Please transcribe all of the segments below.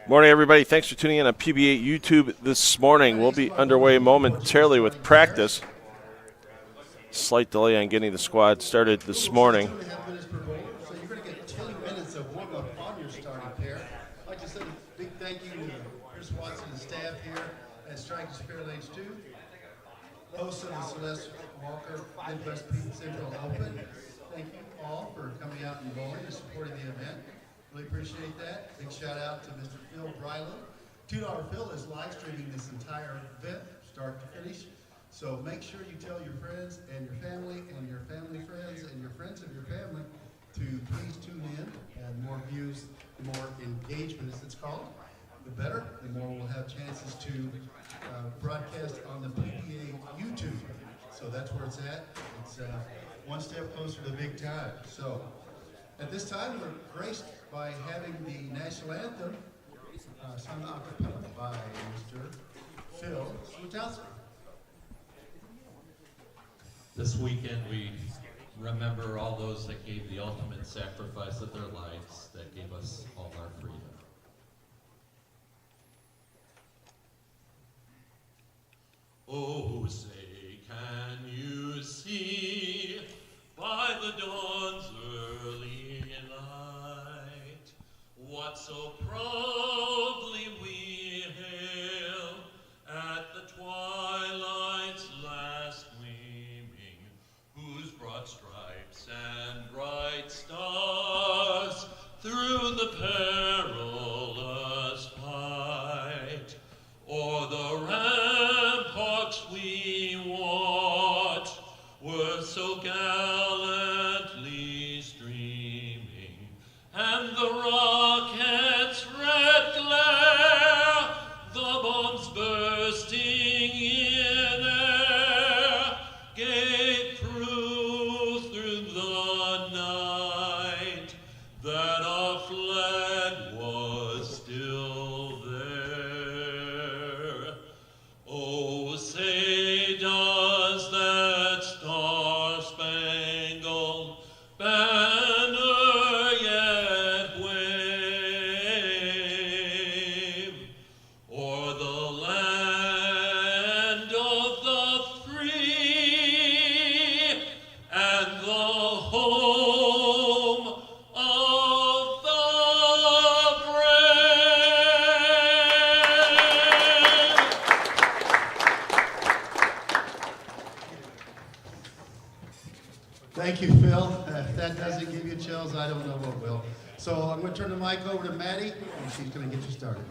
Morning, everybody. Thanks for tuning in on PBA YouTube this morning. We'll be underway momentarily with practice. Slight delay on getting the squad started this morning. 2.5 minutes per bowler, so you're going to get 10 minutes of warm-up on your starting pair. I'd like to send a big thank you to Chris Watson and staff here at Strikers Fair Lanes 2, host of the Celeste Walker Midwest Pete Central Open. Thank you all for coming out and bowling and supporting the event. Really appreciate that. Big shout out to Mr. Phil Bryland. $2 Phil is live streaming this entire event, start to finish. So make sure you tell your friends and your family friends and your friends of your family to please tune in. And more views, more engagement as it's called, the better. The more we'll have chances to broadcast on the PBA YouTube. So that's where it's at. It's one step closer to the big time. So at this time, we're graced by having the national anthem sung a cappella by Mr. Phil Switowski. This weekend, we remember all those that gave the ultimate sacrifice of their lives, that gave us all our freedom. Oh, say, can you see by the dawn's early light what so proudly we hail at the twilight's last gleaming, whose broad stripes and bright stars through the perilous fight o'er the ramparts we watched were so gallantly streaming, and the rocket's red glare, the bombs bursting in air, gave proof through the night that our flag was still there. Oh, say does that star-spangled banner yet wave o'er the land of the free and the home of the brave? Thank you, Phil. If that doesn't give you chills, I don't know what will. So I'm going to turn the mic over to Maddie, and she's going to get you started.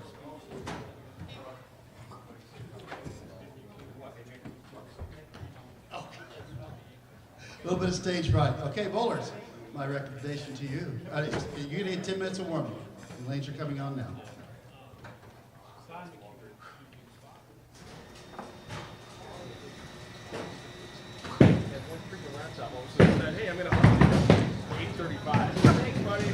Oh. A little bit of stage fright. Okay, bowlers, my recommendation to you. You need 10 minutes of warm-up. The lanes are coming on now. Hey, I'm in a 8:35. Thanks, buddy.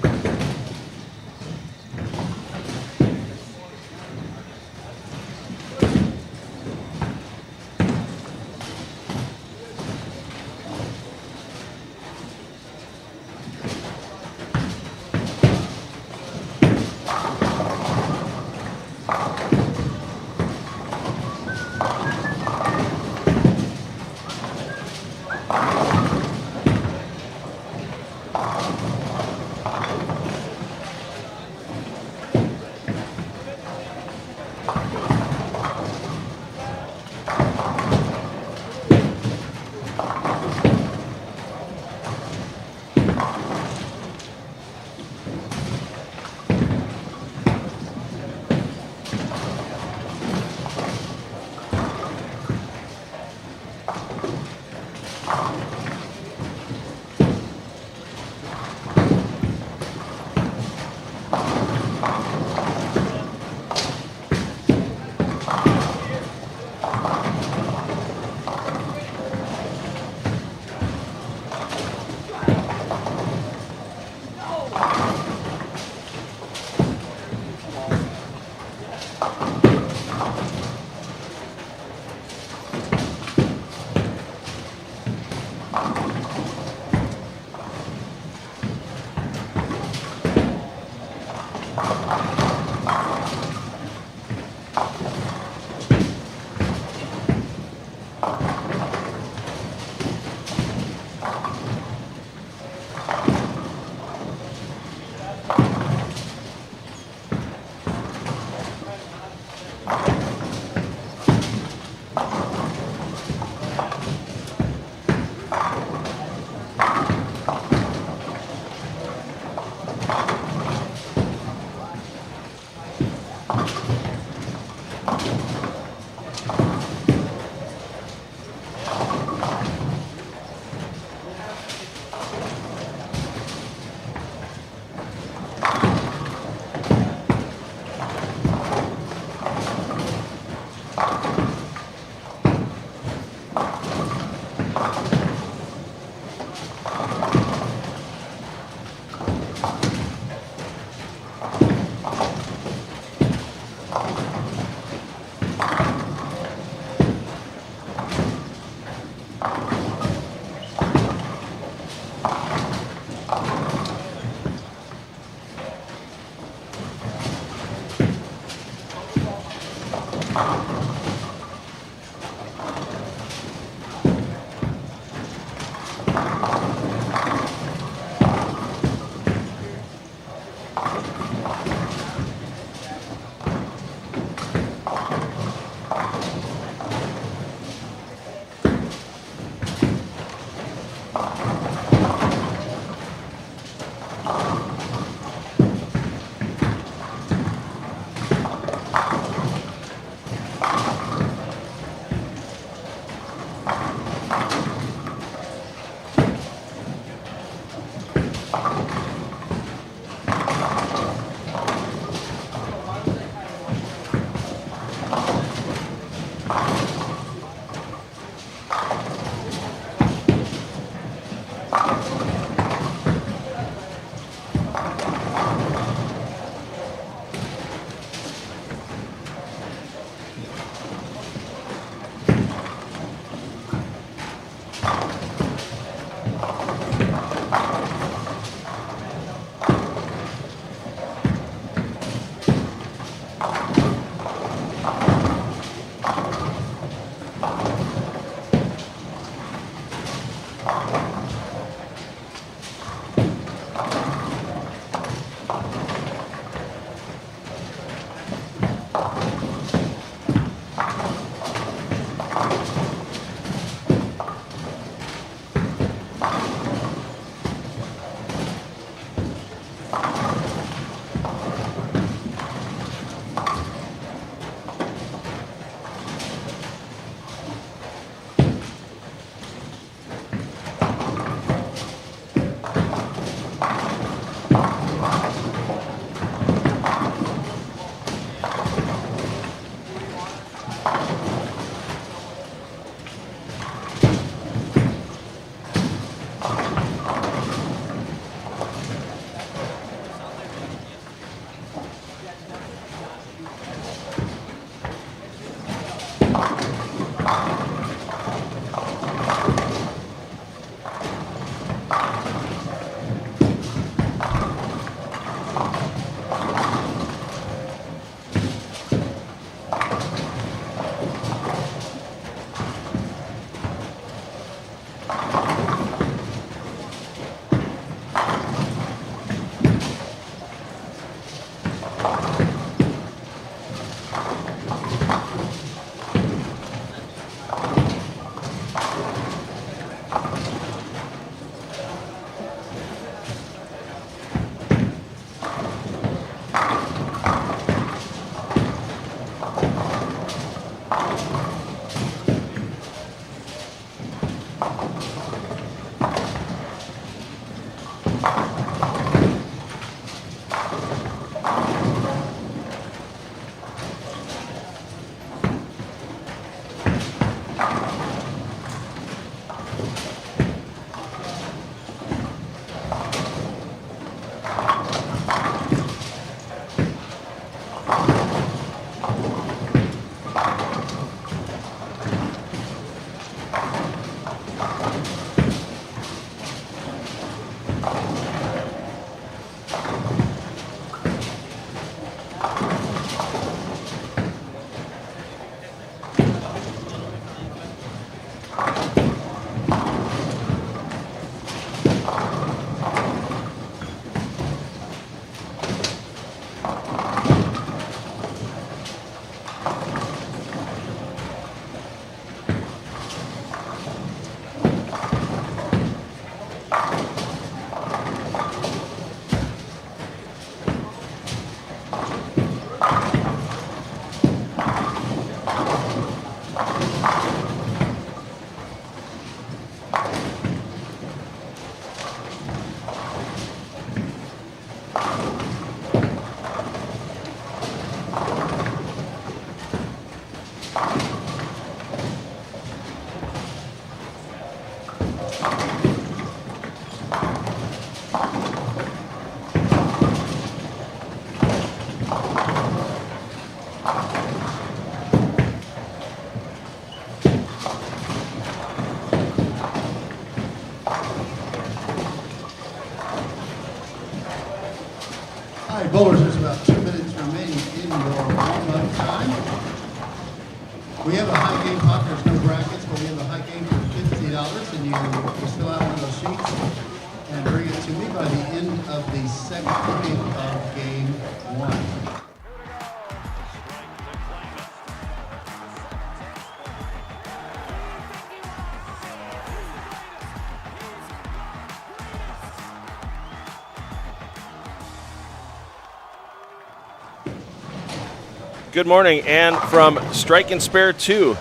Good morning, and from Strike and Spare 2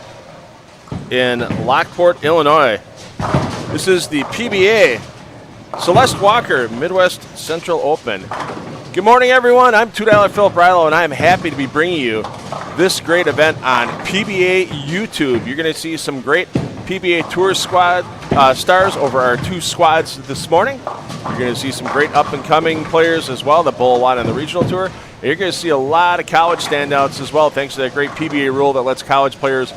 in Lockport, Illinois. This is the PBA Celeste Walker Midwest Central Open. Good morning, everyone. I'm $2 Philip Rilo, and I am happy to be bringing you this great event on PBA YouTube. You're going to see some great PBA Tour squad stars over our two squads this morning. You're going to see some great up-and-coming players as well that bowl a lot on the regional tour. And you're going to see a lot of college standouts as well, thanks to that great PBA rule that lets college players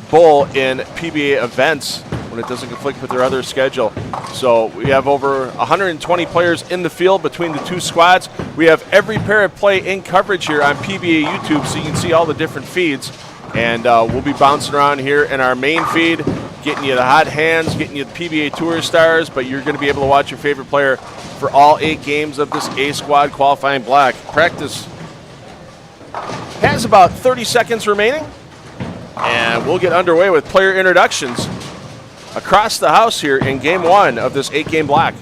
bowl in PBA events when it doesn't conflict with their other schedule. So we have over 120 players in the field between the two squads. We have every pair of play in coverage here on PBA YouTube, so you can see all the different feeds. And we'll be bouncing around here in our main feed, getting you the hot hands, getting you the PBA Tour stars, but you're going to be able to watch your favorite player for all 8 games of this A squad qualifying block. Practice has about 30 seconds remaining, and we'll get underway with player introductions across the house here in game 1 of this 8-game block.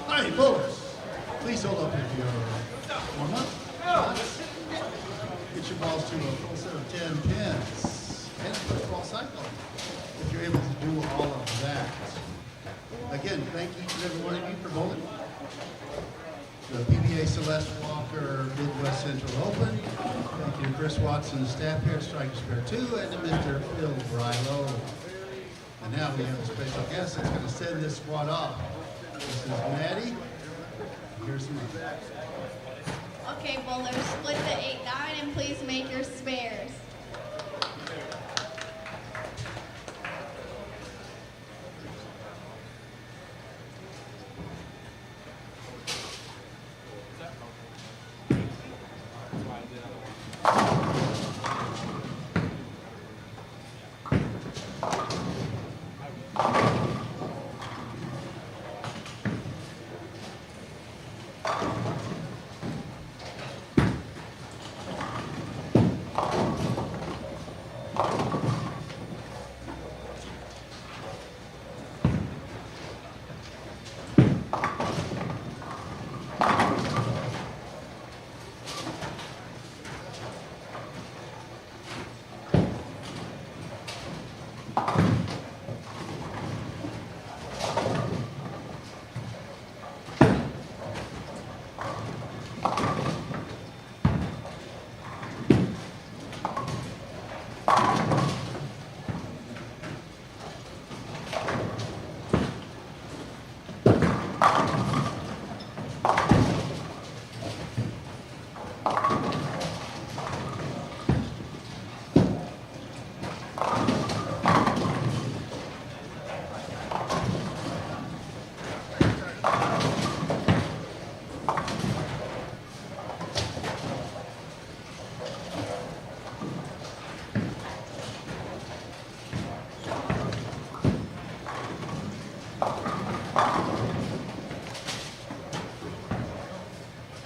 Hey, bowlers, please hold up if you're warm-up. Get your balls to a full set of 10 pins and first ball cycle if you're able to do all of that. Again, thank each and every one of you for bowling. The PBA Celeste Walker Midwest Central Open. Thank you to Chris Watson and the staff here at Strike and Spare 2 and to Mr. Phil Brilo. And now we have a special guest that's going to send this squad off. This is Maddie. Here's me. Okay, bowlers, split the 8-9 and please make your spares.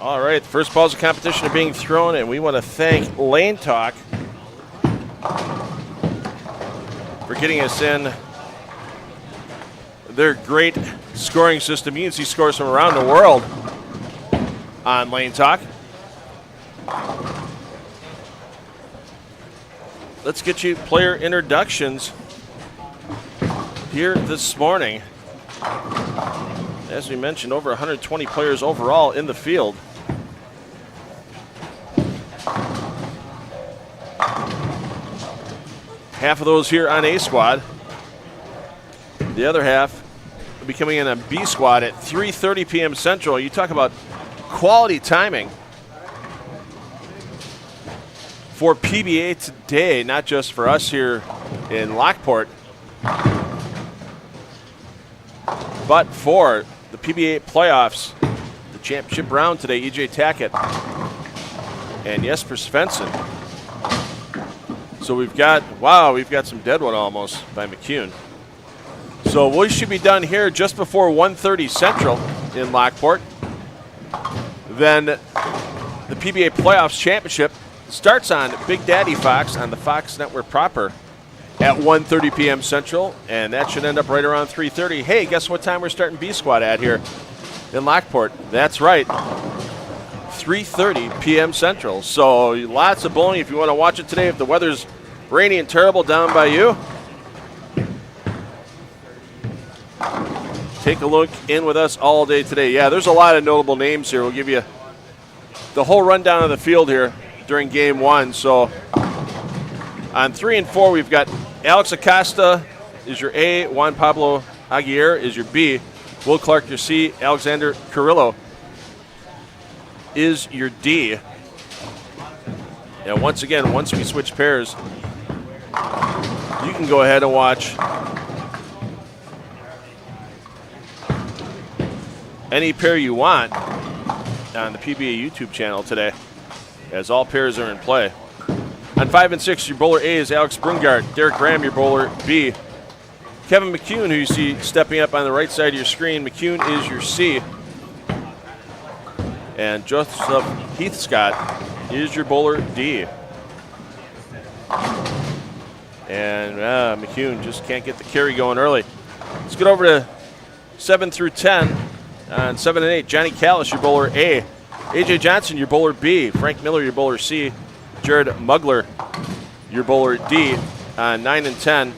All right, the first balls of competition are being thrown, and we want to thank Lane Talk for getting us in their great scoring system. You can see scores from around the world on Lane Talk. Let's get you player introductions here this morning. As we mentioned, over 120 players overall in the field. Half of those here on A squad. The other half will be coming in on B squad at 3:30 p.m. Central. You talk about quality timing for PBA today, not just for us here in Lockport. But for the PBA playoffs, the championship round today, EJ Tackett and Jesper Svensson. So we've got some dead one almost by McCune. So we should be done here just before 1:30 Central in Lockport. Then the PBA Playoffs Championship starts on Big Daddy Fox on the Fox Network proper at 1:30 p.m. Central, and that should end up right around 3:30. Hey, guess what time we're starting B Squad at here in Lockport? That's right, 3:30 p.m. Central. So lots of bowling if you want to watch it today. If the weather's rainy and terrible down by you, take a look in with us all day today. Yeah, there's a lot of notable names here. We'll give you the whole rundown of the field here during game one. So on 3 and 4, we've got Alex Acosta is your A, Juan Pablo Aguirre is your B, Will Clark your C, Alexander Carrillo is your D. And once again, once we switch pairs, you can go ahead and watch any pair you want on the PBA YouTube channel today, as all pairs are in play. On 5 and 6, your bowler A is Alex Brungart. Derek Graham, your bowler B. Kevin McCune, who you see stepping up on the right side of your screen, McCune is your C. And Joseph Heathscott is your bowler D. And McCune just can't get the carry going early. Let's get over to 7 through 10. On 7 and 8, Johnny Callis, your bowler A. AJ Johnson, your bowler B. Frank Miller, your bowler C. Jared Mugler, your bowler D. On 9 and 10,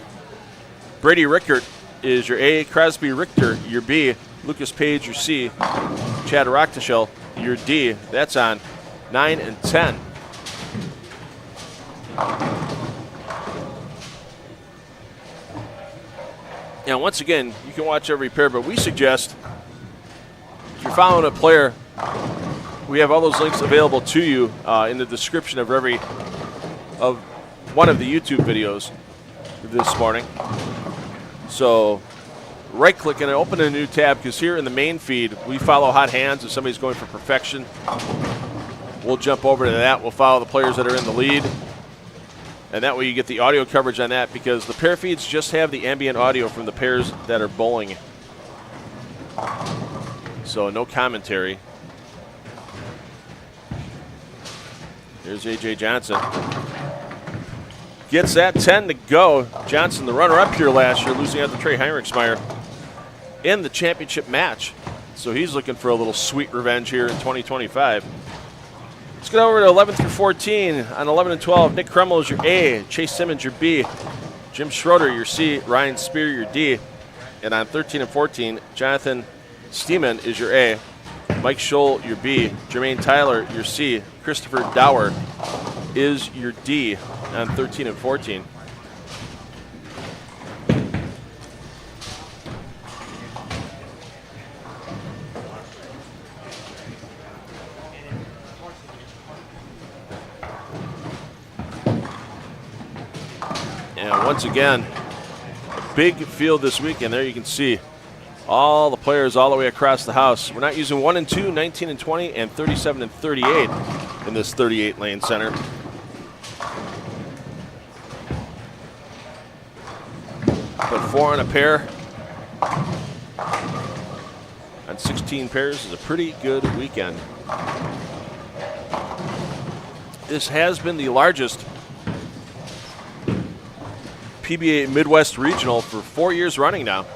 Brady Rickert is your A. Crosby Richter, your B. Lucas Page, your C. Chad Rocktischel, your D. That's on 9 and 10. Now, once again, you can watch every pair, but we suggest if you're following a player, we have all those links available to you in the description of one of the YouTube videos this morning. So right-click and open a new tab, because here in the main feed, we follow hot hands. If somebody's going for perfection, we'll jump over to that. We'll follow the players that are in the lead. And that way you get the audio coverage on that, because the pair feeds just have the ambient audio from the pairs that are bowling. So no commentary. Here's A.J. Johnson. Gets that 10 to go. Johnson, the runner-up here last year, losing out to Trey Heinrichsmeyer in the championship match. So he's looking for a little sweet revenge here in 2025. Let's get over to 11 through 14. On 11 and 12, Nick Kreml is your A. Chase Simmons, your B. Jim Schroeder, your C. Ryan Spear, your D. And on 13 and 14, Jonathan Steeman is your A. Mike Scholl, your B. Jermaine Tyler, your C. Christopher Dower is your D on 13 and 14. And once again, big field this weekend. There you can see all the players all the way across the house. We're not using 1 and 2, 19 and 20, and 37 and 38 in this 38-lane center. But 4 on a pair on 16 pairs is a pretty good weekend. This has been the largest PBA Midwest Regional for 4 years running now.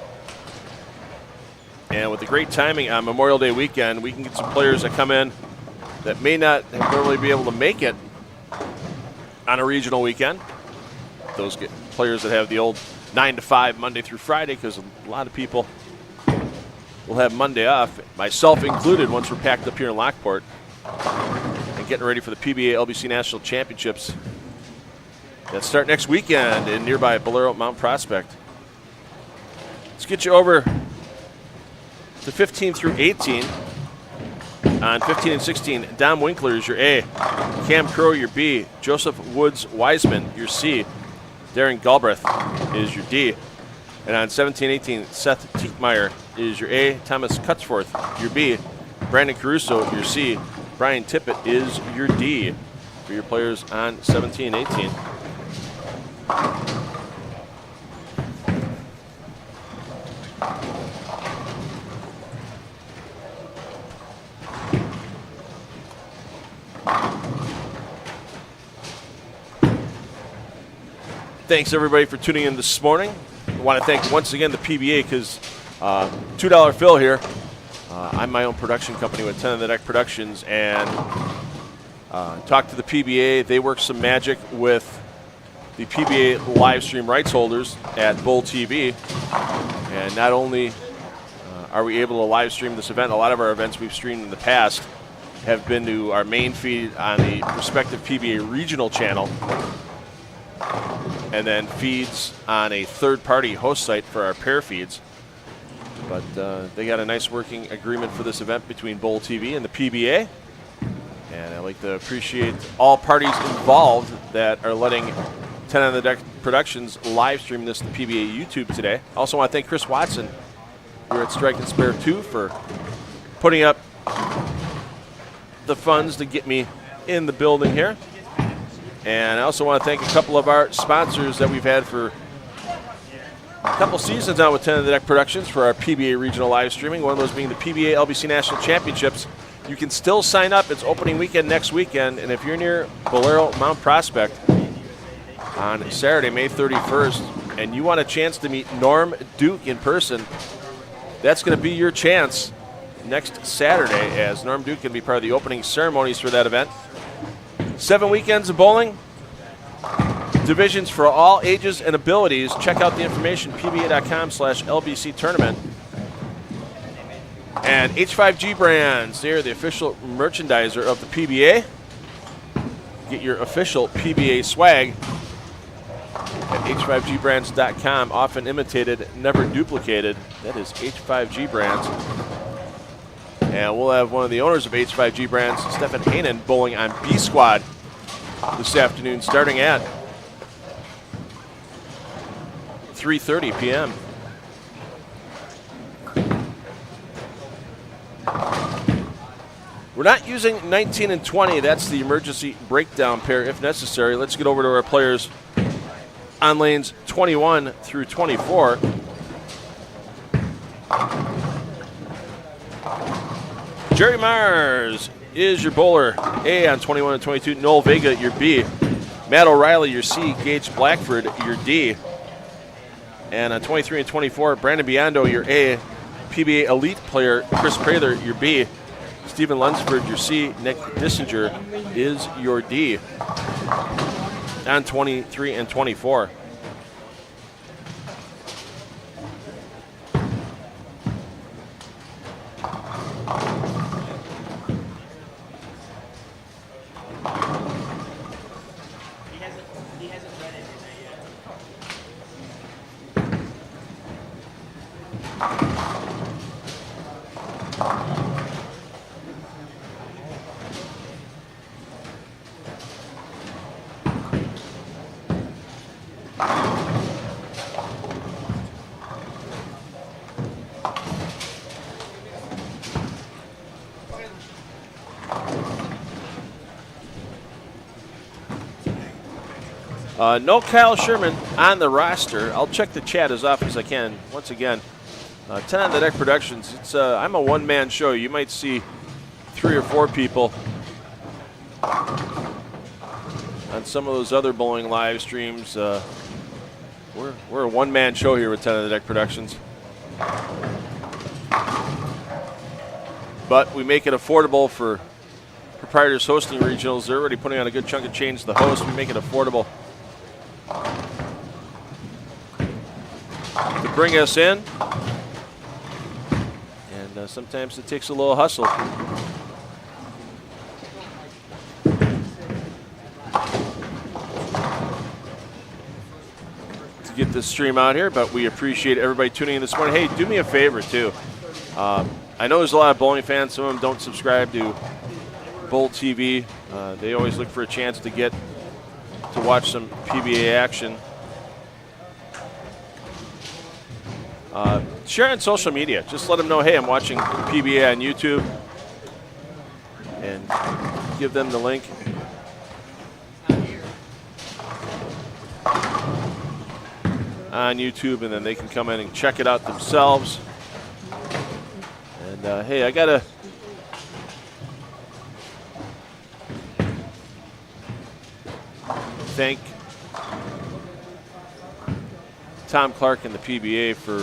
And with the great timing on Memorial Day weekend, we can get some players that come in that may not normally be able to make it on a regional weekend. Those players that have the old 9 to 5 Monday through Friday, because a lot of people will have Monday off, myself included, once we're packed up here in Lockport and getting ready for the PBA LBC National Championships that start next weekend in nearby Bolero Mount Prospect. Let's get you over to 15 through 18. On 15 and 16, Dom Winkler is your A. Cam Crow, your B. Joseph Woods Wiseman, your C. Darren Galbraith is your D. And on 17-18, Seth Tietmeyer is your A. Thomas Cutsforth, your B. Brandon Caruso, your C. Brian Tippett is your D for your players on 17-18. Thanks everybody for tuning in this morning. I want to thank once again the PBA because $2 Phil here. I'm my own production company with 10 on the Deck Productions, and talked to the PBA. They work some magic with the PBA live stream rights holders at Bull TV. And not only are we able to live stream this event, a lot of our events we've streamed in the past have been to our main feed on the respective PBA regional channel, and then feeds on a third-party host site for our pair feeds. But they got a nice working agreement for this event between Bull TV and the PBA. And I'd like to appreciate all parties involved that are letting 10 on the Deck Productions live stream this to the PBA YouTube today. I also want to thank Chris Watson here at Strike and Spare 2 for putting up the funds to get me in the building here. And I also want to thank a couple of our sponsors that we've had for a couple seasons now with 10 on the Deck Productions for our PBA regional live streaming, one of those being the PBA LBC National Championships. You can still sign up. It's opening weekend next weekend, and if you're near Bolero Mount Prospect on Saturday, May 31st, and you want a chance to meet Norm Duke in person, that's going to be your chance next Saturday, as Norm Duke can be part of the opening ceremonies for that event. 7 weekends of bowling, divisions for all ages and abilities. Check out the information, pba.com/LBC tournament. And H5G Brands, they're the official merchandiser of the PBA. Get your official PBA swag at h5gbrands.com. Often imitated, never duplicated. That is H5G Brands. And we'll have one of the owners of H5G Brands, Stefan Hanen, bowling on B Squad this afternoon, starting at 3:30 p.m. We're not using 19 and 20. That's the emergency breakdown pair if necessary. Let's get over to our players on lanes 21 through 24. Jerry Mars is your bowler, A on 21 and 22. Noel Vega, your B. Matt O'Reilly, your C. Gage Blackford, your D. And on 23 and 24, Brandon Biondo, your A. PBA Elite player, Chris Prather, your B. Stephen Lunsford, your C. Nick Dissinger is your D. On 23 and 24. No Kyle Sherman on the roster. I'll check the chat as often as I can. Once again, 10 on the Deck Productions. I'm a one-man show. You might see 3 or 4 people on some of those other bowling live streams. We're a one-man show here with 10 on the Deck Productions. But we make it affordable for proprietors hosting regionals. They're already putting on a good chunk of change to the host. We make it affordable to bring us in, and sometimes it takes a little hustle. To get this stream out here, but we appreciate everybody tuning in this morning. Hey, do me a favor too. I know there's a lot of bowling fans. Some of them don't subscribe to Bull TV. They always look for a chance to get to watch some PBA action. Share on social media. Just let them know, hey, I'm watching PBA on YouTube, and give them the link. On YouTube, and then they can come in and check it out themselves. And hey, I gotta thank Tom Clark and the PBA for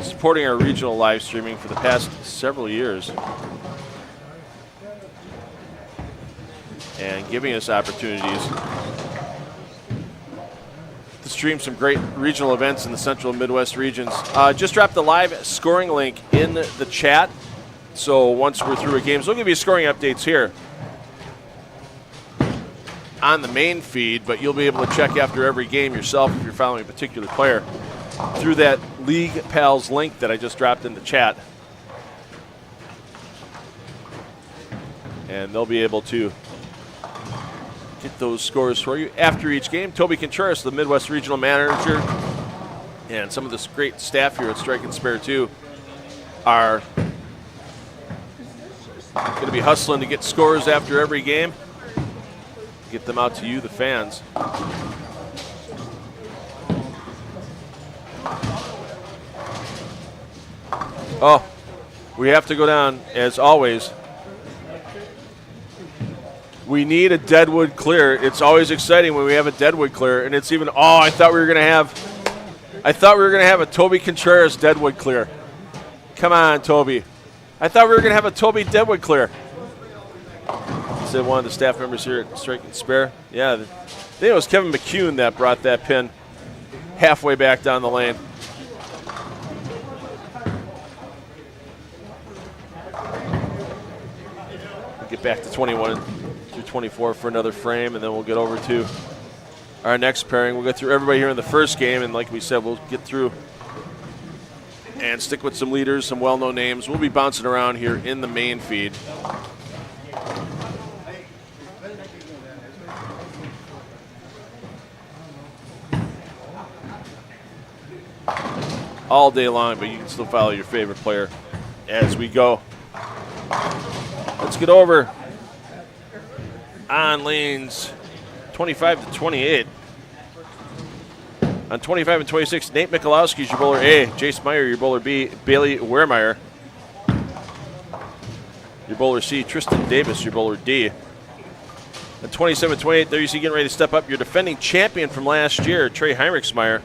supporting our regional live streaming for the past several years and giving us opportunities to stream some great regional events in the Central and Midwest regions. Just dropped the live scoring link in the chat. So once we're through a game, so we'll give you scoring updates here on the main feed, but you'll be able to check after every game yourself if you're following a particular player through that League Pals link that I just dropped in the chat. And they'll be able to get those scores for you after each game. Toby Contreras, the Midwest Regional Manager, and some of this great staff here at Strike and Spare 2 are going to be hustling to get scores after every game. Get them out to you, the fans. Oh, we have to go down, as always. We need a Deadwood clear. It's always exciting when we have a Deadwood clear, and it's even, oh, I thought we were going to have a Toby Contreras Deadwood clear. Come on, Toby. I thought we were going to have a Toby Deadwood clear. Said one of the staff members here at Strike and Spare. Yeah, I think it was Kevin McCune that brought that pin halfway back down the lane. We'll get back to 21 through 24 for another frame, and then we'll get over to our next pairing. We'll get through everybody here in the first game, and like we said, we'll get through and stick with some leaders, some well-known names. We'll be bouncing around here in the main feed. All day long, but you can still follow your favorite player as we go. Let's get over on lanes 25 to 28. On 25 and 26, Nate Michalowski is your bowler A, Jace Meyer your bowler B, Bailey Wehrmeyer your bowler C, Tristan Davis your bowler D. At 27 and 28, there you see getting ready to step up your defending champion from last year, Trey Heinrichsmeyer.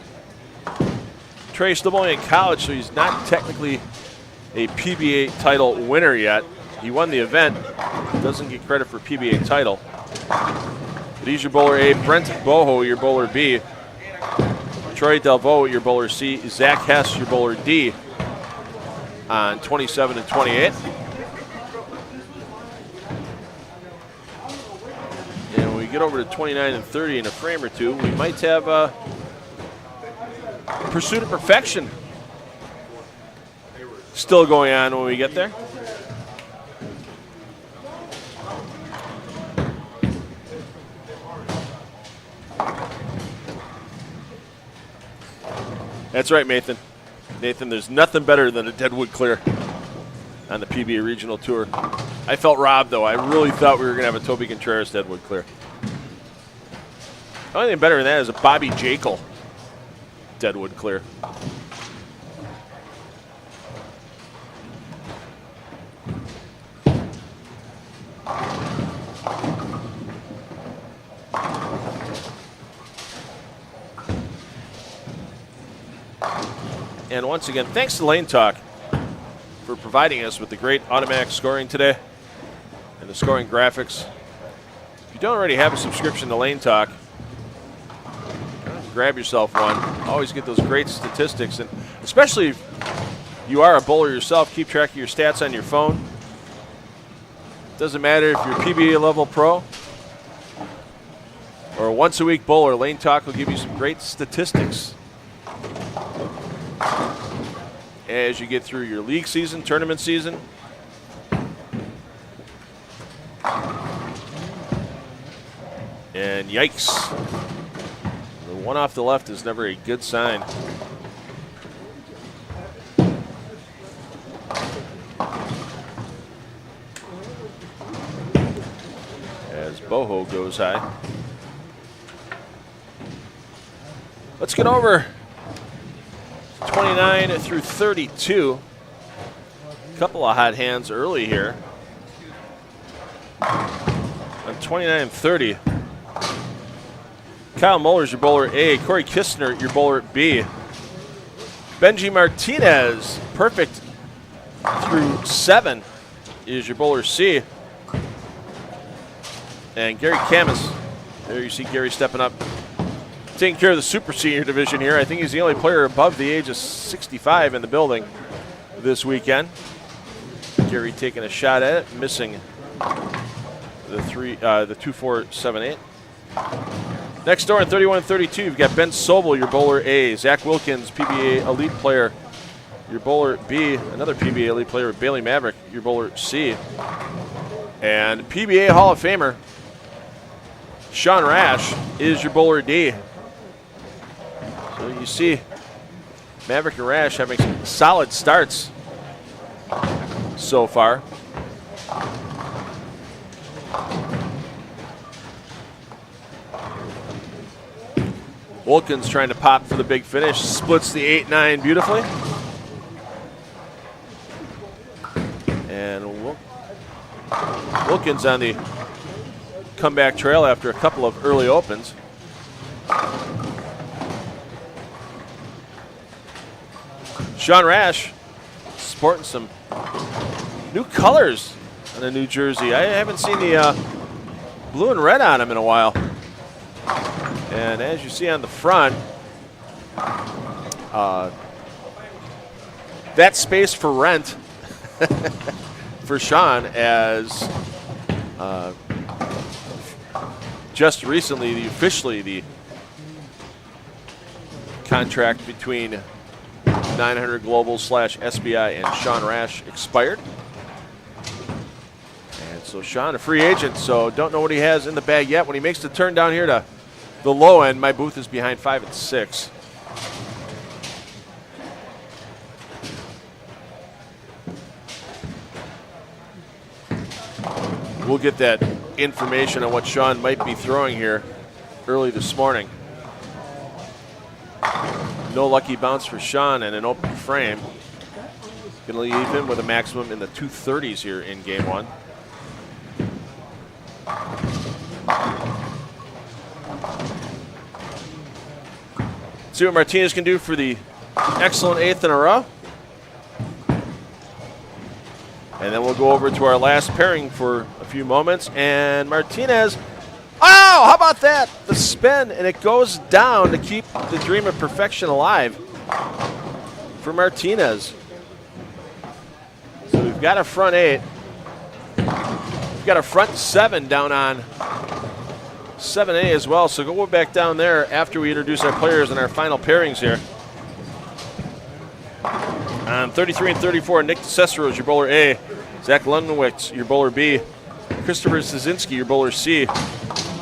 Trey's still only in college, so he's not technically a PBA title winner yet. He won the event, doesn't get credit for PBA title. But he's your bowler A, Brent Boho, your bowler B, Troy Delvaux, your bowler C, Zach Hess, your bowler D, on 27 and 28. And when we get over to 29 and 30 in a frame or two, we might have Pursuit of Perfection still going on when we get there. That's right, Nathan. Nathan, there's nothing better than a Deadwood clear on the PBA Regional Tour. I felt robbed, though. I really thought we were going to have a Toby Contreras Deadwood clear. The only thing better than that is a Bobby Jekyll Deadwood clear. And once again, thanks to Lane Talk for providing us with the great automatic scoring today and the scoring graphics. If you don't already have a subscription to Lane Talk, grab yourself one. Always get those great statistics, and especially if you are a bowler yourself, keep track of your stats on your phone. Doesn't matter if you're a PBA level pro or a once-a-week bowler, Lane Talk will give you some great statistics as you get through your league season, tournament season. And yikes. The one off the left is never a good sign. Boho goes high. Let's get over 29 through 32. A couple of hot hands early here. On 29 and 30. Kyle Muller's your bowler A. Corey Kistner, your bowler B. Benji Martinez, perfect through 7, is your bowler C. And Gary Camus, there you see Gary stepping up, taking care of the super senior division here. I think he's the only player above the age of 65 in the building this weekend. Gary taking a shot at it, missing the 2, 4, 7, 8. Next door in 31 and 32, you've got Ben Sobel, your bowler A. Zach Wilkins, PBA Elite player, your bowler B. Another PBA Elite player, Bailey Maverick, your bowler C. And PBA Hall of Famer, Sean Rash, is your bowler D. So you see Maverick and Rash having some solid starts so far. Wilkins trying to pop for the big finish, splits the 8-9 beautifully. And Wilkins on the comeback trail after a couple of early opens. Sean Rash sporting some new colors on the new jersey. I haven't seen the blue and red on him in a while. And as you see on the front, that space for rent for Sean, as just recently, officially the contract between 900 Global / SBI and Sean Rash expired. And so Sean, a free agent, so don't know what he has in the bag yet. When he makes the turn down here to the low end, my booth is behind 5 and 6. We'll get that information on what Sean might be throwing here early this morning. No lucky bounce for Sean and an open frame. Going to leave him with a maximum in the 230s here in game 1. See what Martinez can do for the excellent 8th in a row. And then we'll go over to our last pairing for a few moments. And Martinez, oh, how about that? The spin, and it goes down to keep the dream of perfection alive for Martinez. So we've got a front 8. We've got a front 7 down on 7A as well. So go back down there after we introduce our players and our final pairings here. On 33 and 34, Nick DeCicero is your bowler A. Zach Lundwitz, your bowler B. Christopher Szynski, your bowler C.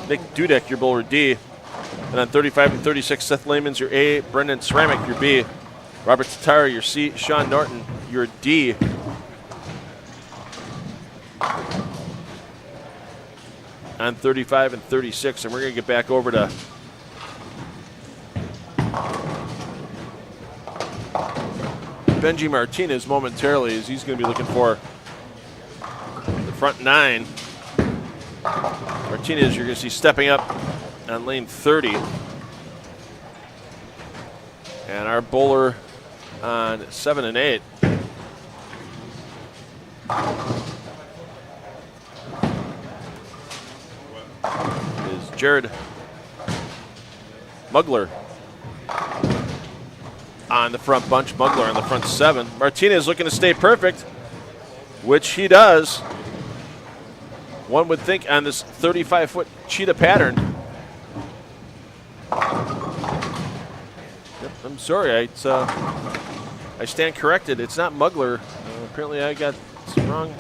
Nick Dudek, your bowler D. And on 35 and 36, Seth Lehman's your A. Brendan Ceramic, your B. Robert Tatar, your C. Sean Norton, your D. On 35 and 36, and we're going to get back over to Benji Martinez momentarily, as he's going to be looking for the front 9. Martinez, you're going to see stepping up on lane 30. And our bowler on 7 and 8. Is Jared Mugler on the front bunch. Mugler on the front 7. Martinez looking to stay perfect, which he does. One would think on this 35-foot cheetah pattern. Yep, I'm sorry, I stand corrected. It's not Mugler. Apparently I got some wrong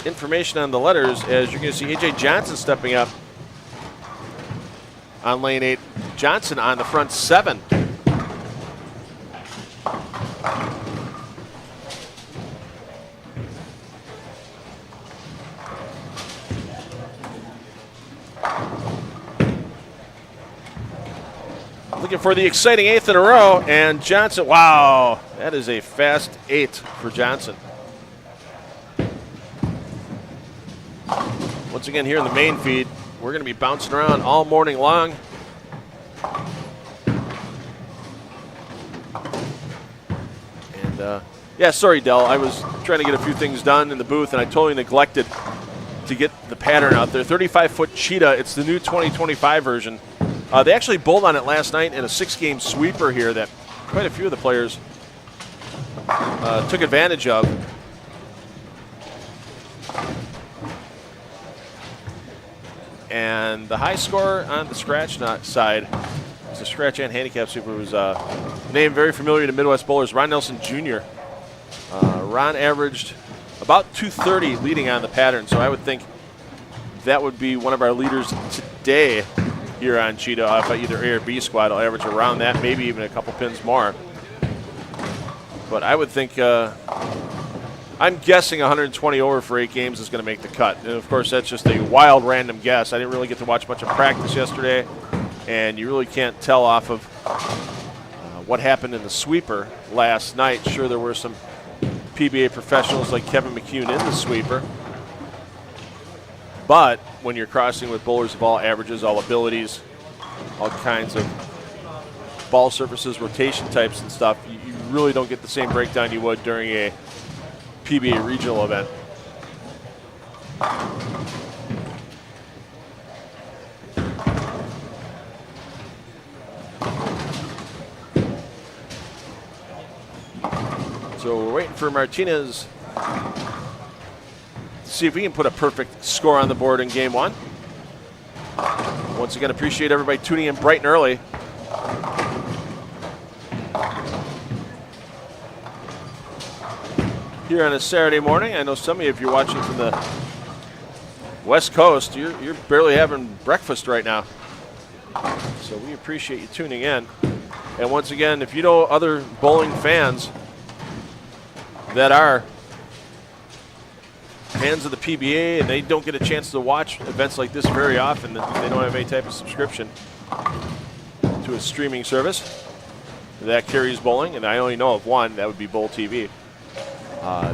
information on the letters, as you're going to see A.J. Johnson stepping up on lane 8. Johnson on the front 7. Looking for the exciting 8th in a row, and Johnson, wow, that is a fast 8 for Johnson. Once again, here in the main feed, we're going to be bouncing around all morning long. And, yeah, sorry, Del. I was trying to get a few things done in the booth, and I totally neglected to get the pattern out there. 35-foot cheetah. It's the new 2025 version. They actually bowled on it last night in a 6-game sweeper here that quite a few of the players took advantage of. And the high score on the scratch side is the scratch and handicap sweeper, was a name very familiar to Midwest bowlers, Ron Nelson Jr. Ron averaged about 230 leading on the pattern, so I would think that would be one of our leaders today here on Cheetah. If either A or B squad will average around that, maybe even a couple pins more. But I would think, I'm guessing 120 over for 8 games is going to make the cut. And of course, that's just a wild random guess. I didn't really get to watch much of practice yesterday, and you really can't tell off of what happened in the sweeper last night. Sure, there were some PBA professionals like Kevin McCune in the sweeper, but when you're crossing with bowlers of all averages, all abilities, all kinds of ball surfaces, rotation types and stuff, you really don't get the same breakdown you would during a PBA regional event. So we're waiting for Martinez to see if we can put a perfect score on the board in game 1. Once again, appreciate everybody tuning in bright and early. Here on a Saturday morning. I know some of you, if you're watching from the West Coast, you're barely having breakfast right now. So we appreciate you tuning in. And once again, if you know other bowling fans that are fans of the PBA and they don't get a chance to watch events like this very often, that they don't have any type of subscription to a streaming service that carries bowling, and I only know of one, that would be Bowl TV.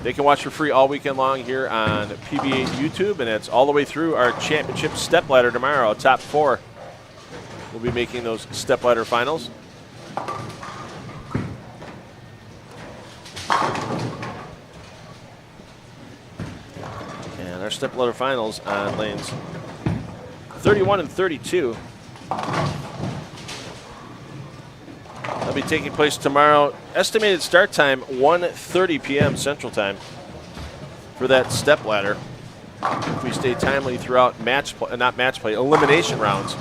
They can watch for free all weekend long here on PBA YouTube, and it's all the way through our championship stepladder tomorrow. Top 4 will be making those stepladder finals. And our stepladder finals on lanes 31 and 32. That'll be taking place tomorrow. Estimated start time 1:30 p.m. Central Time for that stepladder. If we stay timely throughout elimination rounds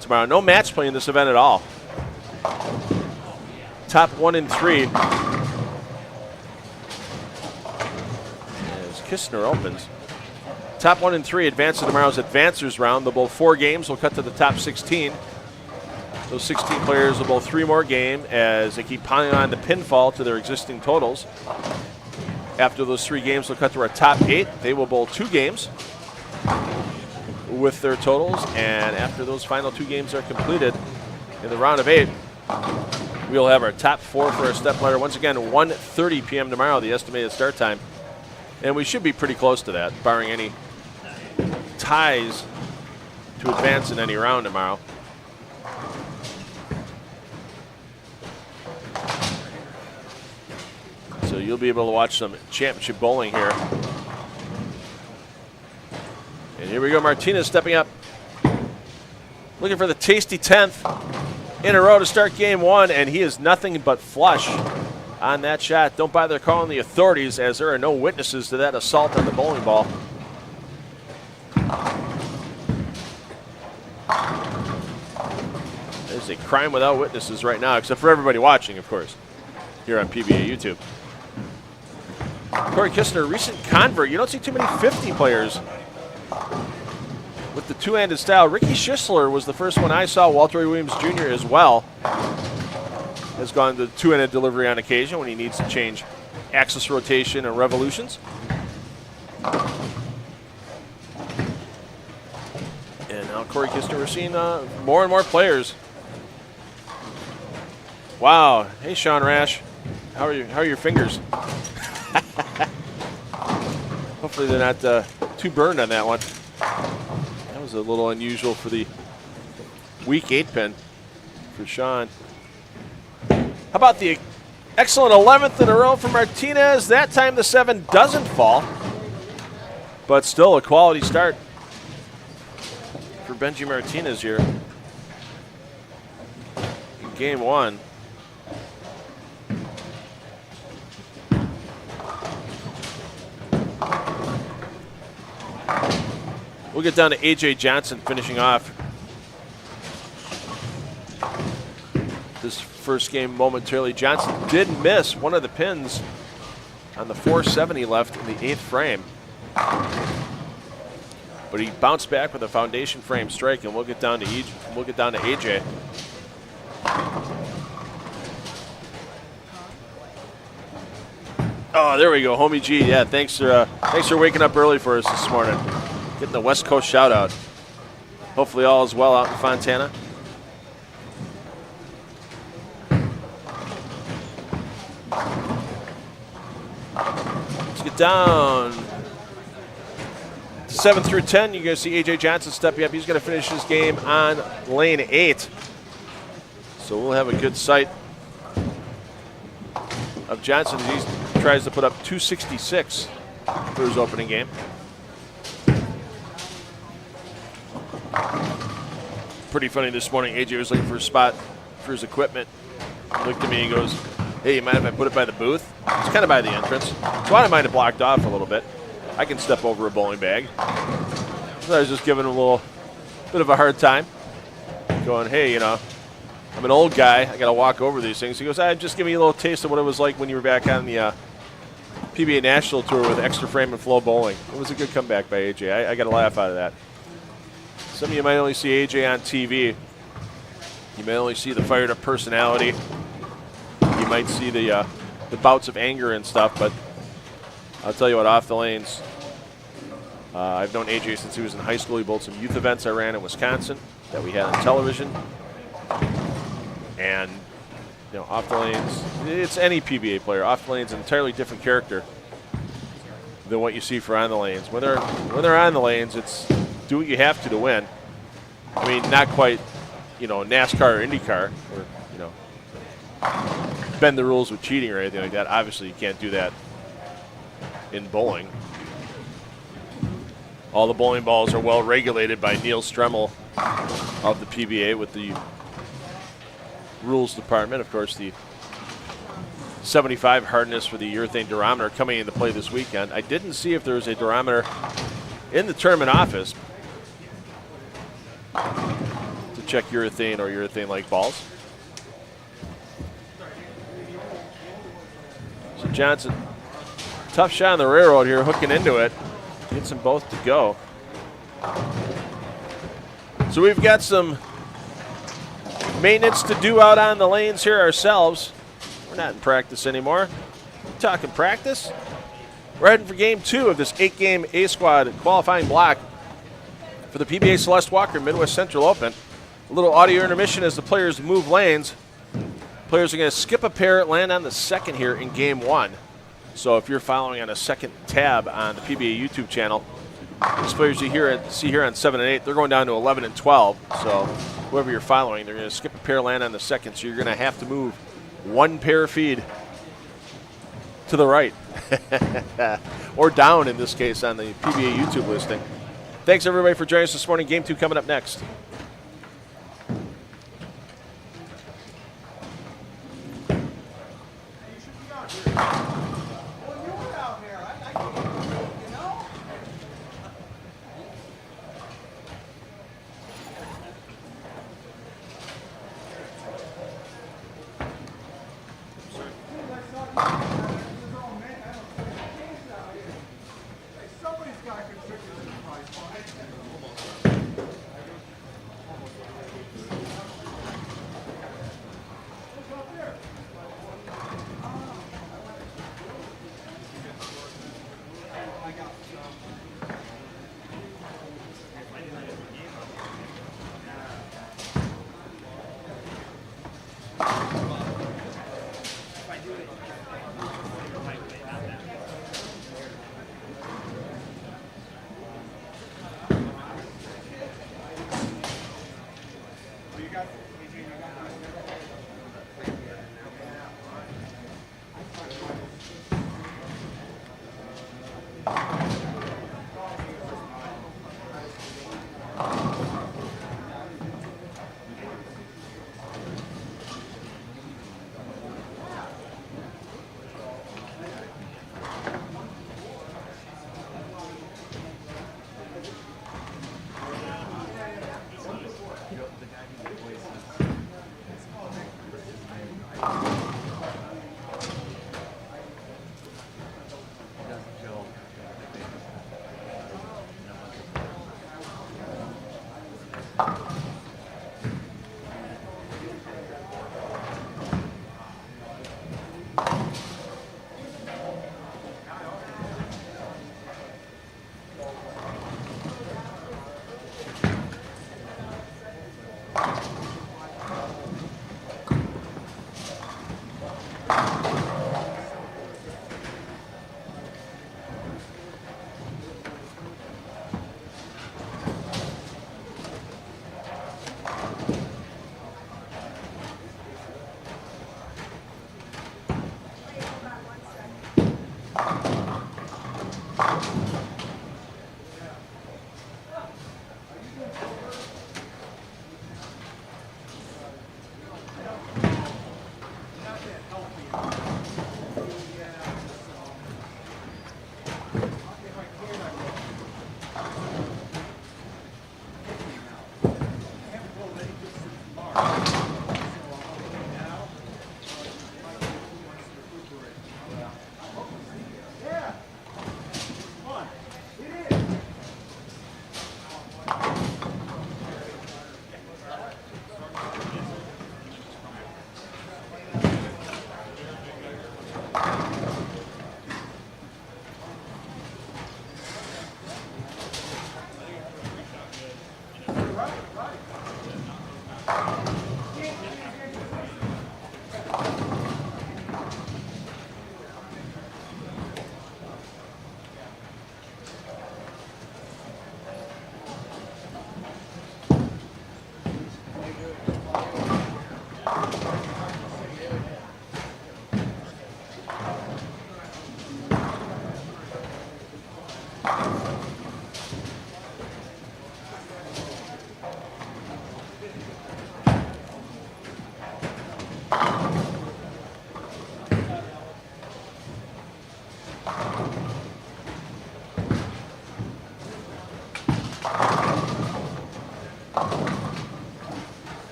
tomorrow. No match play in this event at all. Top 1 and 3 as Kistner opens. Top 1 and 3 advance to tomorrow's advancers round. They'll bowl 4 games. We'll cut to the top 16. Those 16 players will bowl 3 more games as they keep piling on the pinfall to their existing totals. After those 3 games, they'll cut to our top 8. They will bowl 2 games with their totals. And after those final 2 games are completed in the round of 8, we'll have our top 4 for our stepladder. Once again, 1:30 p.m. tomorrow, the estimated start time. And we should be pretty close to that, barring any ties to advance in any round tomorrow. So you'll be able to watch some championship bowling here. And here we go, Martinez stepping up. Looking for the tasty 10th in a row to start game 1, and he is nothing but flush on that shot. Don't bother calling the authorities, as there are no witnesses to that assault on the bowling ball. There's a crime without witnesses right now, except for everybody watching, of course, here on PBA YouTube. Corey Kistner, recent convert. You don't see too many 50 players with the two-handed style. Ricky Schisler was the first one I saw. Walter A. Williams Jr. as well has gone to two-handed delivery on occasion when he needs to change axis rotation and revolutions. And now Corey Kistner, we're seeing more and more players Wow. Hey, Sean Rash. How are your fingers? Hopefully they're not too burned on that one. That was a little unusual for the week 8 pin for Sean. How about the excellent 11th in a row for Martinez? That time the 7 doesn't fall, but still a quality start for Benji Martinez here in game 1. We'll get down to AJ Johnson finishing off this first game momentarily. Johnson did miss one of the pins on the 470 left in the 8th frame, but he bounced back with a foundation frame strike, and we'll get down to AJ. Oh, there we go, Homie G. Yeah, thanks for waking up early for us this morning. Getting the West Coast shout out. Hopefully all is well out in Fontana. Let's get down to 7 through 10. You're going to see AJ Johnson stepping up. He's going to finish his game on lane 8. So we'll have a good sight of Johnson as he tries to put up 266 for his opening game. Pretty funny this morning. AJ was looking for a spot for his equipment. He looked at me and goes, "Hey, you mind if I put it by the booth?" It's kind of by the entrance, so I might have blocked off a little bit. I can step over a bowling bag. So I was just giving him a little bit of a hard time, going, "Hey, you know, I'm an old guy. I got to walk over these things." He goes, "I'm just giving you a little taste of what it was like when you were back on the PBA National Tour with Extra Frame and Flow Bowling." It was a good comeback by AJ. I got a laugh out of that. Some of you might only see AJ on TV. You may only see the fired up personality. You might see the bouts of anger and stuff, but I'll tell you what, off the lanes, I've known AJ since he was in high school. He bowled some youth events I ran in Wisconsin that we had on television. And, you know, off the lanes, it's any PBA player. Off the lanes, an entirely different character than what you see for on the lanes. When they're on the lanes, it's do what you have to win. I mean, not quite, you know, NASCAR or IndyCar, or, you know, bend the rules with cheating or anything like that. Obviously, you can't do that in bowling. All the bowling balls are well regulated by Neil Stremmel of the PBA with the rules department. Of course, the 75 hardness for the urethane durometer coming into play this weekend. I didn't see if there was a durometer in the tournament office to check urethane or urethane-like balls. So Johnson, tough shot on the railroad here, hooking into it. Gets them both to go. So we've got some maintenance to do out on the lanes here ourselves. We're not in practice anymore. We're talking practice. We're heading for game 2 of this 8-game A-Squad qualifying block for the PBA Celeste Walker Midwest Central Open. A little audio intermission as the players move lanes. Players are going to skip a pair, land on the second here in game 1. So if you're following on a second tab on the PBA YouTube channel, these players you see here on 7 and 8, they're going down to 11 and 12. So whoever you're following, they're going to skip a pair, land on the second. So you're going to have to move one pair feed to the right. Or down in this case on the PBA YouTube listing. Thanks everybody for joining us this morning. Game 2 coming up next.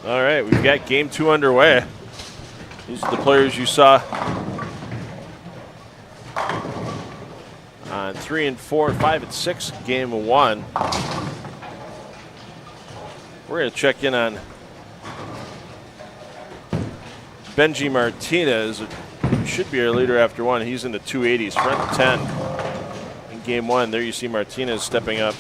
All right, we've got game 2 underway. These are the players you saw on 3 and 4 and 5 and 6 game 1. We're going to check in on Benji Martinez. He should be our leader after 1. He's in the 280s, front 10 in game 1. There you see Martinez stepping up.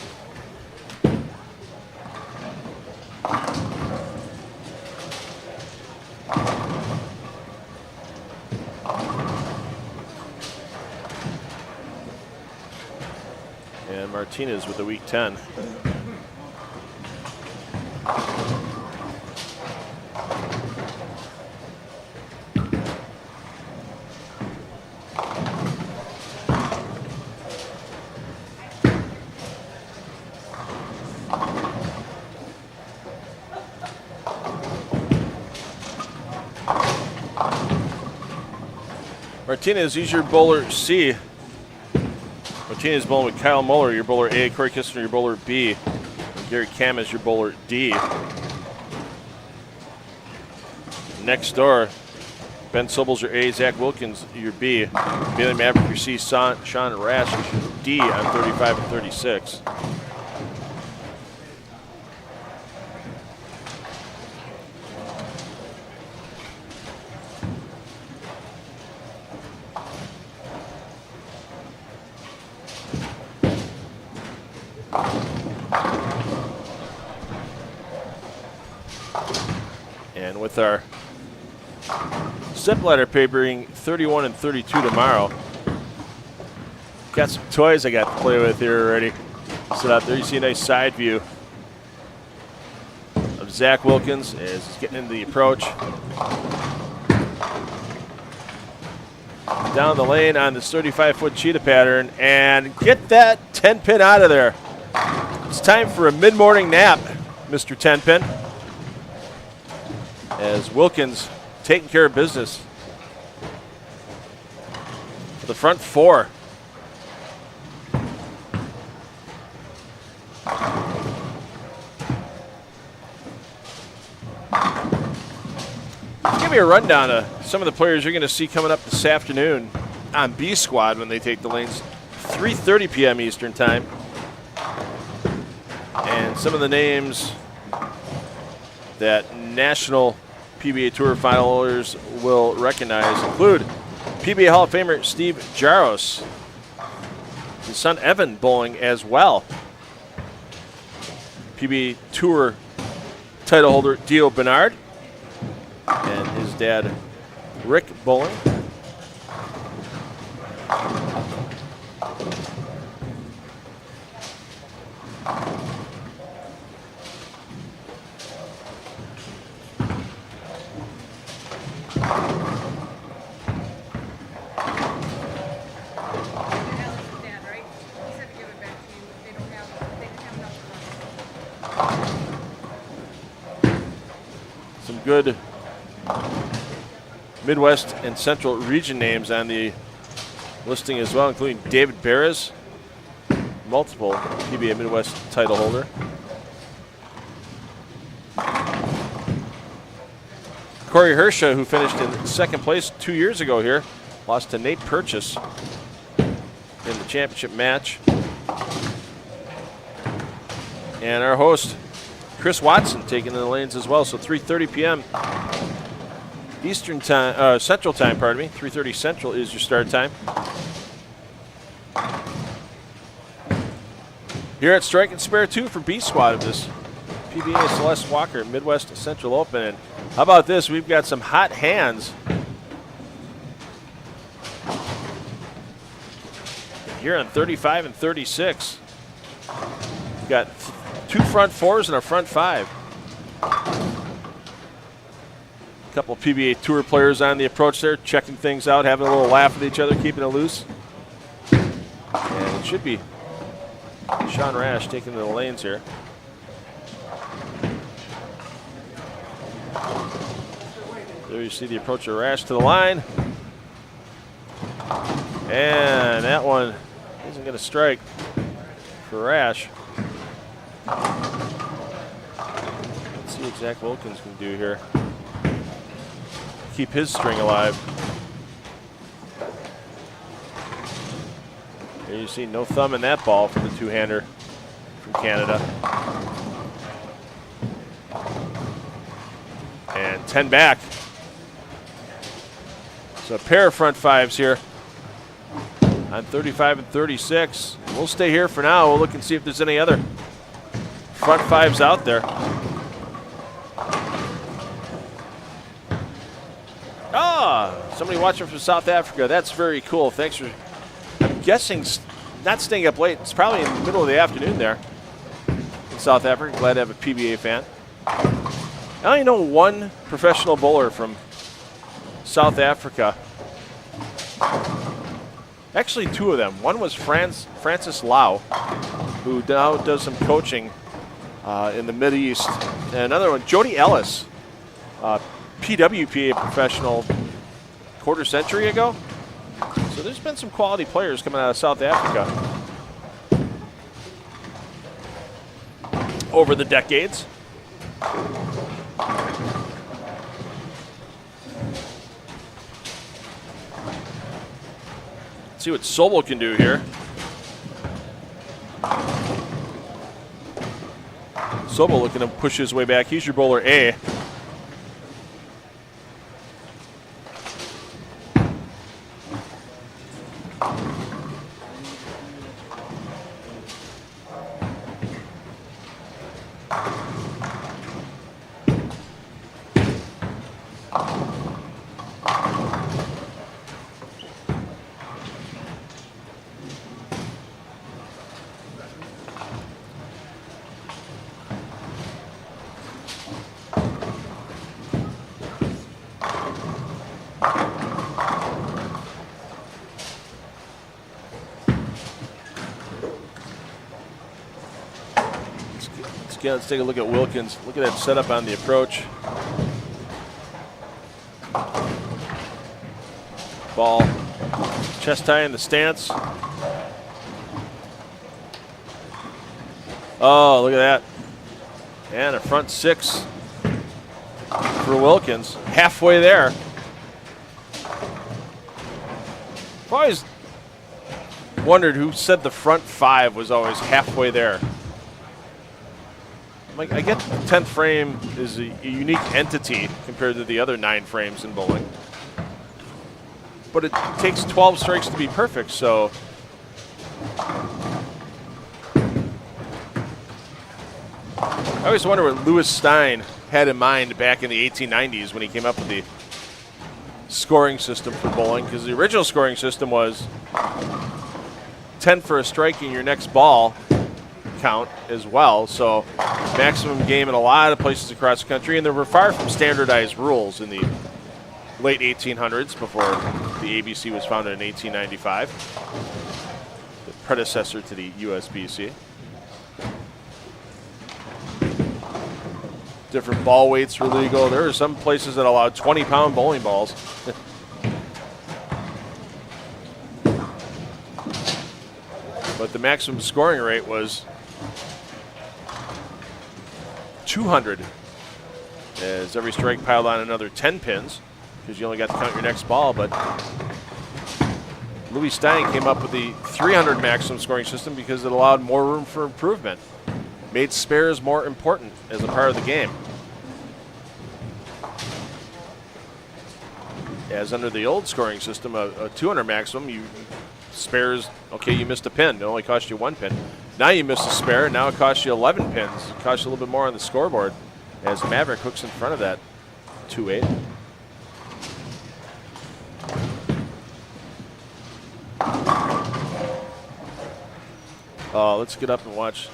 And Martinez with the week 10. Martinez, he's your bowler C. Martinez bowling with Kyle Muller, your bowler A. Corey Kistner, your bowler B. And Gary Kam is your bowler D. Next door, Ben Sobel's your A, Zach Wilkins your B, Bailey Maverick your C, Sean Rash your D on 35 and 36. And with our step ladder papering 31 and 32 tomorrow, got some toys I got to play with here already. Sit out there, you see a nice side view of Zach Wilkins as he's getting into the approach. Down the lane on this 35-foot cheetah pattern, and get that 10-pin out of there. It's time for a mid-morning nap, Mr. 10-pin. As Wilkins taking care of business for the front four. Give me a rundown of some of the players you're going to see coming up this afternoon on B Squad when they take the lanes. 3:30 p.m. Eastern Time. And some of the names that national PBA Tour finalers will recognize include PBA Hall of Famer Steve Jaros, his son Evan bowling as well, PBA Tour title holder Dio Bernard, and his dad Rick bowling. Some good Midwest and Central region names on the listing as well, including David Barras, multiple PBA Midwest title holder. Corey Hersha, who finished in second place 2 years ago here, lost to Nate Purchase in the championship match. And our host, Chris Watson, taking the lanes as well. So 3:30 p.m. Eastern time, Central time, pardon me. 3:30 Central is your start time. Here at Strike and Spare 2 for B Squad of this PBA Celeste Walker Midwest Central Open. And how about this? We've got some hot hands here on 35 and 36. We've got two front fours and a front five. A couple of PBA Tour players on the approach there, checking things out, having a little laugh with each other, keeping it loose. And it should be Sean Rash taking the lanes here. There you see the approach of Rash to the line. And that one isn't going to strike for Rash. Let's see what Zach Wilkins can do here. Keep his string alive. There you see no thumb in that ball for the two-hander from Canada. And 10 back. So a pair of front fives here on 35 and 36. We'll stay here for now. We'll look and see if there's any other front fives out there. Ah, somebody watching from South Africa. That's very cool. Thanks for, I'm guessing, not staying up late. It's probably in the middle of the afternoon there in South Africa. Glad to have a PBA fan. I only know one professional bowler from South Africa. Actually, two of them. One was Francis Lau, who now does some coaching in the Mideast. And another one, Jody Ellis, PWPA professional quarter century ago. So there's been some quality players coming out of South Africa over the decades. See what Sobel can do here. Sobel looking to push his way back. He's your bowler A. Let's take a look at Wilkins. Look at that setup on the approach. Ball, chest high in the stance. Oh, look at that. And a front 6 for Wilkins. Halfway there. I've always wondered who said the front 5 was always halfway there. Like, I get the 10th frame is a unique entity compared to the other 9 frames in bowling. But it takes 12 strikes to be perfect, so I always wonder what Louis Stein had in mind back in the 1890s when he came up with the scoring system for bowling, because the original scoring system was 10 for a strike in your next ball count as well, so maximum game in a lot of places across the country, and there were far from standardized rules in the late 1800s before the ABC was founded in 1895, the predecessor to the USBC. Different ball weights were legal. There are some places that allowed 20-pound bowling balls. But the maximum scoring rate was 200, as every strike piled on another 10 pins, because you only got to count your next ball. But Louis Stein came up with the 300 maximum scoring system because it allowed more room for improvement, made spares more important as a part of the game. As under the old scoring system, a 200 maximum, you spares, okay, you missed a pin, it only cost you 1 pin. Now you missed a spare, now it costs you 11 pins. It costs you a little bit more on the scoreboard as Maverick hooks in front of that 2-8. Let's get up and watch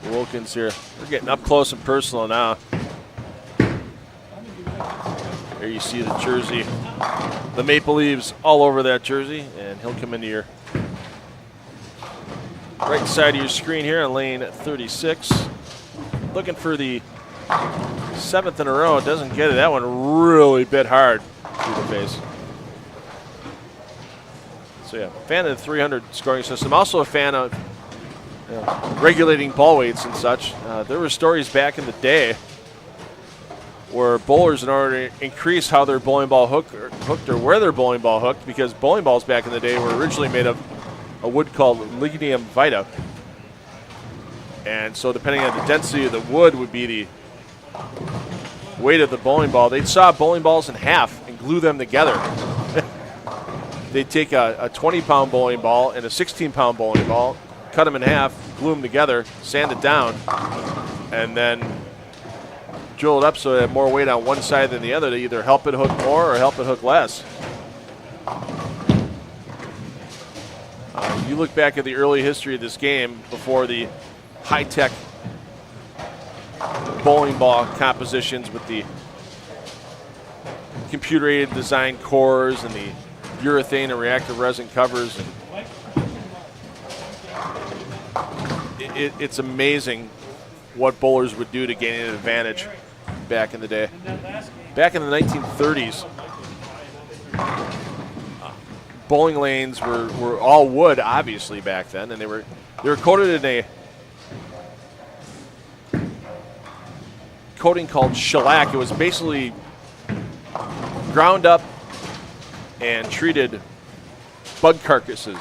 Wilkins here. We're getting up close and personal now. There you see the jersey, the maple leaves all over that jersey, and he'll come into your right side of your screen here on lane 36. Looking for the 7th in a row. Doesn't get it. That one really bit hard through the face. So yeah, fan of the 300 scoring system. Also a fan of regulating ball weights and such. There were stories back in the day where bowlers, in order to increase how their bowling ball hooked or where their bowling ball hooked, because bowling balls back in the day were originally made of a wood called lignum vitae. And so depending on the density of the wood would be the weight of the bowling ball. They'd saw bowling balls in half and glue them together. They'd take a 20-pound bowling ball and a 16-pound bowling ball, cut them in half, glue them together, sand it down, and then drill it up so it had more weight on one side than the other to either help it hook more or help it hook less. You look back at the early history of this game before the high-tech bowling ball compositions with the computer-aided design cores and the urethane and reactive resin covers. And it's amazing what bowlers would do to gain an advantage back in the day. Back in the 1930s, bowling lanes were all wood, obviously, back then, and they were coated in a coating called shellac. It was basically ground up and treated bug carcasses.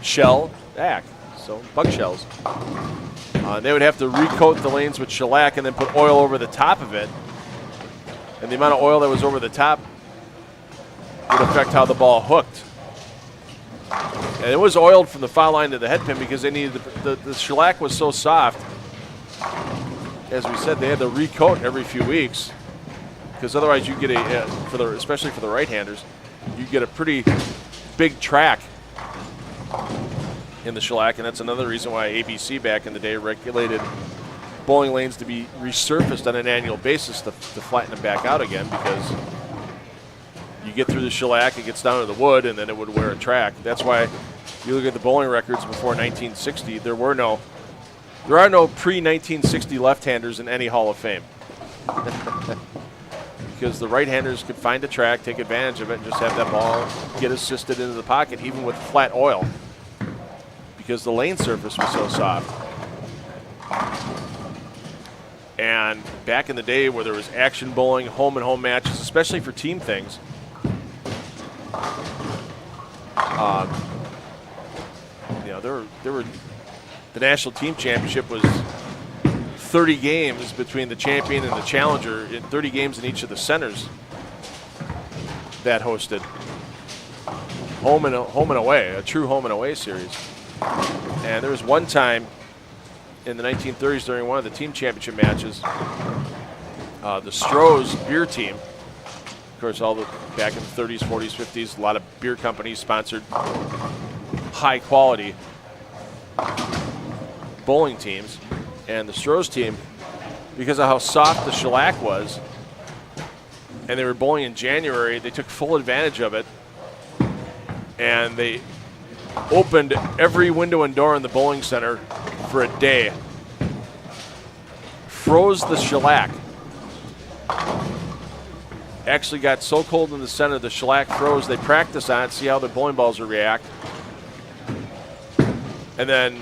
Shell, back. So bug shells. They would have to recoat the lanes with shellac and then put oil over the top of it. And the amount of oil that was over the top would affect how the ball hooked. And it was oiled from the foul line to the head pin because they needed the shellac was so soft. As we said, they had to recoat every few weeks because otherwise you get especially for the right-handers, you get a pretty big track in the shellac, and that's another reason why ABC back in the day regulated bowling lanes to be resurfaced on an annual basis to flatten them back out again, because you get through the shellac, it gets down to the wood, and then it would wear a track. That's why you look at the bowling records before 1960, there are no pre-1960 left-handers in any Hall of Fame. Because the right-handers could find a track, take advantage of it, and just have that ball get assisted into the pocket, even with flat oil, because the lane surface was so soft. And back in the day where there was action bowling, home and home matches, especially for team things, there were the national team championship was 30 games between the champion and the challenger, 30 games in each of the centers that hosted home and away, a true home and away series. And there was one time in the 1930s during one of the team championship matches, the Stroh's beer team, of course, back in the 30s, 40s, 50s, a lot of beer companies sponsored high quality bowling teams, and the Stroh's team, because of how soft the shellac was, and they were bowling in January, they took full advantage of it, and they opened every window and door in the bowling center for a day, froze the shellac, actually got so cold in the center the shellac froze, they practiced on it, see how the bowling balls would react, and then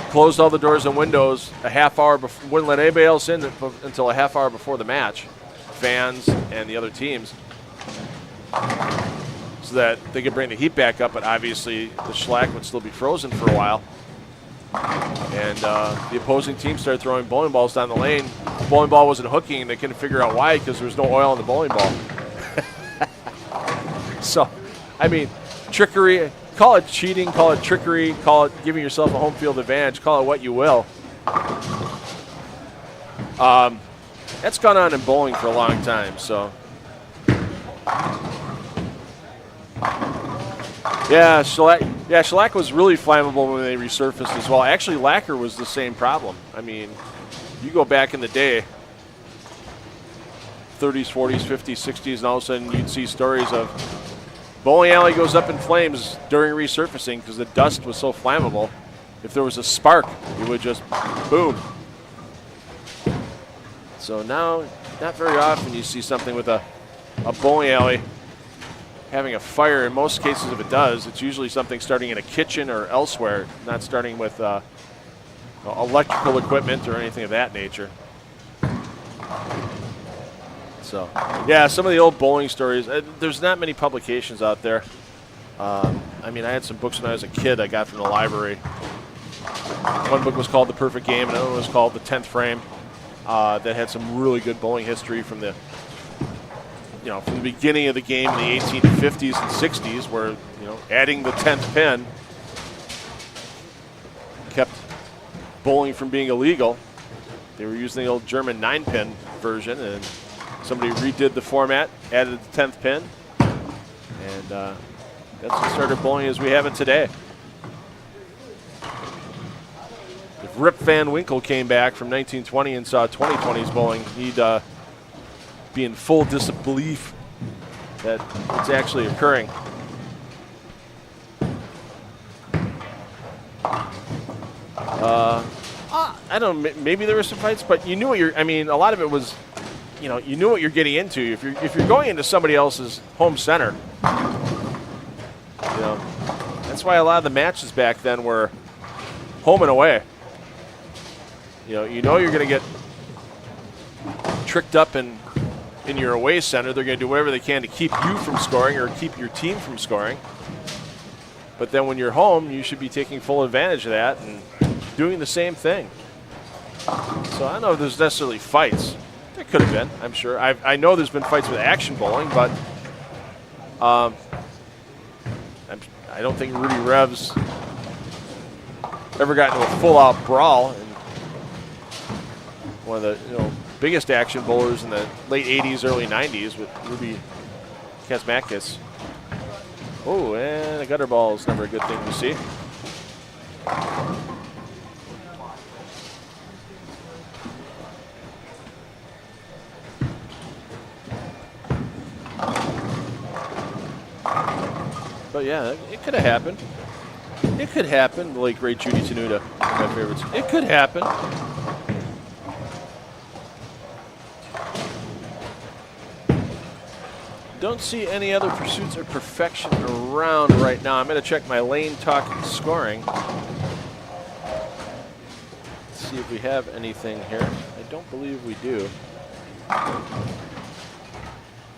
closed all the doors and windows a half hour before, wouldn't let anybody else in until a half hour before the match, fans and the other teams, so that they could bring the heat back up, but obviously the shellac would still be frozen for a while. And the opposing team started throwing bowling balls down the lane. The bowling ball wasn't hooking, and they couldn't figure out why because there was no oil in the bowling ball. So, I mean, trickery. Call it cheating, call it trickery, call it giving yourself a home field advantage, call it what you will. That's gone on in bowling for a long time, so. Yeah, shellac was really flammable when they resurfaced as well. Actually, lacquer was the same problem. I mean, you go back in the day, 30s, 40s, 50s, 60s, and all of a sudden you'd see stories of bowling alley goes up in flames during resurfacing because the dust was so flammable. If there was a spark, it would just boom. So now, not very often you see something with a bowling alley having a fire. In most cases, if it does, it's usually something starting in a kitchen or elsewhere, not starting with electrical equipment or anything of that nature. So, yeah, some of the old bowling stories. There's not many publications out there. I mean, I had some books when I was a kid I got from the library. One book was called The Perfect Game, another one was called The 10th Frame, that had some really good bowling history from the beginning of the game in the 1850s and 60s, where, adding the 10th pin kept bowling from being illegal. They were using the old German 9-pin version, and somebody redid the format, added the 10th pin, and that's the start of bowling as we have it today. If Rip Van Winkle came back from 1920 and saw 2020's bowling, he'd be in full disbelief that it's actually occurring. I don't know, maybe there were some fights, but you knew what a lot of it was, you knew what you're getting into. If you're going into somebody else's home center, that's why a lot of the matches back then were home and away. You're going to get tricked up in your away center. They're going to do whatever they can to keep you from scoring or keep your team from scoring. But then when you're home, you should be taking full advantage of that and doing the same thing. So I don't know if there's necessarily fights. There could have been, I'm sure. I know there's been fights with action bowling, but I don't think Rudy Rev's ever got into a full-out brawl. And one of the biggest action bowlers in the late 80s, early 90s with Ruby Kazmakis. Oh, and a gutter ball is never a good thing to see. But yeah, it could have happened. It could happen. The late great Judy Tenuta, one of my favorites. It could happen. Don't see any other pursuits of perfection around right now. I'm going to check my lane talk scoring. See if we have anything here. I don't believe we do.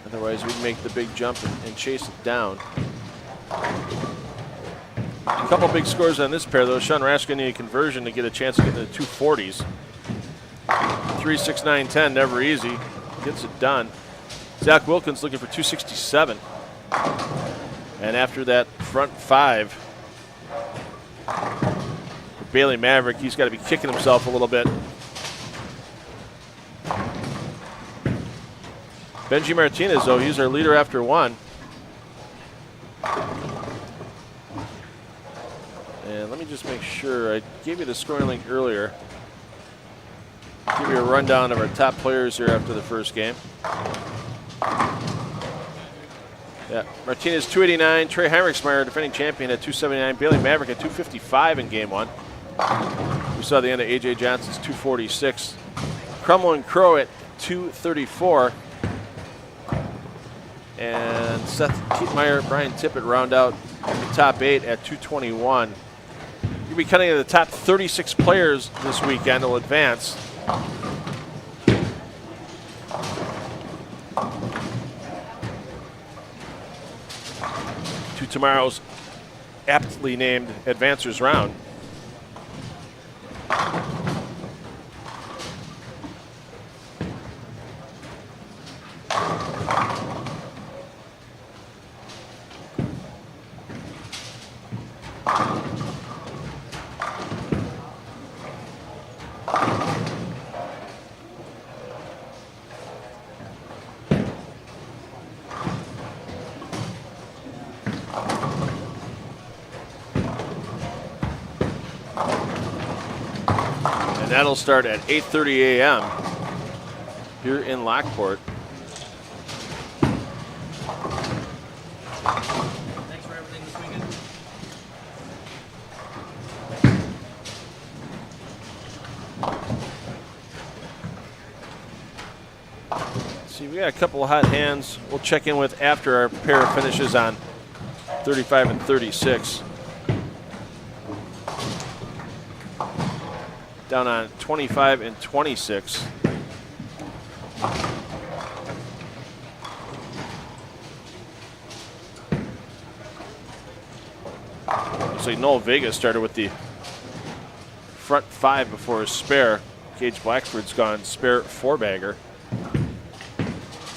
Otherwise, we'd make the big jump and chase it down. A couple big scores on this pair, though. Sean Raskin needed a conversion to get a chance to get into the 240s. 3, 6, 9, 10, never easy. Gets it done. Zach Wilkins looking for 267. And after that front 5 for Bailey Maverick, he's got to be kicking himself a little bit. Benji Martinez, though, he's our leader after 1. And let me just make sure. I gave you the scoring link earlier. Give you a rundown of our top players here after the first game. Yeah, Martinez 289, Trey Heinrichsmeyer, defending champion, at 279, Bailey Maverick at 255 in game 1. We saw the end of AJ Johnson's 246. Crummel and Crow at 234. And Seth Keatmeyer, Brian Tippett round out the top 8 at 221. You'll be cutting to the top 36 players this weekend will advance. To tomorrow's aptly named Advancers round. That'll start at 8:30 a.m. here in Lockport. Thanks for everything this weekend. See, we got a couple of hot hands we'll check in with after our pair finishes on 35 and 36. Down on 25 and 26. Looks like Noel Vega started with the front 5 before his spare. Gage Blackford's gone spare 4-bagger.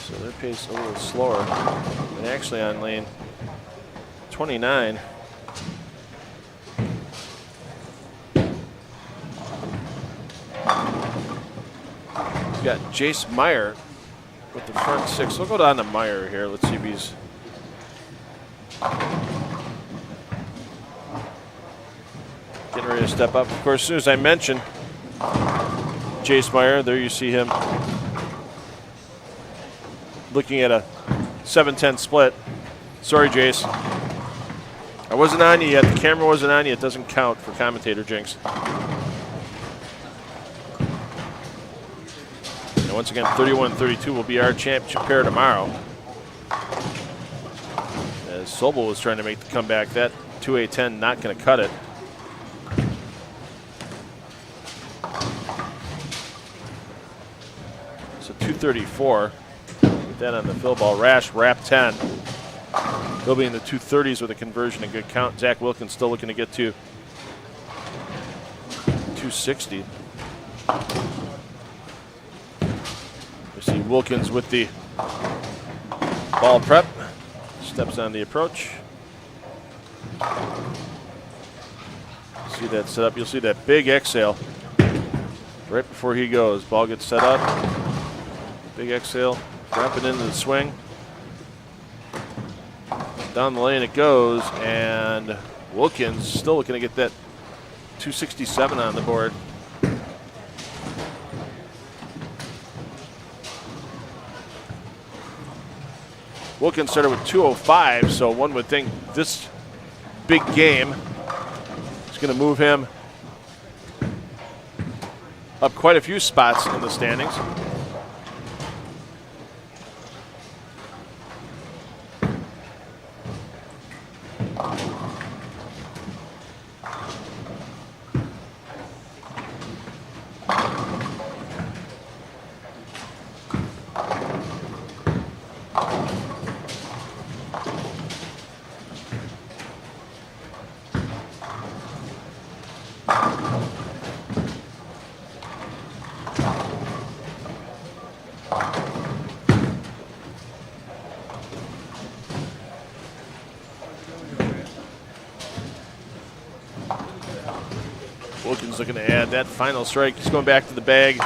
So their pace a little slower. And actually on lane 29. We've got Jace Meyer with the front 6. We'll go down to Meyer here. Let's see if he's getting ready to step up. Of course, as soon as I mention Jace Meyer, there you see him looking at a 7-10 split. Sorry, Jace. I wasn't on you yet. The camera wasn't on you. It doesn't count for commentator jinx. And once again, 31-32 will be our championship pair tomorrow. As Sobel was trying to make the comeback, that 2A10 not going to cut it. So 234. Put that on the fill ball. Rash, wrap 10. He'll be in the 230s with a conversion and good count. Zach Wilkins still looking to get to 260. We see Wilkins with the ball prep. Steps on the approach. See that set up. You'll see that big exhale right before he goes. Ball gets set up. Big exhale. Drop it into the swing. Down the lane it goes, and Wilkins still looking to get that 267 on the board. Wilkins started with 205, so one would think this big game is going to move him up quite a few spots in the standings. Wilkins looking to add that final strike. He's going back to the bag.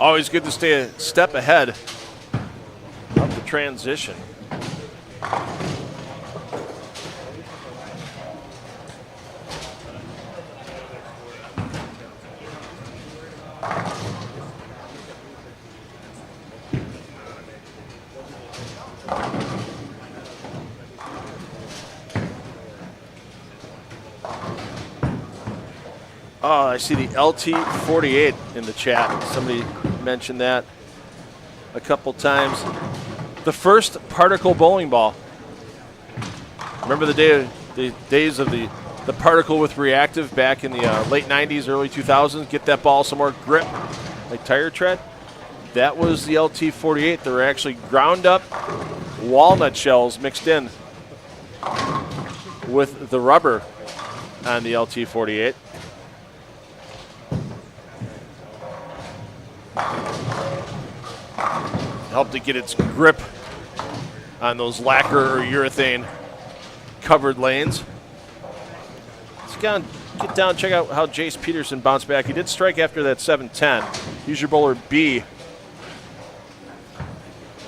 Always good to stay a step ahead of the transition. Oh, I see the LT48 in the chat. Somebody mentioned that a couple times. The first particle bowling ball. Remember the days of the particle with reactive back in the late 90s, early 2000s? Get that ball some more grip, like tire tread. That was the LT48. There were actually ground up walnut shells mixed in with the rubber on the LT48. Helped to get its grip on those lacquer or urethane covered lanes. Let's get down, check out how Jace Peterson bounced back. He did strike after that 7-10. Use your bowler B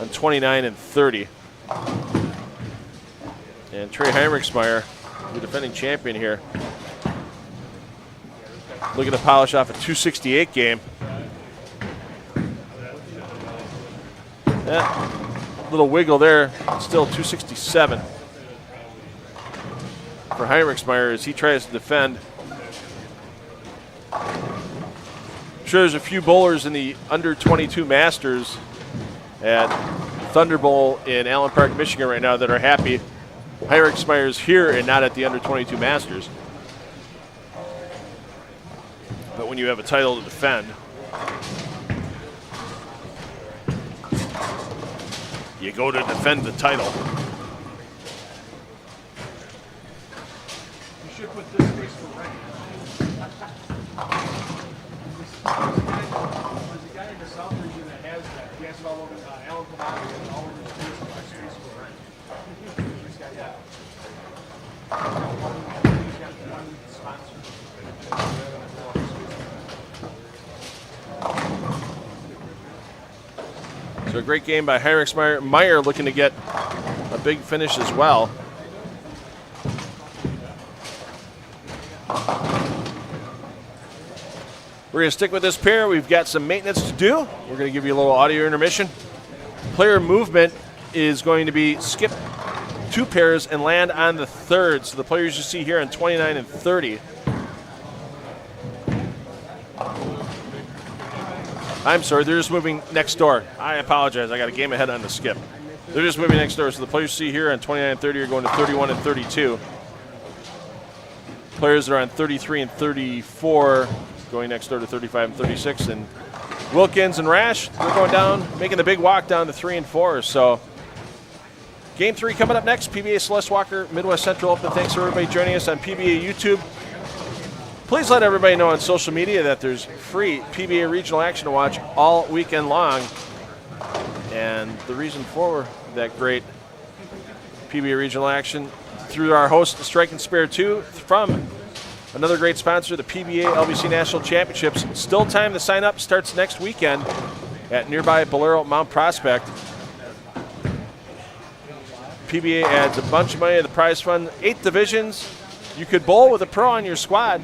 on 29 and 30. And Trey Heinrichsmeyer, the defending champion here, looking to polish off a 268 game. Little wiggle there, still 267 for Heinrichsmeyer as he tries to defend. I'm sure there's a few bowlers in the under 22 Masters at Thunder Bowl in Allen Park, Michigan right now that are happy Heinrichsmeyer's here and not at the under 22 Masters. But when you have a title to defend, you go to defend the title. You should put this face for rank. There's a guy in the South region that has that. He has it all over Allen Park and all over the space for rank. He's got that. He's got one sponsor. So a great game by Heinrichsmeyer. Meyer looking to get a big finish as well. We're going to stick with this pair. We've got some maintenance to do. We're going to give you a little audio intermission. Player movement is going to be skip 2 pairs and land on the third. So the players you see here on 29 and 30. I'm sorry, they're just moving next door. I apologize, I got a game ahead on the skip. They're just moving next door, so the players you see here on 29 and 30 are going to 31 and 32. Players that are on 33 and 34 going next door to 35 and 36. And Wilkins and Rash, they're going down, making the big walk down to 3 and 4. So Game 3 coming up next. PBA Celeste Walker Midwest Central Open. Thanks for everybody joining us on PBA YouTube. Please let everybody know on social media that there's free PBA regional action to watch all weekend long. And the reason for that great PBA regional action through our host, Strike and Spare 2, from another great sponsor, the PBA LBC National Championships. Still time to sign up. Starts next weekend at nearby Bolero Mount Prospect. PBA adds a bunch of money to the prize fund. 8 divisions. You could bowl with a pro on your squad.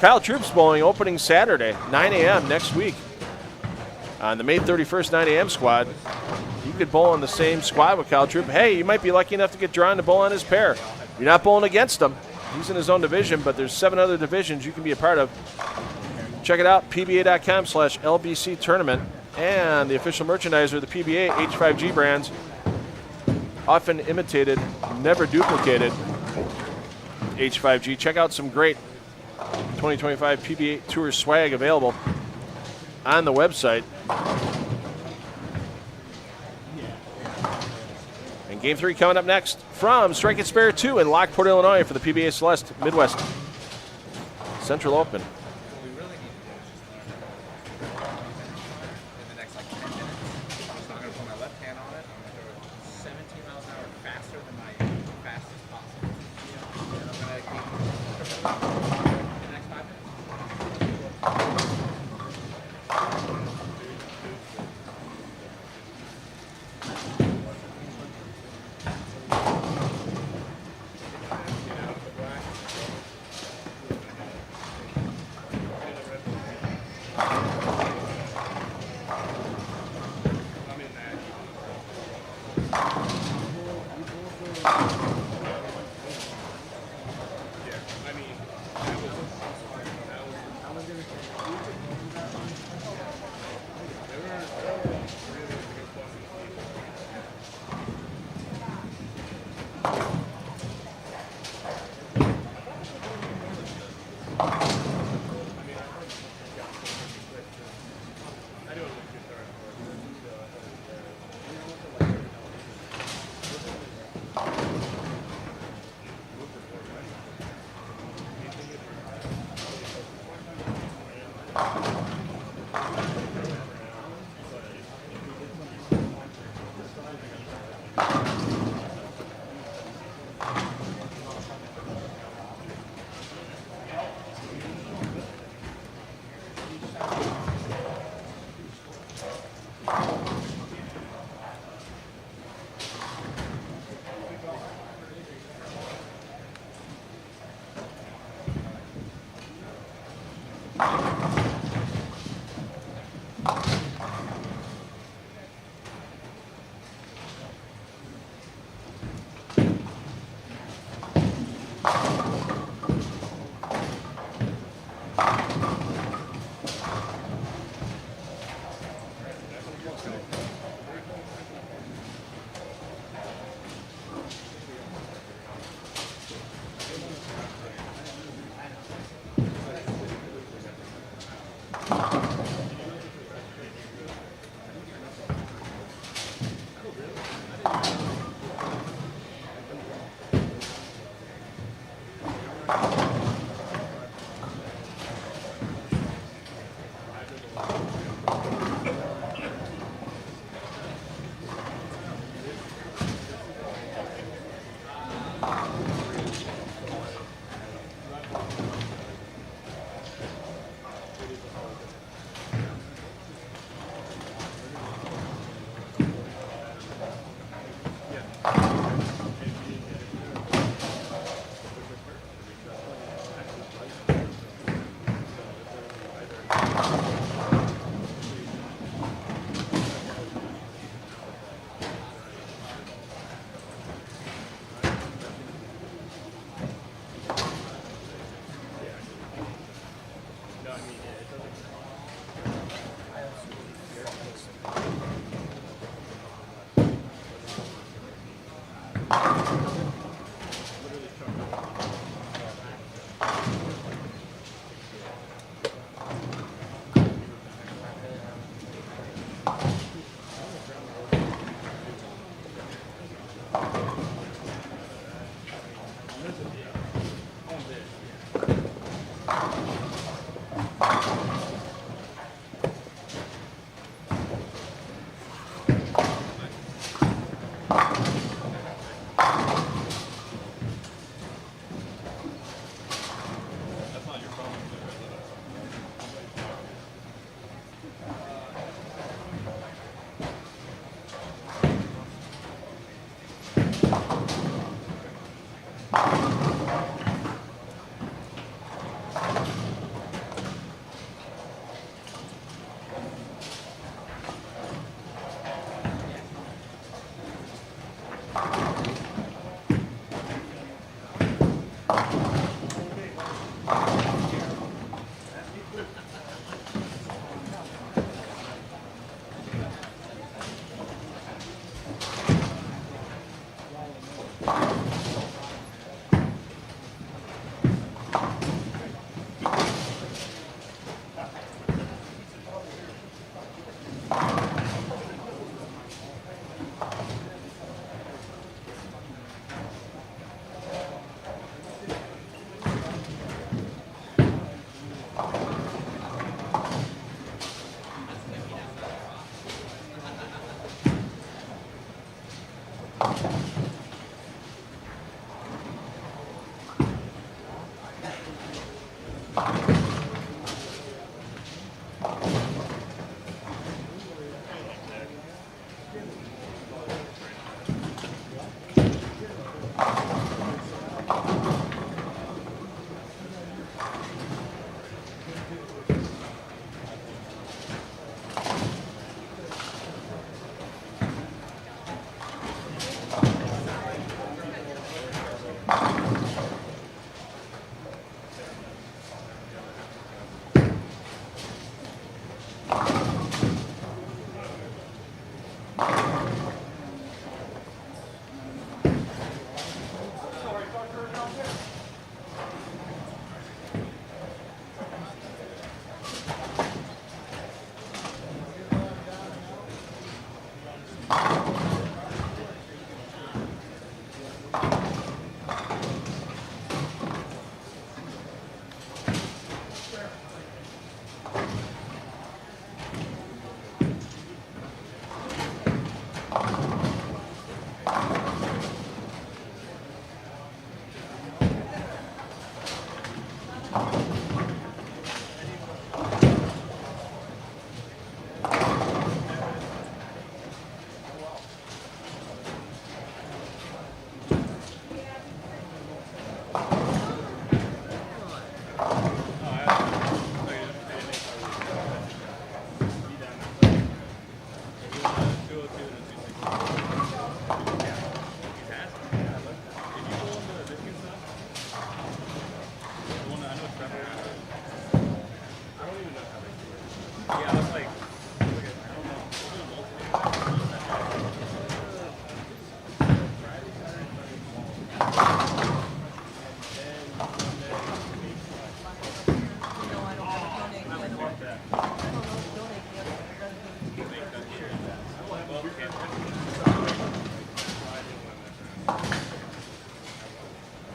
Kyle Troop's bowling opening Saturday, 9 a.m. next week. On the May 31st 9 a.m. squad, you could bowl on the same squad with Kyle Troop. Hey, you might be lucky enough to get drawn to bowl on his pair. You're not bowling against him. He's in his own division, but there's 7 other divisions you can be a part of. Check it out, pba.com/LBC tournament. And the official merchandiser of the PBA, H5G brands. Often imitated, never duplicated. H5G. Check out some great 2025 PBA Tour swag available on the website. And Game 3 coming up next from Strike and Spare 2 in Lockport, Illinois for the PBA Celeste Midwest Central Open.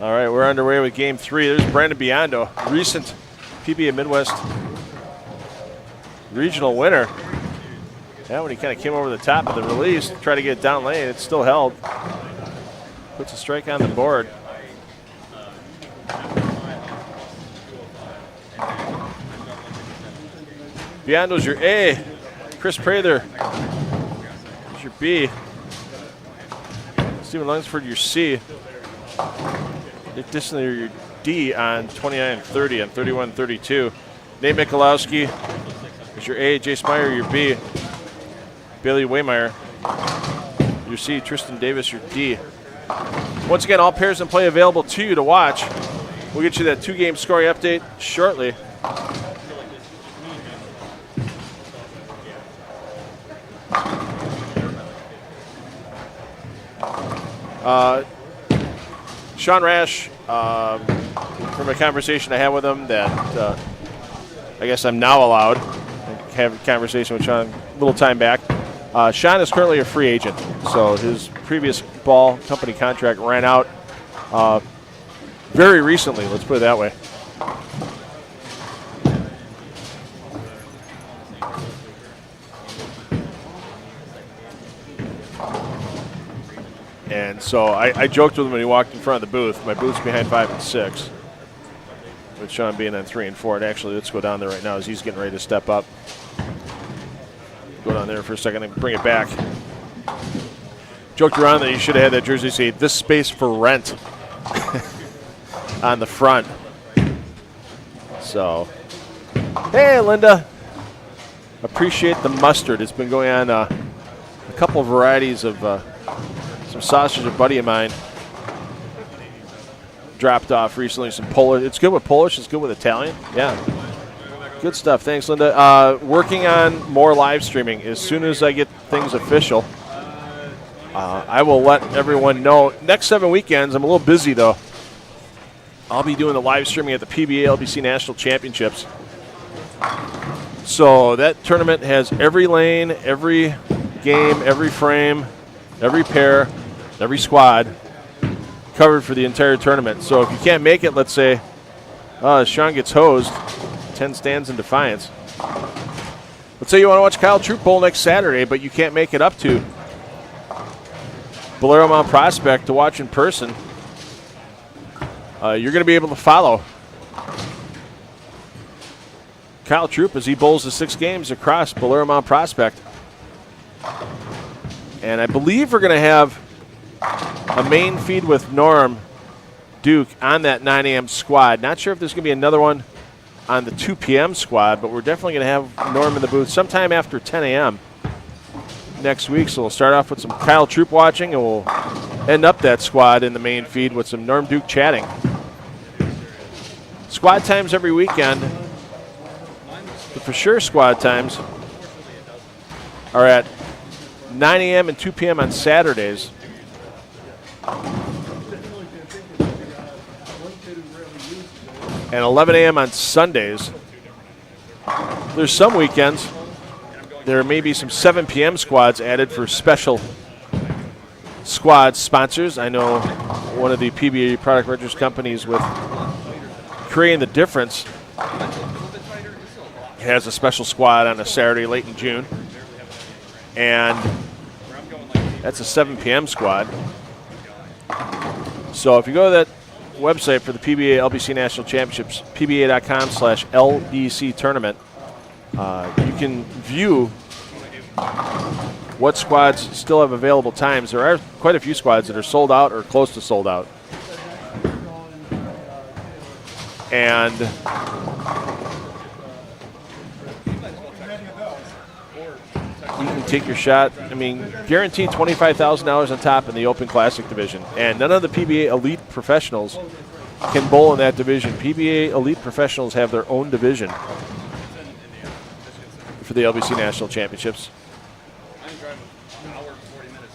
All right, we're underway with game 3. There's Brandon Biondo, recent PBA Midwest regional winner. Yeah, when he kind of came over the top of the release, tried to get it down lane, it's still held. Puts a strike on the board. Biondo's your A. Chris Prather is your B. Stephen Lunsford, your C. Nick Dissner, your D on 29-30 and 31-32. Nate Michalowski is your A. Jace Meyer, your B. Bailey Waymeyer, your C. Tristan Davis, your D. Once again, all pairs in play available to you to watch. We'll get you that 2-game scoring update shortly. Sean Rash, from a conversation I had with him that I guess I'm now allowed to have a conversation with Sean a little time back. Sean is currently a free agent, so his previous ball company contract ran out very recently, let's put it that way. And so I joked with him when he walked in front of the booth. My booth's behind 5 and 6, with Sean being on 3 and 4. And actually, let's go down there right now as he's getting ready to step up. Go down there for a second and bring it back. Joked around that you should have had that jersey say, "This space for rent." on the front. So, hey, Linda. Appreciate the mustard. It's been going on a couple of varieties of some sausage a buddy of mine dropped off recently. Some Polish. It's good with Polish. It's good with Italian. Yeah. Good stuff. Thanks, Linda. Working on more live streaming. As soon as I get things official, I will let everyone know. Next 7 weekends, I'm a little busy, though. I'll be doing the live streaming at the PBA LBC National Championships. So that tournament has every lane, every game, every frame, every pair, every squad covered for the entire tournament. So if you can't make it, let's say Sean gets hosed, 10 stands in defiance. Let's say you want to watch Kyle Troop Bowl next Saturday, but you can't make it up to Bolero Mount Prospect to watch in person. You're going to be able to follow Kyle Troop as he bowls the 6 games across Bolero Mount Prospect. And I believe we're going to have a main feed with Norm Duke on that 9 a.m. squad. Not sure if there's going to be another one on the 2 p.m. squad, but we're definitely going to have Norm in the booth sometime after 10 a.m. next week. So we'll start off with some Kyle Troop watching, and we'll end up that squad in the main feed with some Norm Duke chatting. Squad times every weekend. The for sure squad times are at 9 a.m. and 2 p.m. on Saturdays. And 11 a.m. on Sundays. There's some weekends there may be some 7 p.m. squads added for special squad sponsors. I know one of the PBA product registers companies with creating the difference has a special squad on a Saturday late in June. And that's a 7 p.m. squad. So if you go to that website for the PBA LBC National Championships, pba.com/LBC tournament, you can view what squads still have available times. There are quite a few squads that are sold out or close to sold out. And you can take your shot. I mean, guaranteed $25,000 on top in the Open Classic division. And none of the PBA Elite Professionals can bowl in that division. PBA Elite Professionals have their own division for the LBC National Championships.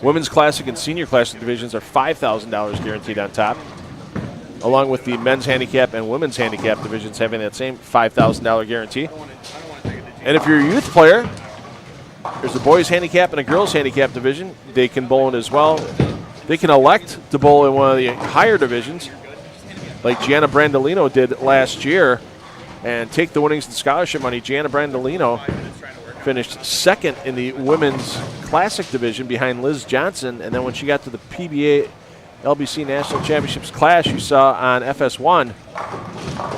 Women's Classic and Senior Classic divisions are $5,000 guaranteed on top, along with the men's handicap and women's handicap divisions having that same $5,000 guarantee. And if you're a youth player, there's a boys handicap and a girls handicap division. They can bowl in as well. They can elect to bowl in one of the higher divisions, like Gianna Brandolino did last year, and take the winnings and scholarship money. Gianna Brandolino finished second in the women's classic division behind Liz Johnson, and then when she got to the PBA LBC National Championships class, you saw on FS1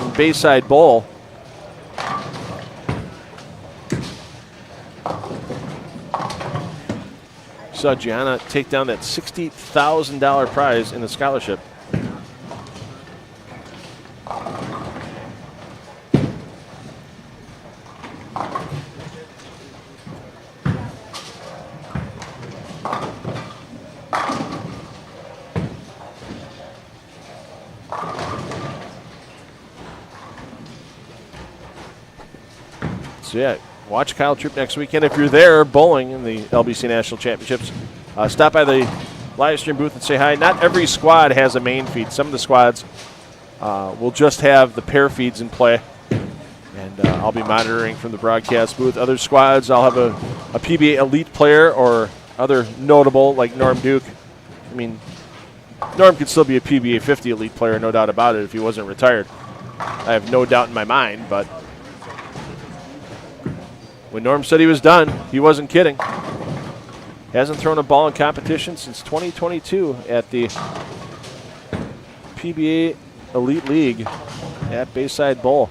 in Bayside Bowl, saw Gianna take down that $60,000 prize in the scholarship. So yeah, watch Kyle Troop next weekend. If you're there bowling in the LBC National Championships, stop by the live stream booth and say hi. Not every squad has a main feed. Some of the squads will just have the pair feeds in play, and I'll be monitoring from the broadcast booth. Other squads, I'll have a PBA Elite player or other notable like Norm Duke. I mean, Norm could still be a PBA 50 Elite player, no doubt about it, if he wasn't retired. I have no doubt in my mind, but when Norm said he was done, he wasn't kidding. Hasn't thrown a ball in competition since 2022 at the PBA Elite League at Bayside Bowl.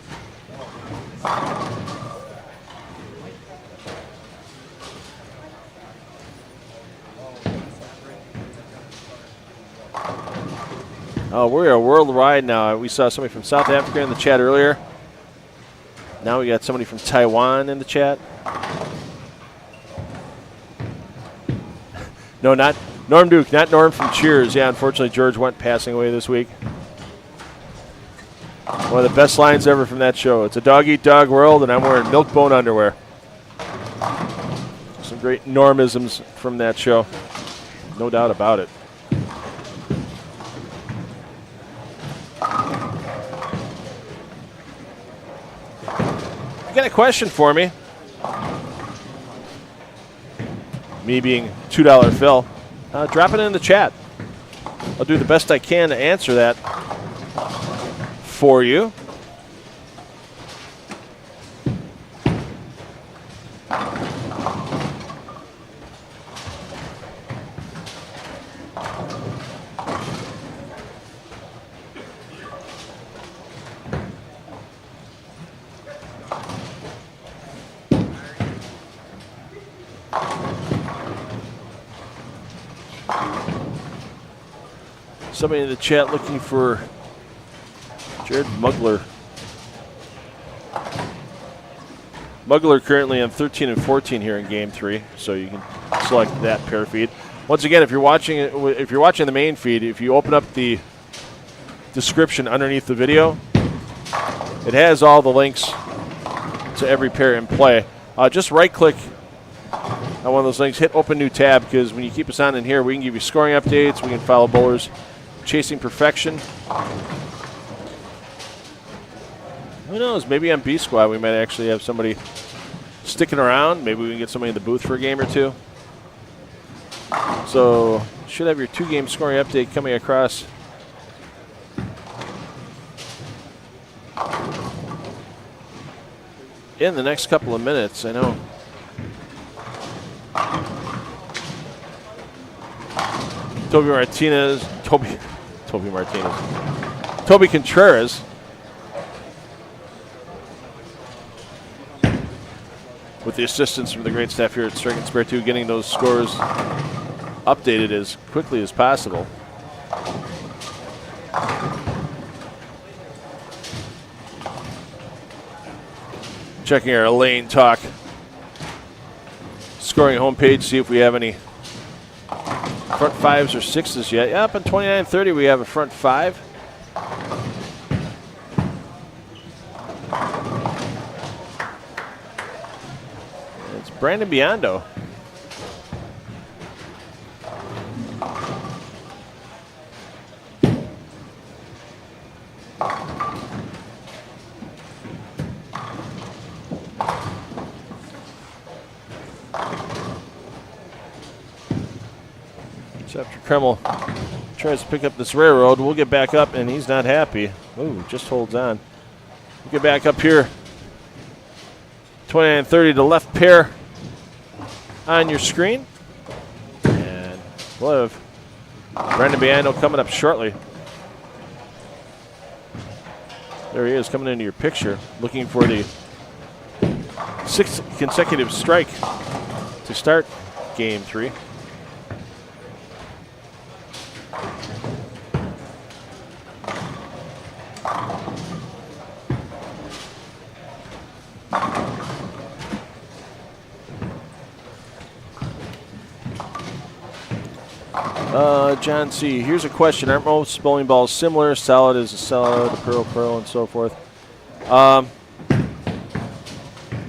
We're worldwide now. We saw somebody from South Africa in the chat earlier. Now we got somebody from Taiwan in the chat. No, not Norm Duke, not Norm from Cheers. Yeah, unfortunately, George went passing away this week. One of the best lines ever from that show. It's a dog-eat-dog world, and I'm wearing milk-bone underwear. Some great Normisms from that show. No doubt about it. You got a question for me? Me being $2 Phil. Drop it in the chat. I'll do the best I can to answer that for you. Somebody in the chat looking for Jared Mugler. Mugler currently on 13 and 14 here in Game 3, so you can select that pair feed. Once again, if you're watching the main feed, if you open up the description underneath the video, it has all the links to every pair in play. Just right-click on one of those links, hit Open New Tab, because when you keep us on in here, we can give you scoring updates, we can follow bowlers chasing perfection. Who knows? Maybe on B Squad we might actually have somebody sticking around. Maybe we can get somebody in the booth for a game or two. So should have your 2-game scoring update coming across in the next couple of minutes. I know. Toby Contreras with the assistance from the great staff here at Strike and Spare 2, getting those scores updated as quickly as possible. Checking our Lane Talk scoring homepage, see if we have any front 5s or 6s yet. Yeah, up in 29-30 we have a front 5. It's Brandon Biondo. After Kreml tries to pick up this railroad, we'll get back up, and he's not happy. Ooh, just holds on. We'll get back up here. 29-30, the left pair on your screen. And we'll have Brandon Biano coming up shortly. There he is, coming into your picture, looking for the 6th consecutive strike to start Game 3. John C. Here's a question. Aren't most bowling balls similar? Solid is a solid, a pearl, and so forth.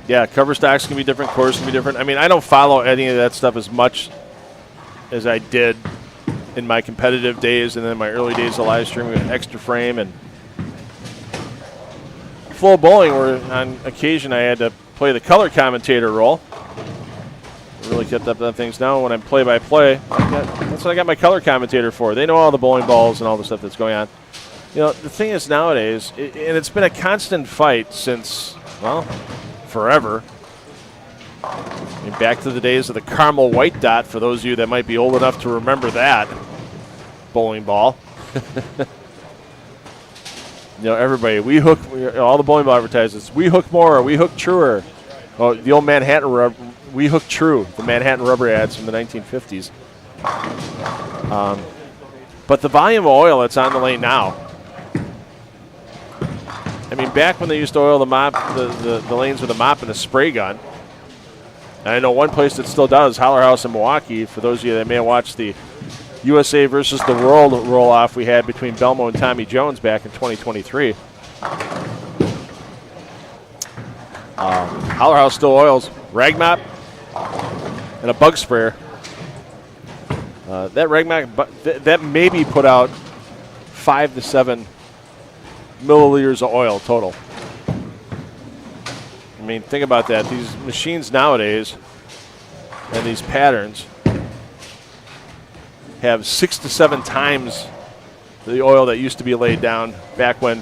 Yeah, cover stocks can be different, cores can be different. I mean, I don't follow any of that stuff as much as I did in my competitive days and then my early days of live streaming with Extra Frame and Flow Bowling, where on occasion I had to play the color commentator role. Really kept up on things. Now when I'm play-by-play, that's what I got my color commentator for. They know all the bowling balls and all the stuff that's going on. You know, the thing is nowadays, and it's been a constant fight since, well, forever. I mean, back to the days of the caramel white dot, for those of you that might be old enough to remember that bowling ball. You know, everybody, all the bowling ball advertisements, we hook more, we hook truer. Oh, the old Manhattan rubber, we hook true, the Manhattan rubber ads from the 1950s. But the volume of oil that's on the lane now, I mean, back when they used to oil the lanes with a mop and a spray gun, and I know one place that still does, Holler House in Milwaukee, for those of you that may have watched the USA versus the World roll-off we had between Belmo and Tommy Jones back in 2023. Holler House still oils rag mop and a bug sprayer. That rag mop, that maybe put out 5 to 7 milliliters of oil total. I mean, think about that. These machines nowadays and these patterns have 6 to 7 times the oil that used to be laid down back when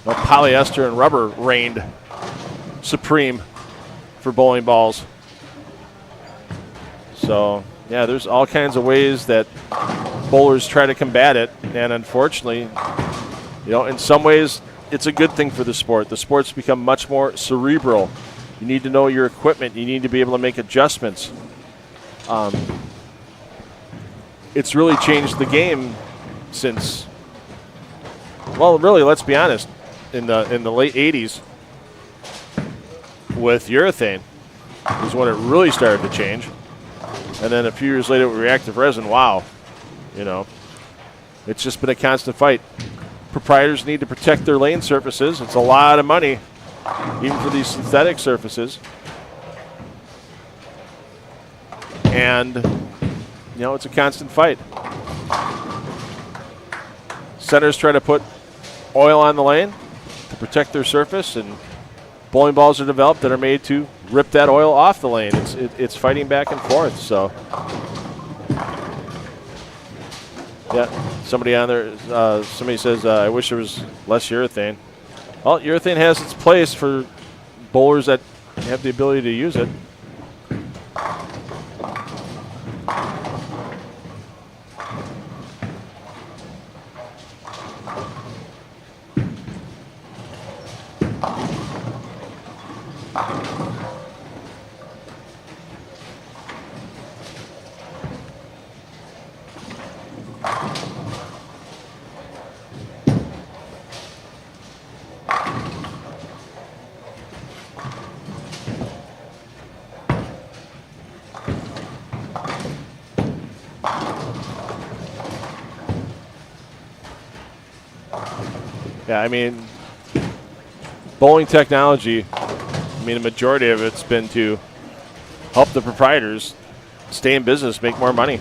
polyester and rubber reigned supreme for bowling balls. So, yeah, there's all kinds of ways that bowlers try to combat it, and unfortunately, in some ways, it's a good thing for the sport. The sport's become much more cerebral. You need to know your equipment. You need to be able to make adjustments. It's really changed the game since, well, really, let's be honest, in the late 80s with urethane is when it really started to change. And then a few years later with reactive resin, wow, it's just been a constant fight. Proprietors need to protect their lane surfaces. It's a lot of money, even for these synthetic surfaces. And, it's a constant fight. Centers try to put oil on the lane to protect their surface, and bowling balls are developed that are made to rip that oil off the lane. It's fighting back and forth. So, yeah, somebody on there, somebody says, I wish there was less urethane. Well, urethane has its place for bowlers that have the ability to use it. Yeah, I mean, bowling technology, a majority of it's been to help the proprietors stay in business, make more money.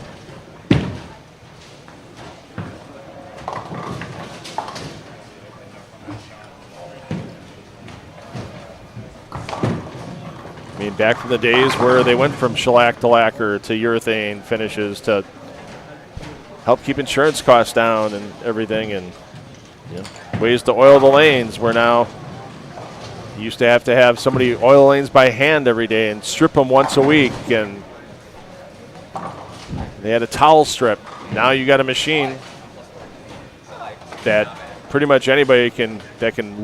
Back from the days where they went from shellac to lacquer to urethane finishes to help keep insurance costs down and everything, and ways to oil the lanes, where now you used to have somebody oil lanes by hand every day and strip them once a week, and they had a towel strip. Now you got a machine that pretty much anybody can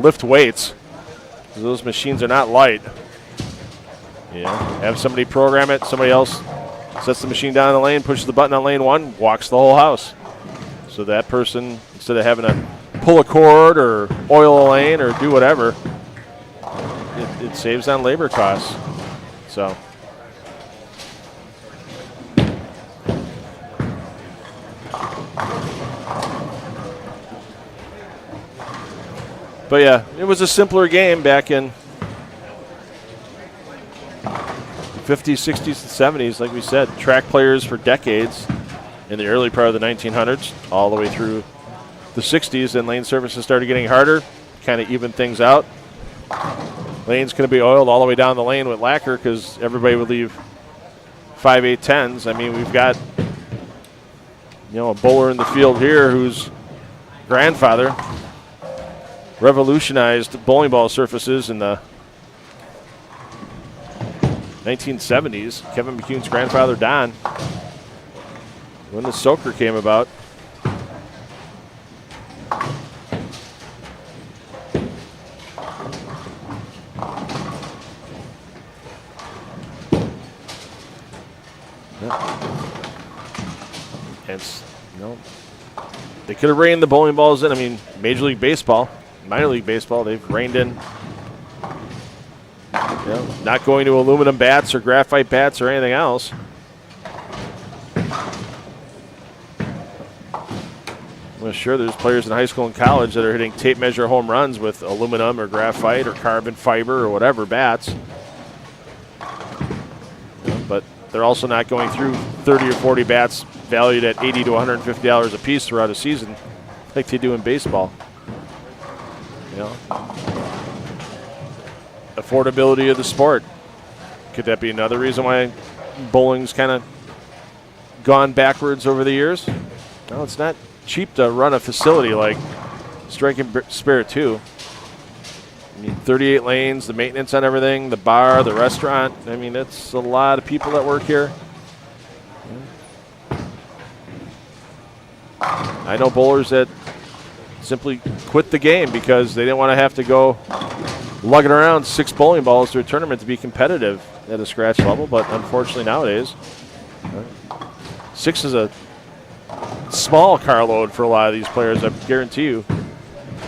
lift weights. Those machines are not light. Have somebody program it. Somebody else sets the machine down in the lane, pushes the button on lane 1, walks the whole house. So that person, instead of having to pull a cord or oil a lane or do whatever, it saves on labor costs. So. But yeah, it was a simpler game back in 50s, 60s, and 70s. Like we said, track players for decades in the early part of the 1900s, all the way through the 60s, and lane surfaces started getting harder, kind of evened things out. Lane's going to be oiled all the way down the lane with lacquer because everybody would leave 5/8-10s. I mean, we've got a bowler in the field here whose grandfather revolutionized bowling ball surfaces in the 1970s. Kevin McCune's grandfather, Don, when the soaker came about. And They could have reined the bowling balls in. I mean, Major League Baseball, minor league baseball, they've reined in, not going to aluminum bats or graphite bats or anything else. Well, sure, there's players in high school and college that are hitting tape measure home runs with aluminum or graphite or carbon fiber or whatever bats. But they're also not going through 30 or 40 bats valued at $80 to $150 a piece throughout a season like they do in baseball. Affordability of the sport. Could that be another reason why bowling's kind of gone backwards over the years? No, it's not cheap to run a facility like Strike and Spare 2. I mean, 38 lanes, the maintenance on everything, the bar, the restaurant. I mean, it's a lot of people that work here. I know bowlers that simply quit the game because they didn't want to have to go lugging around 6 bowling balls to a tournament to be competitive at a scratch level, but unfortunately nowadays, 6 is a small carload for a lot of these players. I guarantee you,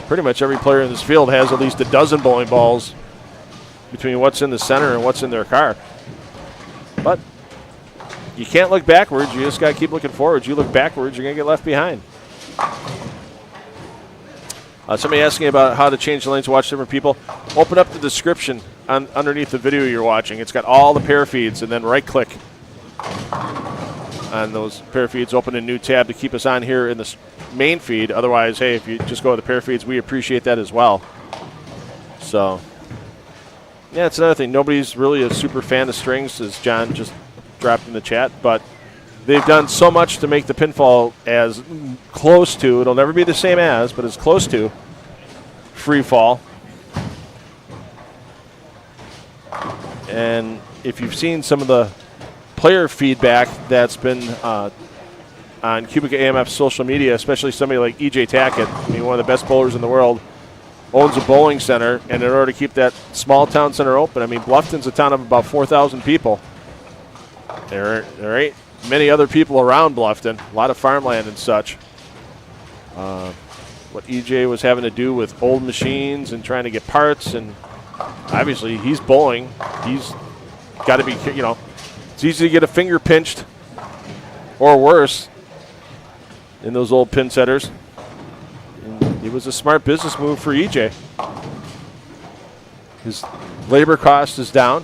pretty much every player in this field has at least a dozen bowling balls between what's in the center and what's in their car. But you can't look backwards. You just got to keep looking forwards. You look backwards, you're going to get left behind. Somebody asking about how to change the lanes to watch different people. Open up the description underneath the video you're watching. It's got all the pair feeds, and then right-click on those pair feeds. Open a new tab to keep us on here in the main feed. Otherwise, hey, if you just go to the pair feeds, we appreciate that as well. So, yeah, it's another thing. Nobody's really a super fan of strings, as John just dropped in the chat, but they've done so much to make the pinfall as close to, it'll never be the same as, but as close to free fall. And if you've seen some of the player feedback that's been on Cubica AMF's social media, especially somebody like EJ Tackett, I mean, one of the best bowlers in the world, owns a bowling center, and in order to keep that small town center open, I mean, Bluffton's a town of about 4,000 people. There ain't many other people around Bluffton, a lot of farmland and such. What EJ was having to do with old machines and trying to get parts, and obviously he's bowling. He's got to be, it's easy to get a finger pinched or worse in those old pin setters. And it was a smart business move for EJ. His labor cost is down.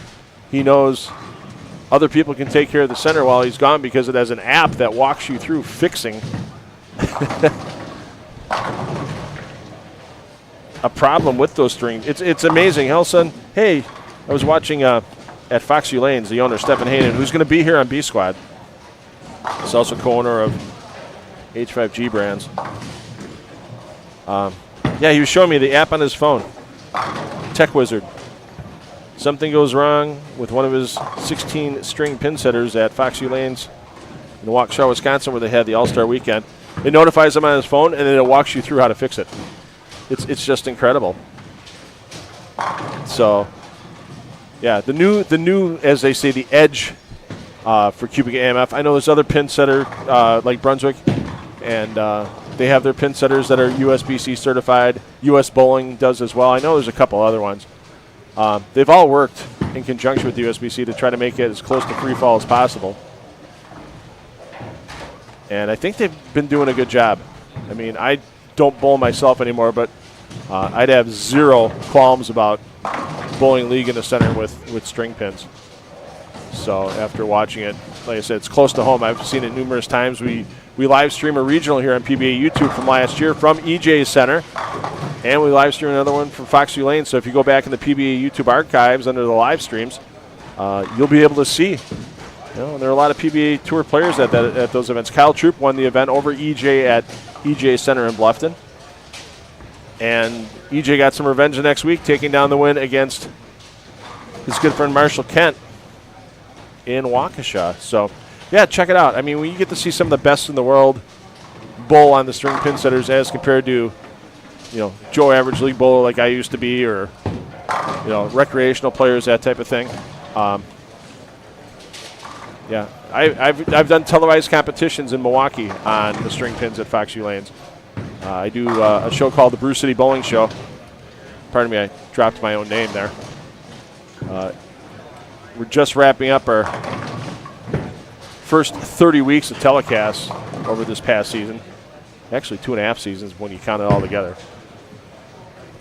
He knows other people can take care of the center while he's gone because it has an app that walks you through fixing a problem with those strings. It's amazing. All of a sudden, hey, I was watching at Foxy Lanes, the owner, Stephen Hayden, who's going to be here on B Squad. He's also co-owner of H5G Brands. Yeah, he was showing me the app on his phone, Tech Wizard. Something goes wrong with one of his 16-string pin setters at Foxy Lanes in Waukesha, Wisconsin, where they had the All-Star Weekend. It notifies him on his phone, and then it walks you through how to fix it. It's just incredible. So, yeah, the new, as they say, the edge for Cubica AMF. I know there's other pin setter like Brunswick, and they have their pin setters that are USBC certified. US Bowling does as well. I know there's a couple other ones. They've all worked in conjunction with the USBC to try to make it as close to free fall as possible. And I think they've been doing a good job. I mean, I don't bowl myself anymore, but I'd have zero qualms about bowling league in the center with string pins. So after watching it, like I said, it's close to home. I've seen it numerous times. We live stream a regional here on PBA YouTube from last year from EJ's Center. And we live stream another one from Foxy Lane. So if you go back in the PBA YouTube archives under the live streams, you'll be able to see. And there are a lot of PBA Tour players at those events. Kyle Troop won the event over EJ at EJ Center in Bluffton. And EJ got some revenge the next week, taking down the win against his good friend Marshall Kent in Waukesha. So, yeah, check it out. I mean, when you get to see some of the best in the world bowl on the string pin setters as compared to, Joe Average League bowler like I used to be, or, Yeah, I've done televised competitions in Milwaukee on the string pins at Fox U Lanes. I do a show called the Brew City Bowling Show. Pardon me, I dropped my own name there. We're just wrapping up our first 30 weeks of telecasts over this past season. Actually, 2.5 seasons when you count it all together.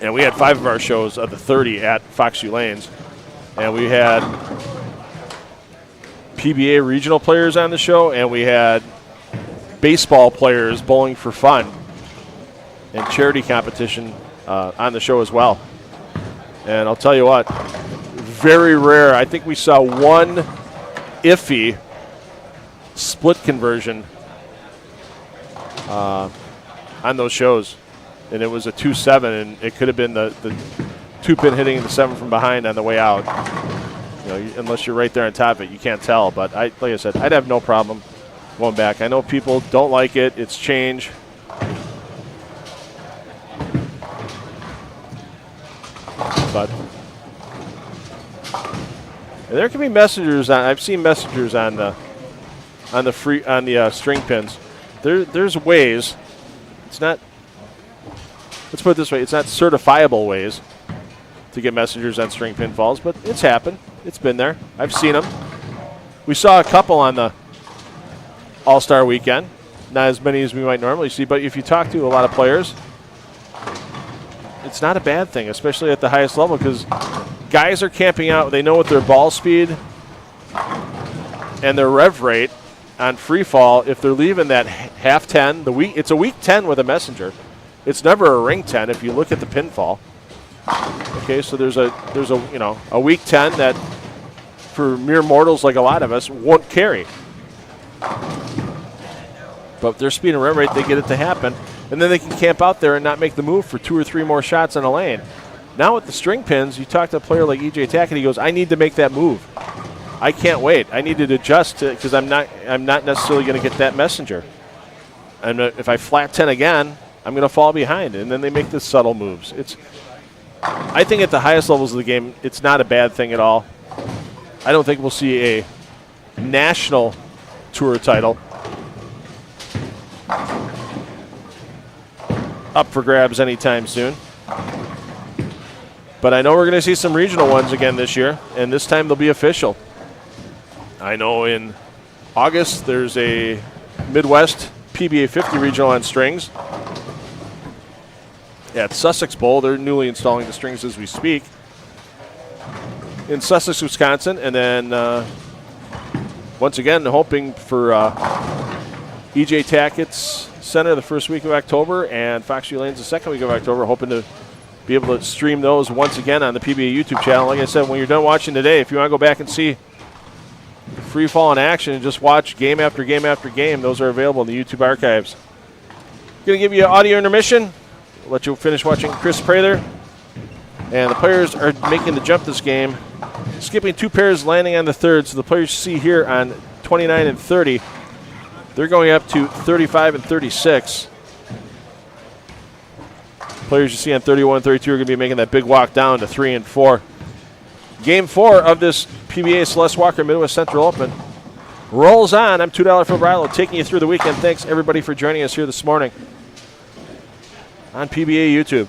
And we had 5 of our shows of the 30 at Fox U Lanes. And we had PBA regional players on the show, and we had baseball players bowling for fun and charity competition on the show as well. And I'll tell you what, very rare. I think we saw one iffy split conversion on those shows, and it was a 2-7, and it could have been the 2-pin hitting the 7 from behind on the way out. Unless you're right there on top of it, you can't tell. But like I said, I'd have no problem going back. I know people don't like it. It's change. But there can be messengers on. I've seen messengers on the string pins. There's ways. It's not. Let's put it this way: it's not certifiable ways to get messengers on string pin falls, but it's happened. It's been there. I've seen them. We saw a couple on the All-Star weekend. Not as many as we might normally see, but if you talk to a lot of players, it's not a bad thing, especially at the highest level, because guys are camping out. They know what their ball speed and their rev rate on free fall. If they're leaving that half 10, it's a week 10 with a messenger. It's never a ring 10 if you look at the pinfall. Okay, so there's a week 10 that for mere mortals like a lot of us won't carry. But their speed and rev rate, they get it to happen, and then they can camp out there and not make the move for 2 or 3 more shots on a lane. Now with the string pins, you talk to a player like EJ Tackett, he goes, I need to make that move. I can't wait. I need to adjust because I'm not necessarily going to get that messenger. And if I flat 10 again, I'm going to fall behind. And then they make the subtle moves. I think at the highest levels of the game, it's not a bad thing at all. I don't think we'll see a national tour title up for grabs anytime soon. But I know we're going to see some regional ones again this year, and this time they'll be official. I know in August there's a Midwest PBA 50 regional on strings at Sussex Bowl. They're newly installing the strings as we speak in Sussex, Wisconsin. And then once again, hoping for EJ Tackett's Center the first week of October and Fox U Lanes the second week of October, hoping to be able to stream those once again on the PBA YouTube channel. Like I said, when you're done watching today, if you want to go back and see free fall in action and just watch game after game after game, those are available in the YouTube archives. Going to give you an audio intermission. Let you finish watching Chris Prather. And the players are making the jump this game. Skipping 2 pairs, landing on the third. So the players you see here on 29 and 30, they're going up to 35 and 36. Players you see on 31 and 32 are going to be making that big walk down to 3 and 4. Game 4 of this PBA Celeste Walker Midwest Central Open rolls on. I'm $2 Phil Brylow taking you through the weekend. Thanks, everybody, for joining us here this morning on PBA YouTube.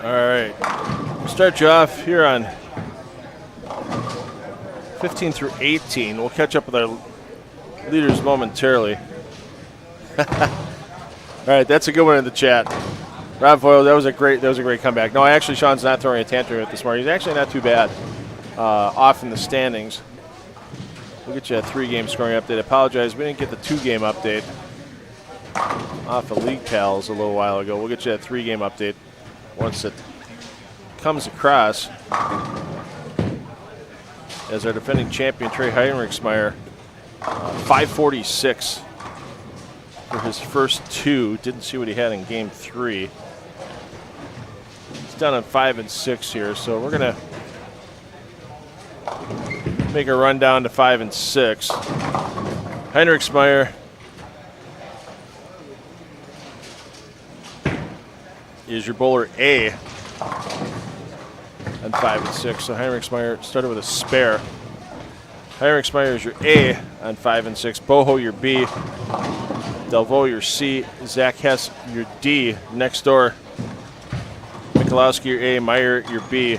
All right. Start you off here on 15 through 18. We'll catch up with our leaders momentarily. All right, that's a good one in the chat. Rob Foyle, that was a great comeback. No, actually, Sean's not throwing a tantrum this morning. He's actually not too bad off in the standings. We'll get you a 3-game scoring update. I apologize, we didn't get the 2-game update off of League Pals a little while ago. We'll get you a 3-game update once it comes across. As our defending champion, Trey Heinrichsmeyer, 546 for his first 2. Didn't see what he had in game 3. He's down on 5 and 6 here, so we're gonna make a run down to 5 and 6. Heinrichsmeyer is your bowler A on 5 and 6. So Heinrichsmeyer started with a spare. Heinrichsmeyer is your A on 5 and 6. Boho your B. Delvaux your C. Zach Hess your D. Next door, Michalowski your A. Meyer your B.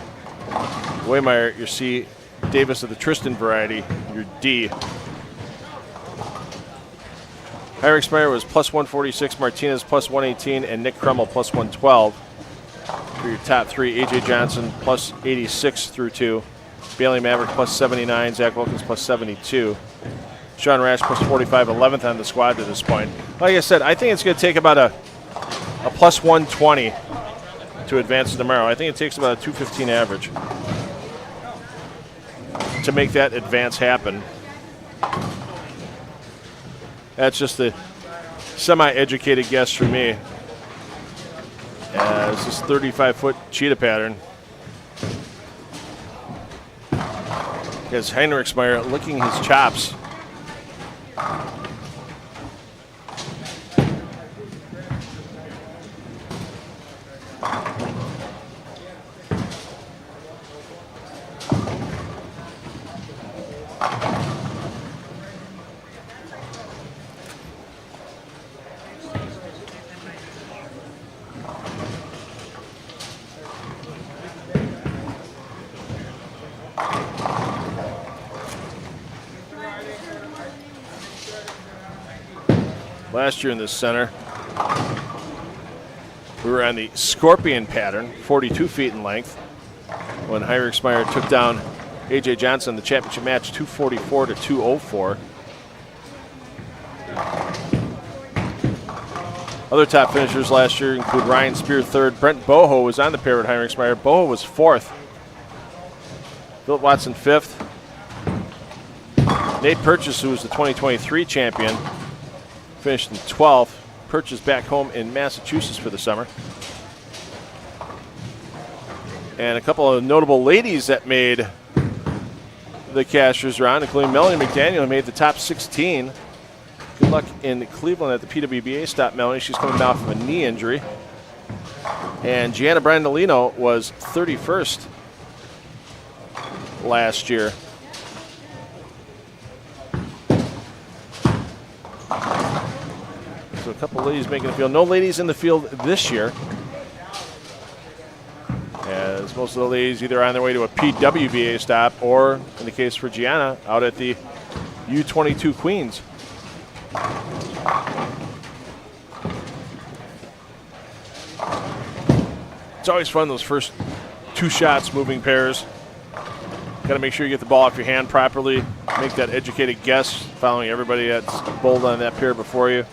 Waymeyer your C. Davis of the Tristan variety your D. Heinrichsmeyer was plus 146, Martinez plus 118, and Nick Krummel plus 112. For your top 3, A.J. Johnson plus 86 through 2. Bailey Maverick plus 79, Zach Wilkins plus 72. Sean Rash plus 45, 11th on the squad to this point. Like I said, I think it's going to take about a plus 120 to advance tomorrow. I think it takes about a 215 average to make that advance happen. That's just a semi-educated guess for me. It's this 35-foot cheetah pattern. As Heinrichsmeyer licking his chops. Last year in this center, we were on the scorpion pattern, 42 feet in length, when Heinrichsmeyer took down A.J. Johnson in the championship match, 244 to 204. Other top finishers last year include Ryan Spear, 3rd. Brent Boho was on the pair with Heinrichsmeyer. Boho was 4th. Philip Watson, 5th. Nate Purchase, who was the 2023 champion, finished in 12th. Purchase back home in Massachusetts for the summer. And a couple of notable ladies that made the Cashers round, including Melanie McDaniel, who made the top 16. Good luck in Cleveland at the PWBA stop, Melanie. She's coming off of a knee injury. And Gianna Brandolino was 31st last year. So a couple ladies making the field. No ladies in the field this year, as most of the ladies either on their way to a PWBA stop or, in the case for Gianna, out at the U22 Queens. It's always fun, those first 2 shots, moving pairs. Got to make sure you get the ball off your hand properly. Make that educated guess, following everybody that's bowled on that pair before you.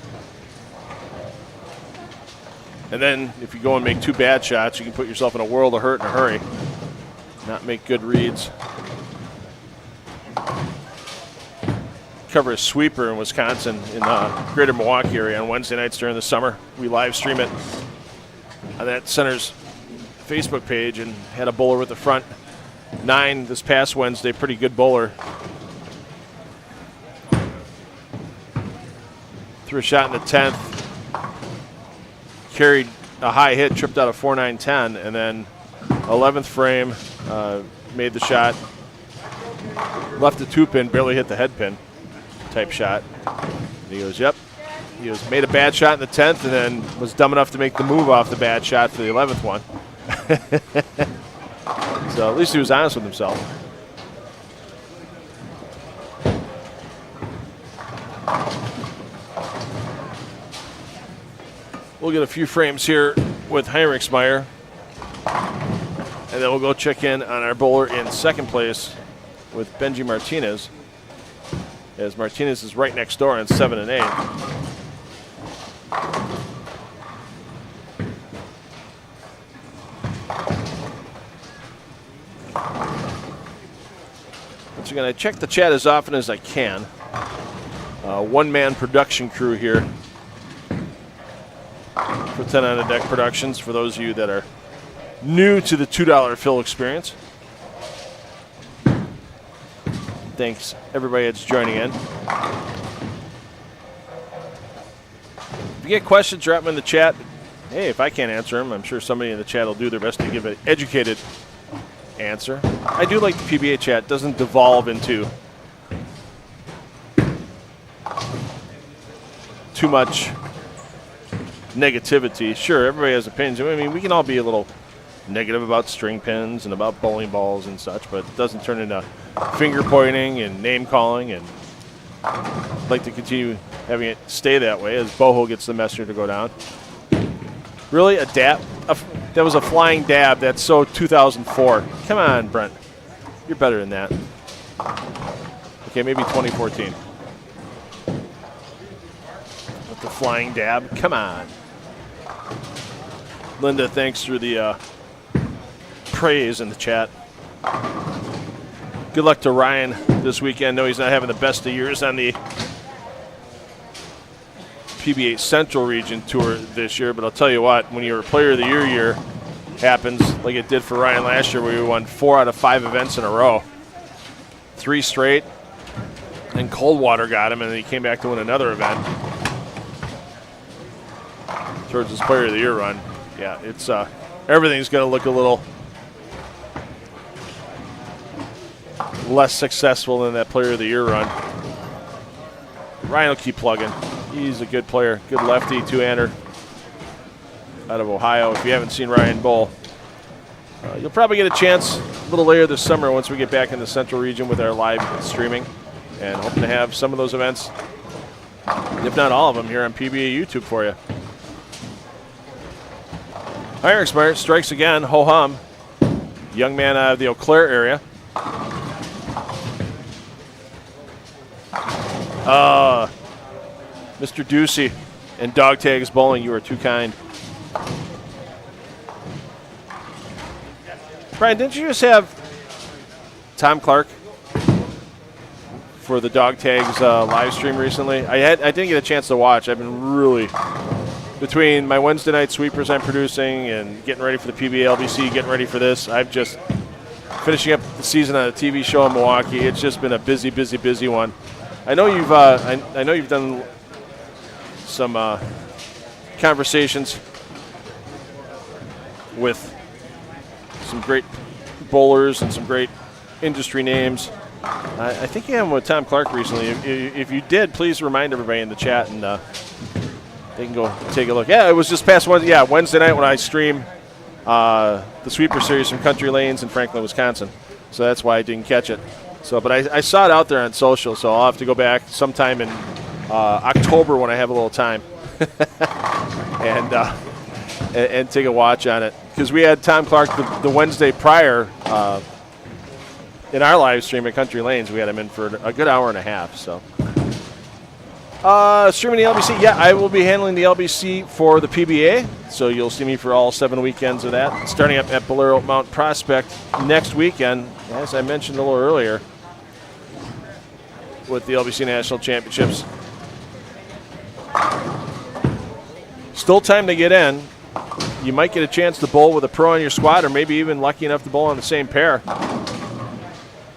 And then if you go and make 2 bad shots, you can put yourself in a world of hurt in a hurry. Not make good reads. Cover a sweeper in Wisconsin in the greater Milwaukee area on Wednesday nights during the summer. We live stream it on that center's Facebook page and had a bowler with the front 9 this past Wednesday. Pretty good bowler. Threw a shot in the 10th. Carried a high hit, tripped out a 4-9-10, and then 11th frame, made the shot. Left the 2-pin, barely hit the head pin type shot. And he goes, yep. He goes, made a bad shot in the 10th and then was dumb enough to make the move off the bad shot for the 11th one. So at least he was honest with himself. We'll get a few frames here with Heinrichsmeyer. And then we'll go check in on our bowler in second place with Benji Martinez, as Martinez is right next door on 7 and 8. Once again, I check the chat as often as I can. One-man production crew here for 10 on the Deck Productions, for those of you that are new to the $2 fill experience. Thanks, everybody that's joining in. If you get questions, drop them in the chat. Hey, if I can't answer them, I'm sure somebody in the chat will do their best to give an educated answer. I do like the PBA chat. It doesn't devolve into too much negativity. Sure, everybody has opinions. I mean, we can all be a little negative about string pins and about bowling balls and such, but it doesn't turn into finger pointing and name calling, and I'd like to continue having it stay that way as Boho gets the messenger to go down. Really, a dab? That was a flying dab. That's so 2004. Come on, Brent. You're better than that. Okay, maybe 2014. With the flying dab. Come on. Linda, thanks for the praise in the chat. Good luck to Ryan this weekend. No, he's not having the best of years on the PBA Central Region Tour this year, but I'll tell you what, when your Player of the Year happens, like it did for Ryan last year, where we won 4 out of 5 events in a row, 3 straight, and Coldwater got him, and then he came back to win another event towards his Player of the Year run. Yeah, it's everything's going to look a little less successful than that Player of the Year run. Ryan will keep plugging. He's a good player, good lefty, 2-hander out of Ohio. If you haven't seen Ryan bowl, you'll probably get a chance a little later this summer once we get back in the Central Region with our live streaming, and hoping to have some of those events, if not all of them, here on PBA YouTube for you. Heinrichsmeyer strikes again, ho-hum. Young man out of the Eau Claire area. Mr. Ducey and Dog Tags Bowling, you are too kind. Brian, didn't you just have Tom Clark for the Dog Tags live stream recently? I didn't get a chance to watch. I've been really, between my Wednesday night sweepers I'm producing and getting ready for the PBA LBC, getting ready for this, I've just finishing up the season on a TV show in Milwaukee. It's just been a busy, busy, busy one. I know you've I know you've done some conversations with some great bowlers and some great industry names. I think you had one with Tom Clark recently. If you did, please remind everybody in the chat, and they can go take a look. Yeah, it was just past Wednesday night when I stream the Sweeper Series from Country Lanes in Franklin, Wisconsin. So that's why I didn't catch it. So, but I saw it out there on social, so I'll have to go back sometime in October when I have a little time and take a watch on it. Because we had Tom Clark the Wednesday prior in our live stream at Country Lanes, we had him in for a good hour and a half. So, streaming the LBC. Yeah, I will be handling the LBC for the PBA. So you'll see me for all 7 weekends of that, starting up at Bolero Mount Prospect next weekend, as I mentioned a little earlier, with the LBC National Championships. Still time to get in. You might get a chance to bowl with a pro on your squad, or maybe even lucky enough to bowl on the same pair.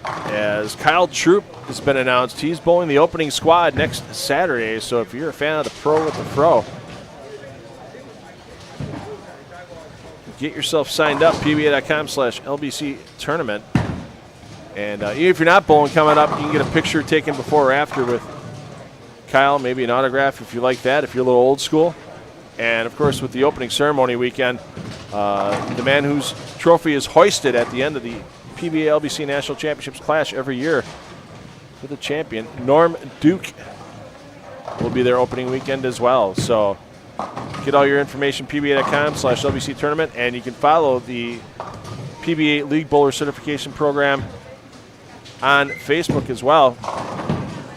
As Kyle Troop has been announced, he's bowling the opening squad next Saturday. So if you're a fan of the pro with the pro, get yourself signed up, pba.com/LBC tournament. And even if you're not bowling coming up, you can get a picture taken before or after with Kyle, maybe an autograph if you like that, if you're a little old school. And, of course, with the opening ceremony weekend, the man whose trophy is hoisted at the end of the PBA LBC National Championships clash every year for the champion, Norm Duke, will be there opening weekend as well. So get all your information, pba.com/LBC tournament, and you can follow the PBA League Bowler Certification Program on Facebook as well.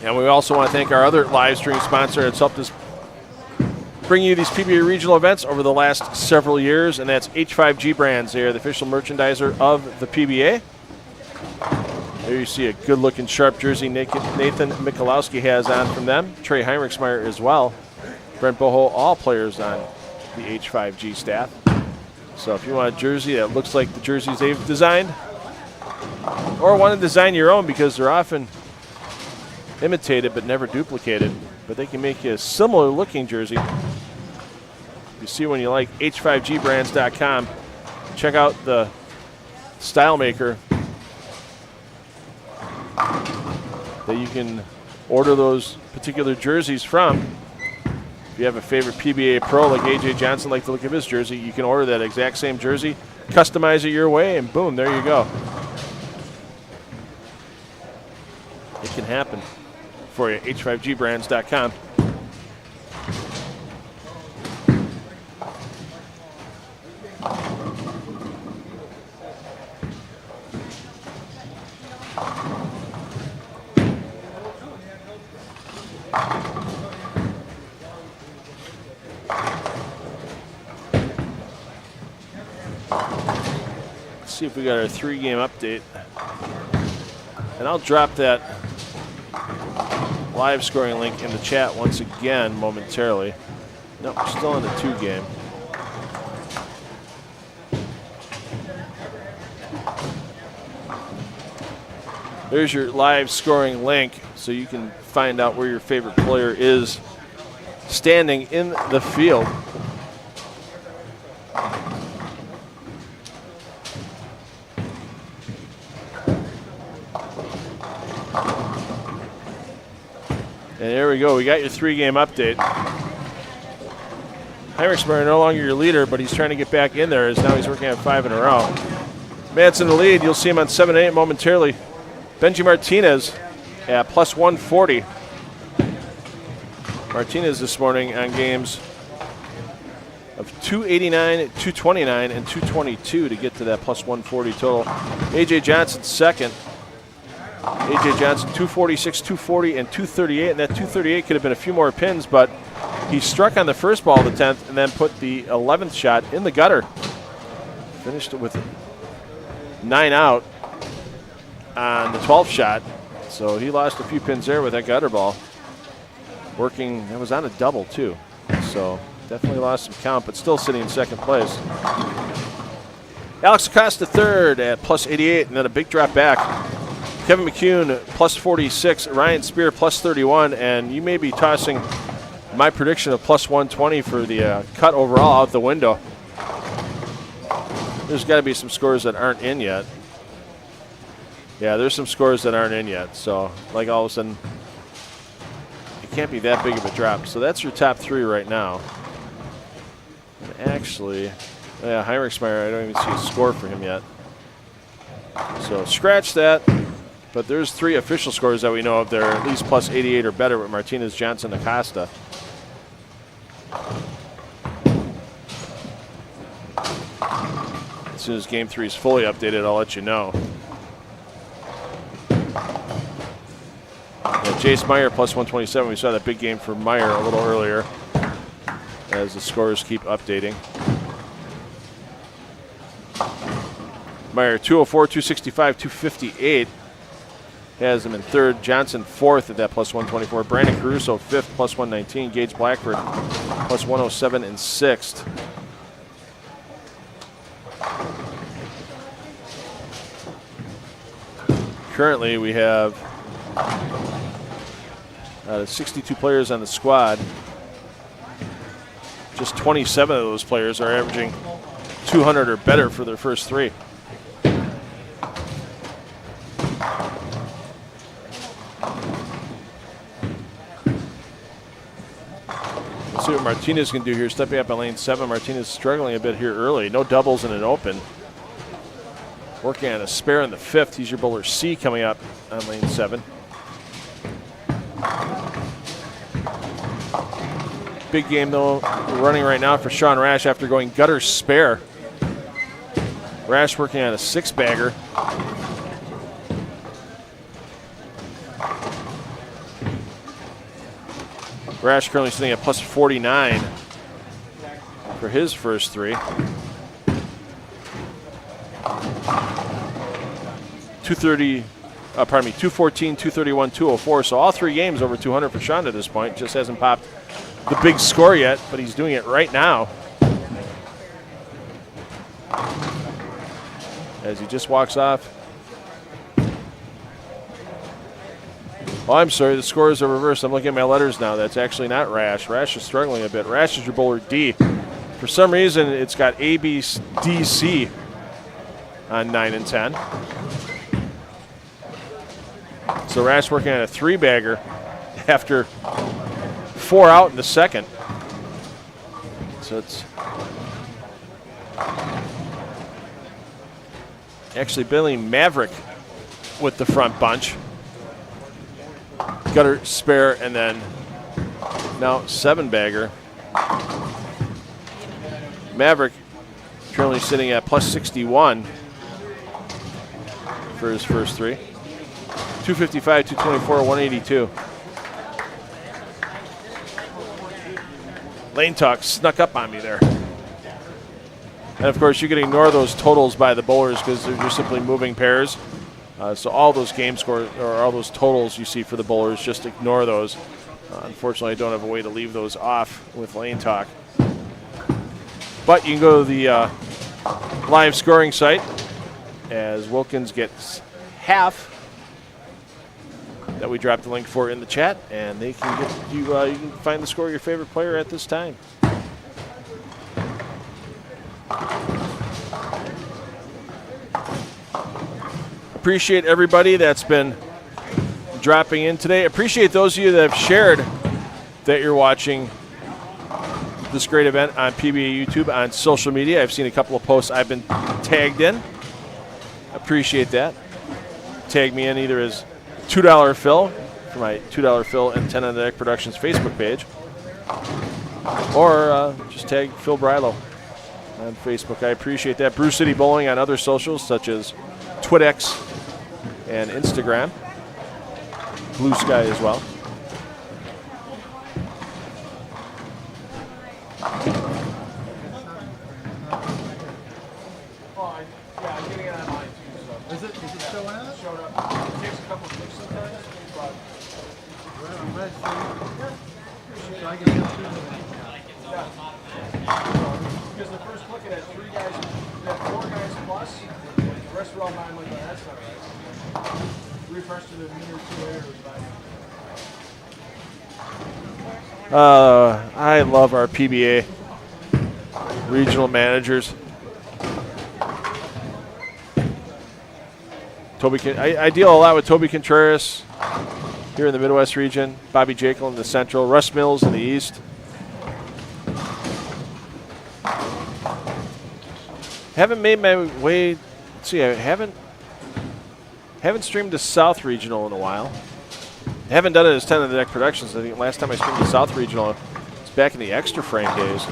And we also want to thank our other live stream sponsor that's helped us bring you these PBA regional events over the last several years, and that's H5G Brands. They are the official merchandiser of the PBA. There you see a good-looking, sharp jersey Nathan Michalowski has on from them. Trey Heinrichsmeyer as well. Brent Boho, all players on the H5G staff. So if you want a jersey that looks like the jerseys they've designed, or want to design your own because they're often imitated but never duplicated, but they can make you a similar-looking jersey. You see one you like, h5gbrands.com. Check out the style maker that you can order those particular jerseys from. If you have a favorite PBA pro like AJ Johnson, like the look of his jersey, you can order that exact same jersey, customize it your way, and boom, there you go. It can happen for you, h5gbrands.com. Let's see if we got our 3-game update. And I'll drop that live scoring link in the chat once again momentarily. No, we're still in the 2-game. There's your live scoring link so you can find out where your favorite player is standing in the field. And there we go. We got your 3-game update. Heinrichsmeyer no longer your leader, but he's trying to get back in there as now he's working on 5 in a row. Mance in the lead. You'll see him on 7-8 momentarily. Benji Martinez at plus 140. Martinez this morning on games of 289, 229, and 222 to get to that plus 140 total. AJ Johnson second. AJ Johnson 246, 240, and 238, and that 238 could have been a few more pins, but he struck on the first ball of the 10th and then put the 11th shot in the gutter. Finished it with 9 out on the 12th shot, so he lost a few pins there with that gutter ball. Working, it was on a double too, so definitely lost some count, but still sitting in second place. Alex Acosta third at plus 88, and then a big drop back. Kevin McCune plus 46, Ryan Spear plus 31, and you may be tossing my prediction of plus 120 for the cut overall out the window. There's got to be some scores that aren't in yet. Yeah, there's some scores that aren't in yet, so like all of a sudden, it can't be that big of a drop. So that's your top 3 right now. And actually, yeah, Heinrichsmeyer, I don't even see a score for him yet. So scratch that. But there's 3 official scores that we know of. They're at least plus 88 or better with Martinez, Johnson, Acosta. As soon as Game 3 is fully updated, I'll let you know. Yeah, Jace Meyer plus 127. We saw that big game for Meyer a little earlier as the scores keep updating. Meyer 204, 265, 258. Has him in third. Johnson fourth at that plus 124. Brandon Caruso fifth plus 119. Gage Blackford plus 107 in sixth. Currently we have 62 players on the squad. Just 27 of those players are averaging 200 or better for their first three. Let's see what Martinez can do here. Stepping up on lane 7. Martinez struggling a bit here early. No doubles in an open. Working on a spare in the 5th. He's your bowler C coming up on lane 7. Big game though running right now for Sean Rash after going gutter spare. Rash working on a 6-bagger. Rash currently sitting at plus 49 for his first three. 214, 231, 204. So all three games over 200 for Sean at this point. Just hasn't popped the big score yet, but he's doing it right now. As he just walks off. Oh, I'm sorry, the scores are reversed. I'm looking at my letters now. That's actually not Rash. Rash is struggling a bit. Rash is your bowler D. For some reason, it's got A, B, D, C on 9 and 10. So Rash working on a 3-bagger after 4 out in the second. So it's actually Billy Maverick with the front bunch. Gutter, spare, and then now 7-bagger. Maverick currently sitting at plus 61 for his first three. 255, 224, 182. Lane talk snuck up on me there. And of course, you can ignore those totals by the bowlers because they're just simply moving pairs. So all those game scores or all those totals you see for the bowlers, just ignore those. Unfortunately, I don't have a way to leave those off with lane talk. But you can go to the live scoring site as Wilkins gets half that we dropped the link for in the chat, and they can get you. You can find the score of your favorite player at this time. Appreciate everybody that's been dropping in today. Appreciate those of you that have shared that you're watching this great event on PBA YouTube, on social media. I've seen a couple of posts I've been tagged in. Appreciate that. Tag me in either as $2 Phil for my $2 Phil and 10 on the Deck Productions Facebook page, or just tag Phil Brilo on Facebook. I appreciate that. Brew City Bowling on other socials such as TwitX and Instagram. Blue Sky as well. Yeah, I'm getting it online too. So. Is it showing up? Showed up. It takes a couple of clicks sometimes, but Well, I'm glad so I can get through because the first click it had 3 guys, it had 4 guys plus, the rest were all 9. Like, oh, that's not right. Refreshed it a minute or 2 later, it was fine. I love our PBA regional managers. I deal a lot with Toby Contreras here in the Midwest region, Bobby Jekyll in the Central, Russ Mills in the East. Haven't made my way. Let's see, I haven't streamed the South Regional in a while. I haven't done it as 10 on the Deck Productions. I think last time I streamed the South Regional was back in the Extra Frame days.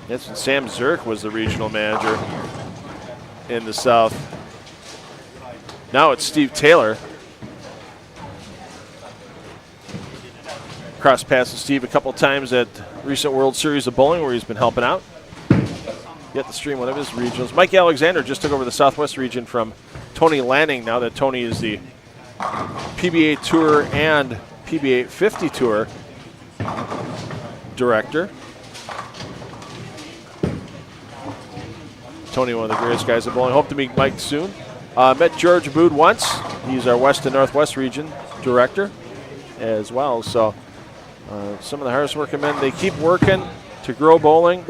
That's when Sam Zirk was the regional manager in the South. Now it's Steve Taylor. Cross pass with Steve a couple times at recent World Series of Bowling where he's been helping out. Get to stream one of his regionals. Mike Alexander just took over the Southwest region from Tony Lanning now that Tony is the PBA Tour and PBA 50 Tour director. Tony, one of the greatest guys at bowling. Hope to meet Mike soon. Met George Abood once. He's our West and Northwest region director as well. So some of the hardest working men, they keep working to grow bowling.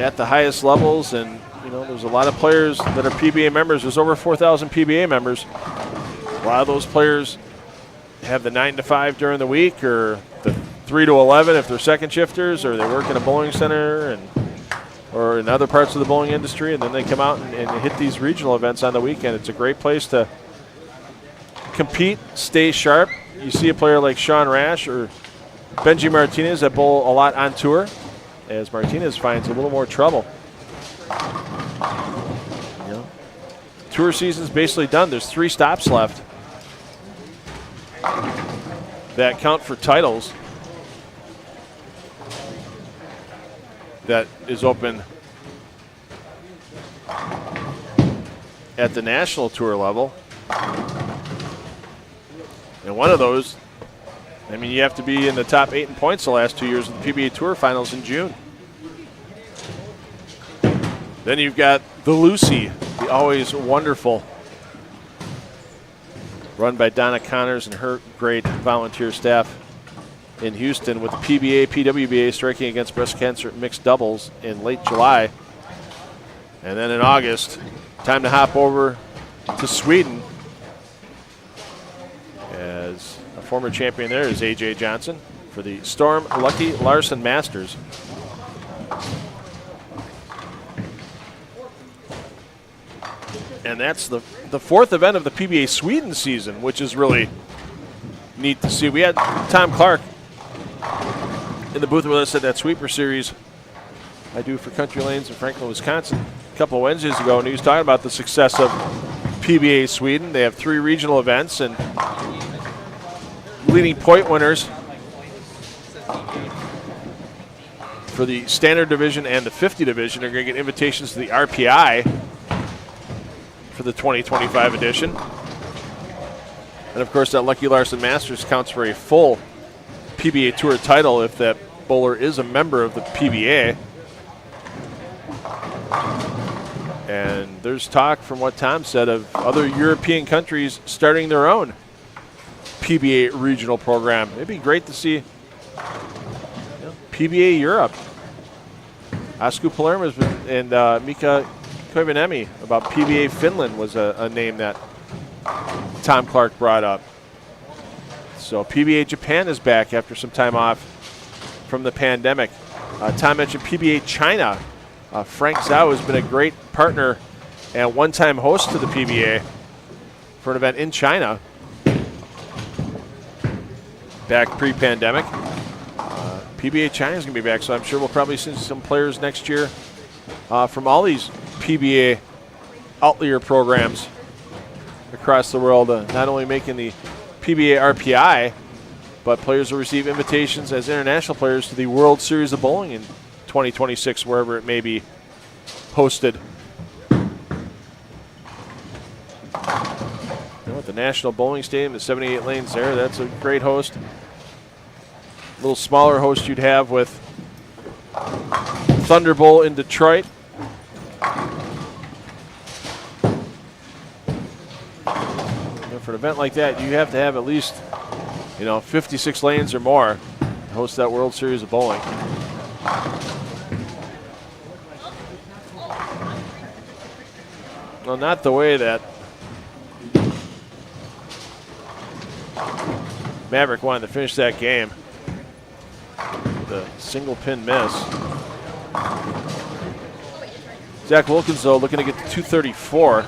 At the highest levels, and you know, there's a lot of players that are PBA members. There's over 4,000 PBA members. A lot of those players have the 9 to 5 during the week, or the 3 to 11 if they're second shifters, or they work in a bowling center or in other parts of the bowling industry, and then they come out and hit these regional events on the weekend. It's a great place to compete, stay sharp. You see a player like Sean Rash or Benji Martinez that bowl a lot on tour, as Martinez finds a little more trouble. You know, tour season's basically done. There's 3 stops left that count for titles. That is open at the national tour level. And one of those, I mean, you have to be in the top 8 in points the last 2 years of the PBA Tour Finals in June. Then you've got the Lucy, the always wonderful, run by Donna Connors and her great volunteer staff in Houston, with the PBA, PWBA striking against breast cancer mixed doubles in late July. And then in August, time to hop over to Sweden, as a former champion there is A.J. Johnson for the Storm Lucky Larson Masters. And that's the 4th event of the PBA Sweden season, which is really neat to see. We had Tom Clark in the booth with us at that sweeper series I do for Country Lanes in Franklin, Wisconsin a couple of Wednesdays ago, and he was talking about the success of PBA Sweden. They have 3 regional events, and leading point winners for the standard division and the 50 division are going to get invitations to the RPI for the 2025 edition. And of course, that Lucky Larson Masters counts for a full PBA Tour title if that bowler is a member of the PBA. And there's talk, from what Tom said, of other European countries starting their own PBA regional program. It'd be great to see PBA Europe. Asku Palermo and Mika Koivuniemen about PBA Finland was a name that Tom Clark brought up. So PBA Japan is back after some time off from the pandemic. Tom mentioned PBA China. Frank Zhao has been a great partner and one-time host to the PBA for an event in China back pre-pandemic. PBA China is going to be back, so I'm sure we'll probably see some players next year from all these PBA outlier programs across the world, not only making the PBA RPI, but players will receive invitations as international players to the World Series of Bowling in 2026, wherever it may be hosted. With the National Bowling Stadium, the 78 lanes there, that's a great host. A little smaller host you'd have with Thunder Bowl in Detroit. For an event like that, you have to have at least, 56 lanes or more to host that World Series of Bowling. Well, not the way that Maverick wanted to finish that game with a single pin miss. Zach Wilkins, though, looking to get to 234.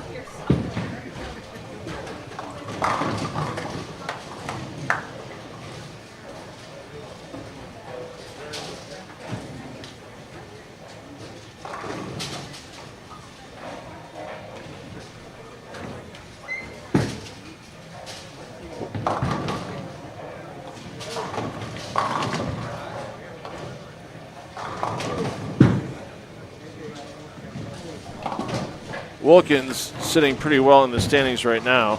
Wilkins sitting pretty well in the standings right now.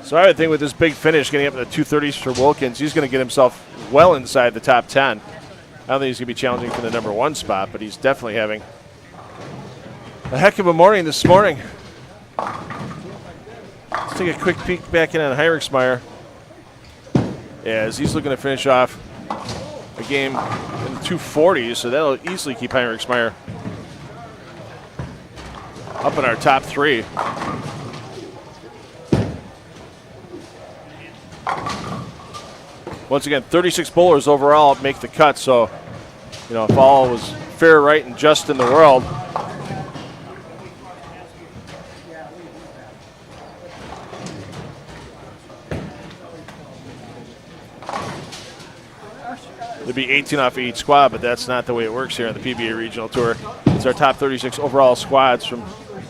So I would think with this big finish getting up to the 230s for Wilkins, he's going to get himself well inside the top 10. I don't think he's going to be challenging for the number 1 spot, but he's definitely having a heck of a morning this morning. Let's take a quick peek back in on Heinrichsmeyer as he's looking to finish off a game in the 240s, so that'll easily keep Heinrichsmeyer up in our top 3. Once again, 36 bowlers overall make the cut, so, you know, if all was fair, right, and just in the world, there'd be 18 off of each squad, but that's not the way it works here on the PBA Regional Tour. It's our top 36 overall squads from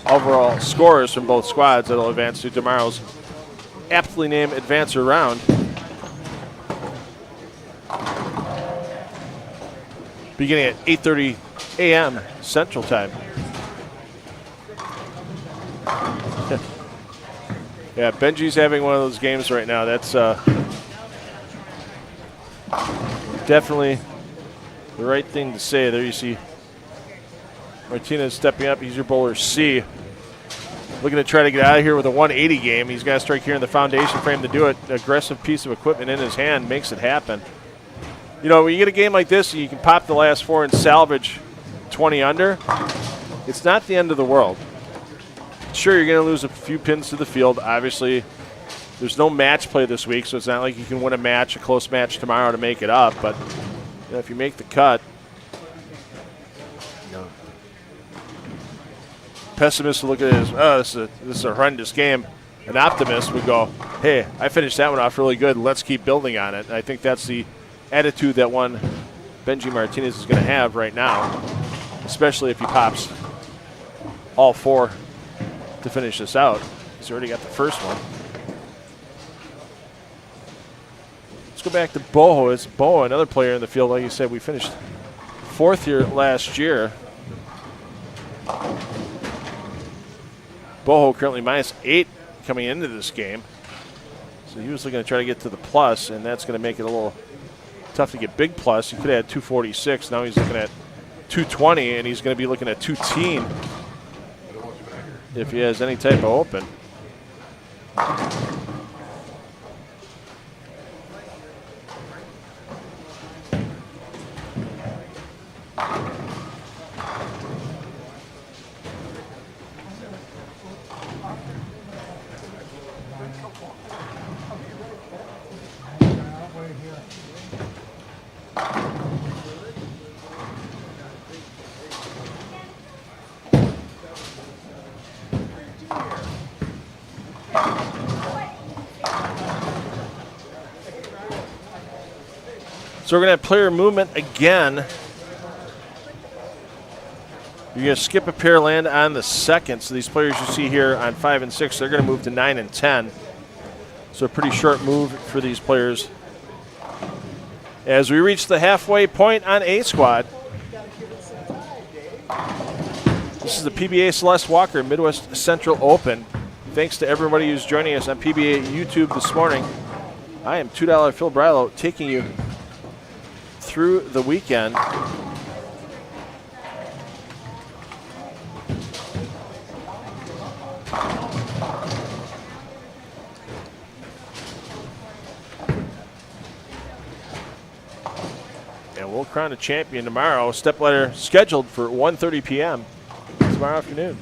overall scorers from both squads that'll advance to tomorrow's aptly named Advancer round. Beginning at 8:30 a.m. Central Time. Yeah, Benji's having one of those games right now. That's definitely the right thing to say. There you see Martinez stepping up. He's your bowler C. Looking to try to get out of here with a 180 game. He's got to strike here in the foundation frame to do it. Aggressive piece of equipment in his hand makes it happen. You know, when you get a game like this, you can pop the last 4 and salvage 20 under. It's not the end of the world. Sure, you're going to lose a few pins to the field. Obviously, there's no match play this week, so it's not like you can win a close match tomorrow to make it up. But you know, if you make the cut, you know, pessimists will look at it as, oh, this is a horrendous game. An optimist would go, hey, I finished that one off really good. Let's keep building on it. And I think that's the attitude that one Benji Martinez is going to have right now, especially if he pops all 4 to finish this out. He's already got the first one. Let's go back to Boho. It's Boho, another player in the field. Like you said, we finished 4th here last year. Boho currently -8 coming into this game. So he was looking to try to get to the plus, and that's going to make it a little tough to get big plus. He could have had 246. Now he's looking at 220, and he's going to be looking at 210 if he has any type of open. So we're going to have player movement again. You're going to skip a pair, land on the 2nd. So these players you see here on 5 and 6, they're going to move to 9 and 10. So a pretty short move for these players. As we reach the halfway point on A squad. This is the PBA Celeste Walker Midwest Central Open. Thanks to everybody who's joining us on PBA YouTube this morning. I am $2 Phil Brilo taking you through the weekend. And we'll crown a champion tomorrow. Stepladder scheduled for 1:30 p.m. tomorrow afternoon.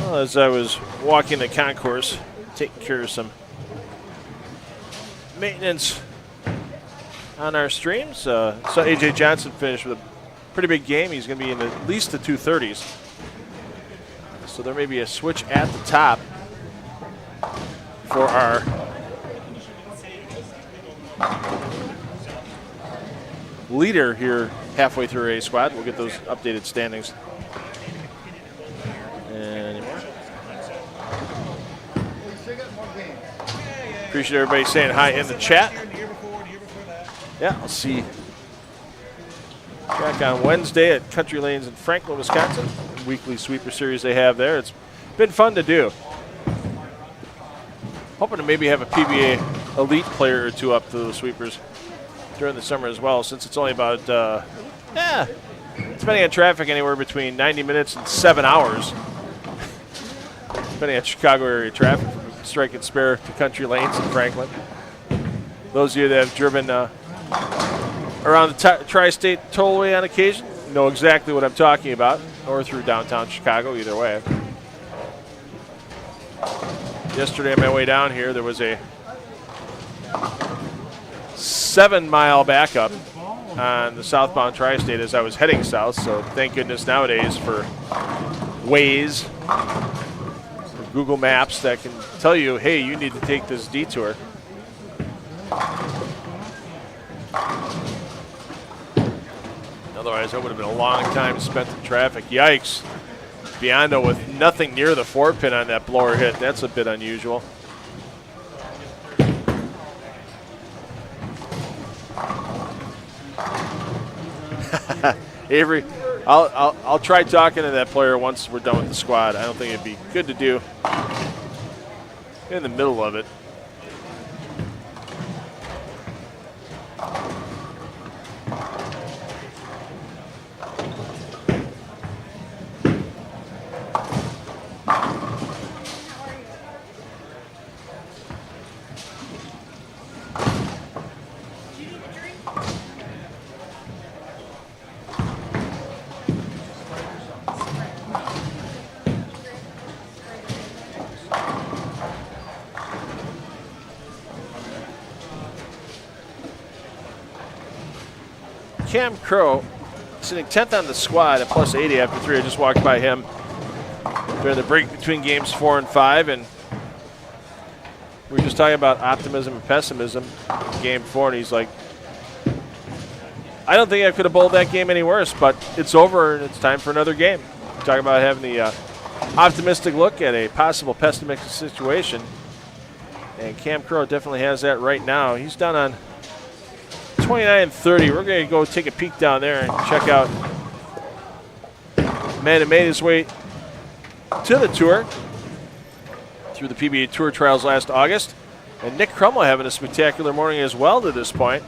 Well, as I was walking the concourse, taking care of some maintenance on our streams, saw AJ Johnson finish with a pretty big game. He's going to be in at least the 230s. So there may be a switch at the top for our leader here halfway through A squad. We'll get those updated standings. Any more? Appreciate everybody saying hi in the chat. Yeah, I'll see back on Wednesday at Country Lanes in Franklin, Wisconsin. Weekly sweeper series they have there. It's been fun to do. Hoping to maybe have a PBA elite player or two up to the sweepers during the summer as well, since it's only about, depending on traffic, anywhere between 90 minutes and 7 hours. Depending on Chicago area traffic from Strike and Spare to Country Lanes in Franklin. Those of you that have driven around the Tri-State Tollway on occasion know exactly what I'm talking about, or through downtown Chicago, either way. Yesterday on my way down here, there was a 7-mile backup on the southbound Tri-State as I was heading south, so thank goodness nowadays for Waze, for Google Maps that can tell you, hey, you need to take this detour. Otherwise, that would have been a long time spent in traffic. Yikes. Biondo with nothing near the 4-pin on that blower hit. That's a bit unusual. Avery, I'll try talking to that player once we're done with the squad. I don't think it'd be good to do in the middle of it. Cam Crow sitting 10th on the squad at plus 80 after 3. I just walked by him during the break between games 4 and 5, and we were just talking about optimism and pessimism in game 4, and he's like, I don't think I could have bowled that game any worse, but it's over and it's time for another game. Talking about having the optimistic look at a possible pessimistic situation, and Cam Crow definitely has that right now. He's down on 29-30. We're going to go take a peek down there and check out a man who made his way to the tour through the PBA Tour Trials last August. And Nick Crummell having a spectacular morning as well to this point.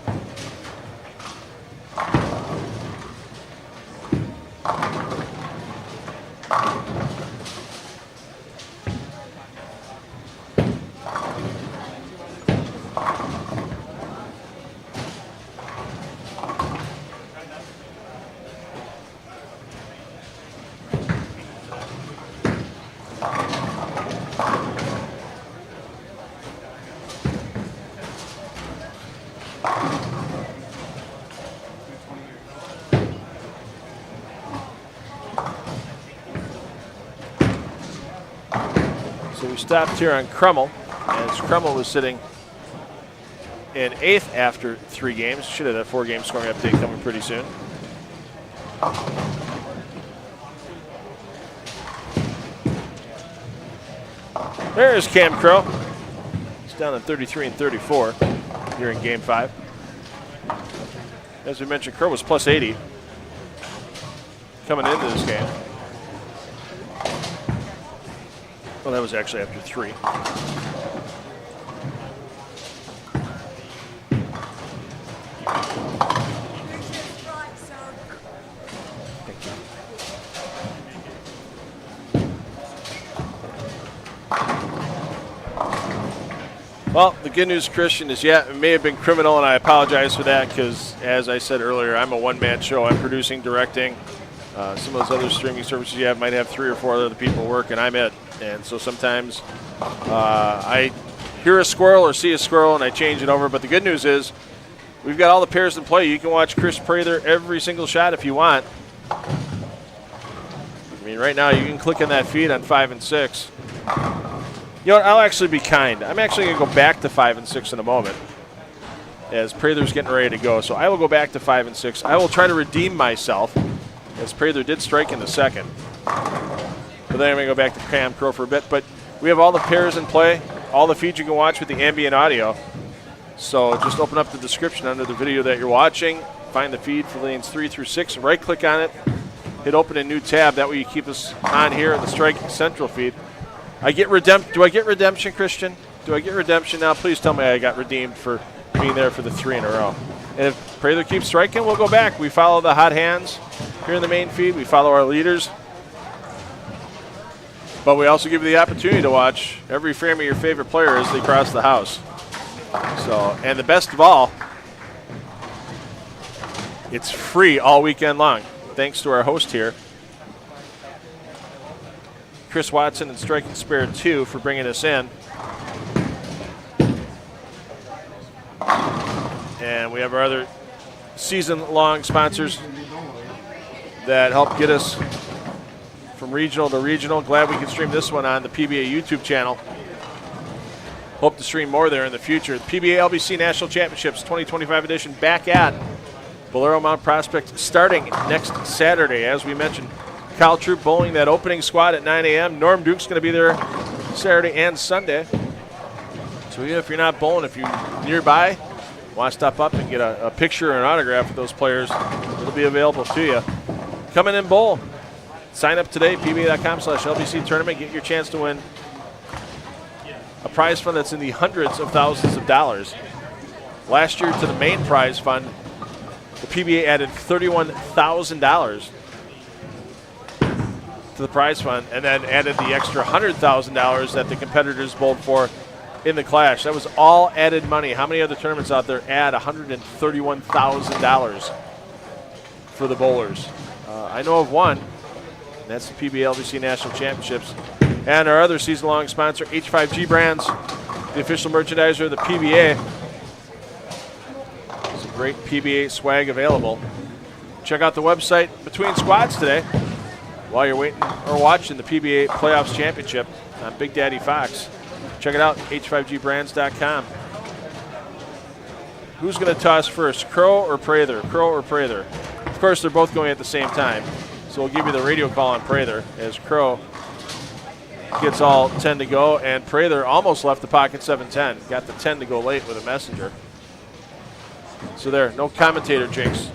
Stopped here on Crummell, as Crummell was sitting in 8th after 3 games. Should have had a 4-game scoring update coming pretty soon. There's Cam Crow. He's down on 33 and 34 here in game 5. As we mentioned, Crow was plus 80 coming into this game. Well, that was actually after 3. Well, the good news, Christian, is it may have been criminal, and I apologize for that because, as I said earlier, I'm a one-man show. I'm producing, directing. Some of those other streaming services you have might have 3 or 4 other people working. I'm it. And so sometimes I hear a squirrel or see a squirrel and I change it over. But the good news is we've got all the pairs in play. You can watch Chris Prather every single shot if you want. I mean, right now you can click on that feed on 5 and 6. You know what? I'll actually be kind. I'm actually going to go back to 5 and 6 in a moment as Prather's getting ready to go. So I will go back to 5 and 6. I will try to redeem myself as Prather did strike in the second. But then I'm going to go back to Cam Crow for a bit. But we have all the pairs in play, all the feeds you can watch with the ambient audio. So just open up the description under the video that you're watching, find the feed for lanes 3 through 6, right-click on it, hit open a new tab. That way you keep us on here in the Strike Central feed. Do I get redemption, Christian? Do I get redemption now? Please tell me I got redeemed for being there for the 3 in a row. And if Prather keeps striking, we'll go back. We follow the hot hands here in the main feed. We follow our leaders. But we also give you the opportunity to watch every frame of your favorite player as they cross the house. So, and the best of all, it's free all weekend long. Thanks to our host here, Chris Watson and Striking Spare 2 for bringing us in. And we have our other season-long sponsors that help get us from regional to regional. Glad we can stream this one on the PBA YouTube channel. Hope to stream more there in the future. The PBA LBC National Championships 2025 edition back at Bolero Mount Prospect starting next Saturday. As we mentioned, Kyle Troop bowling that opening squad at 9 a.m. Norm Duke's going to be there Saturday and Sunday. So if you're not bowling, if you're nearby, want to stop up and get a picture or an autograph with those players, it'll be available to you. Come in and bowl. Sign up today, pba.com/LBC tournament. Get your chance to win a prize fund that's in the hundreds of thousands of dollars. Last year to the main prize fund, the PBA added $31,000 to the prize fund and then added the extra $100,000 that the competitors bowled for in the clash. That was all added money. How many other tournaments out there add $131,000 for the bowlers? I know of one, and that's the PBA LBC National Championships. And our other season-long sponsor, H5G Brands, the official merchandiser of the PBA. Some great PBA swag available. Check out the website between squads today while you're waiting or watching the PBA Playoffs Championship on Big Daddy Fox. Check it out, h5gbrands.com. Who's going to toss first, Crow or Prather? Crow or Prather? Of course, they're both going at the same time. So we'll give you the radio call on Prather as Crow gets all 10 to go, and Prather almost left the pocket 7-10. Got the 10 to go late with a messenger. So there, no commentator jinx.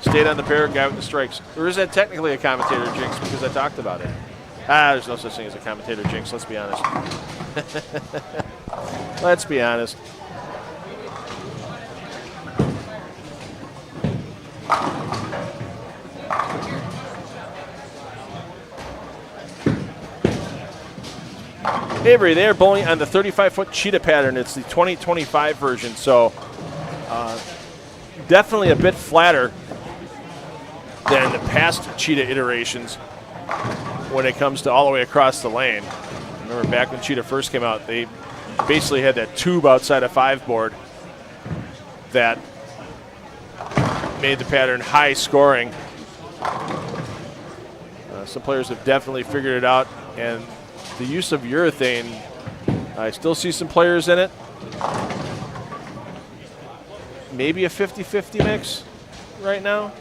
Stayed on the pair, guy with the strikes. Or is that technically a commentator jinx because I talked about it? There's no such thing as a commentator jinx, let's be honest. Let's be honest. Avery, they are bowling on the 35-foot cheetah pattern. It's the 2025 version, so definitely a bit flatter than the past cheetah iterations when it comes to all the way across the lane. Remember back when cheetah first came out, they basically had that tube outside a 5 board that made the pattern high scoring. Some players have definitely figured it out, and the use of urethane, I still see some players in it. Maybe a 50-50 mix right now.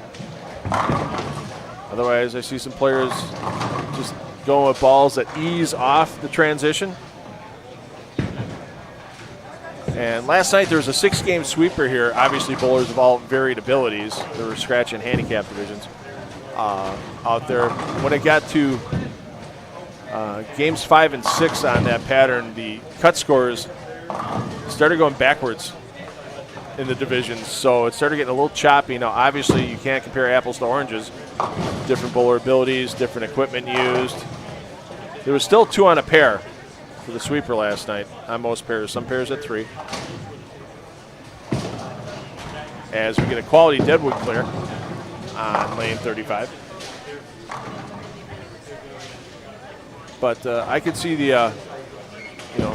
Otherwise, I see some players just going with balls that ease off the transition. And last night there was a 6-game sweeper here. Obviously, bowlers of all varied abilities. There were scratch and handicap divisions out there. When it got to games 5 and 6 on that pattern, the cut scores started going backwards in the divisions, so it started getting a little choppy. Now, obviously, you can't compare apples to oranges. Different bowler abilities, different equipment used. There was still 2 on a pair for the sweeper last night on most pairs. Some pairs at 3. As we get a quality deadwood clear on lane 35. but I could see the,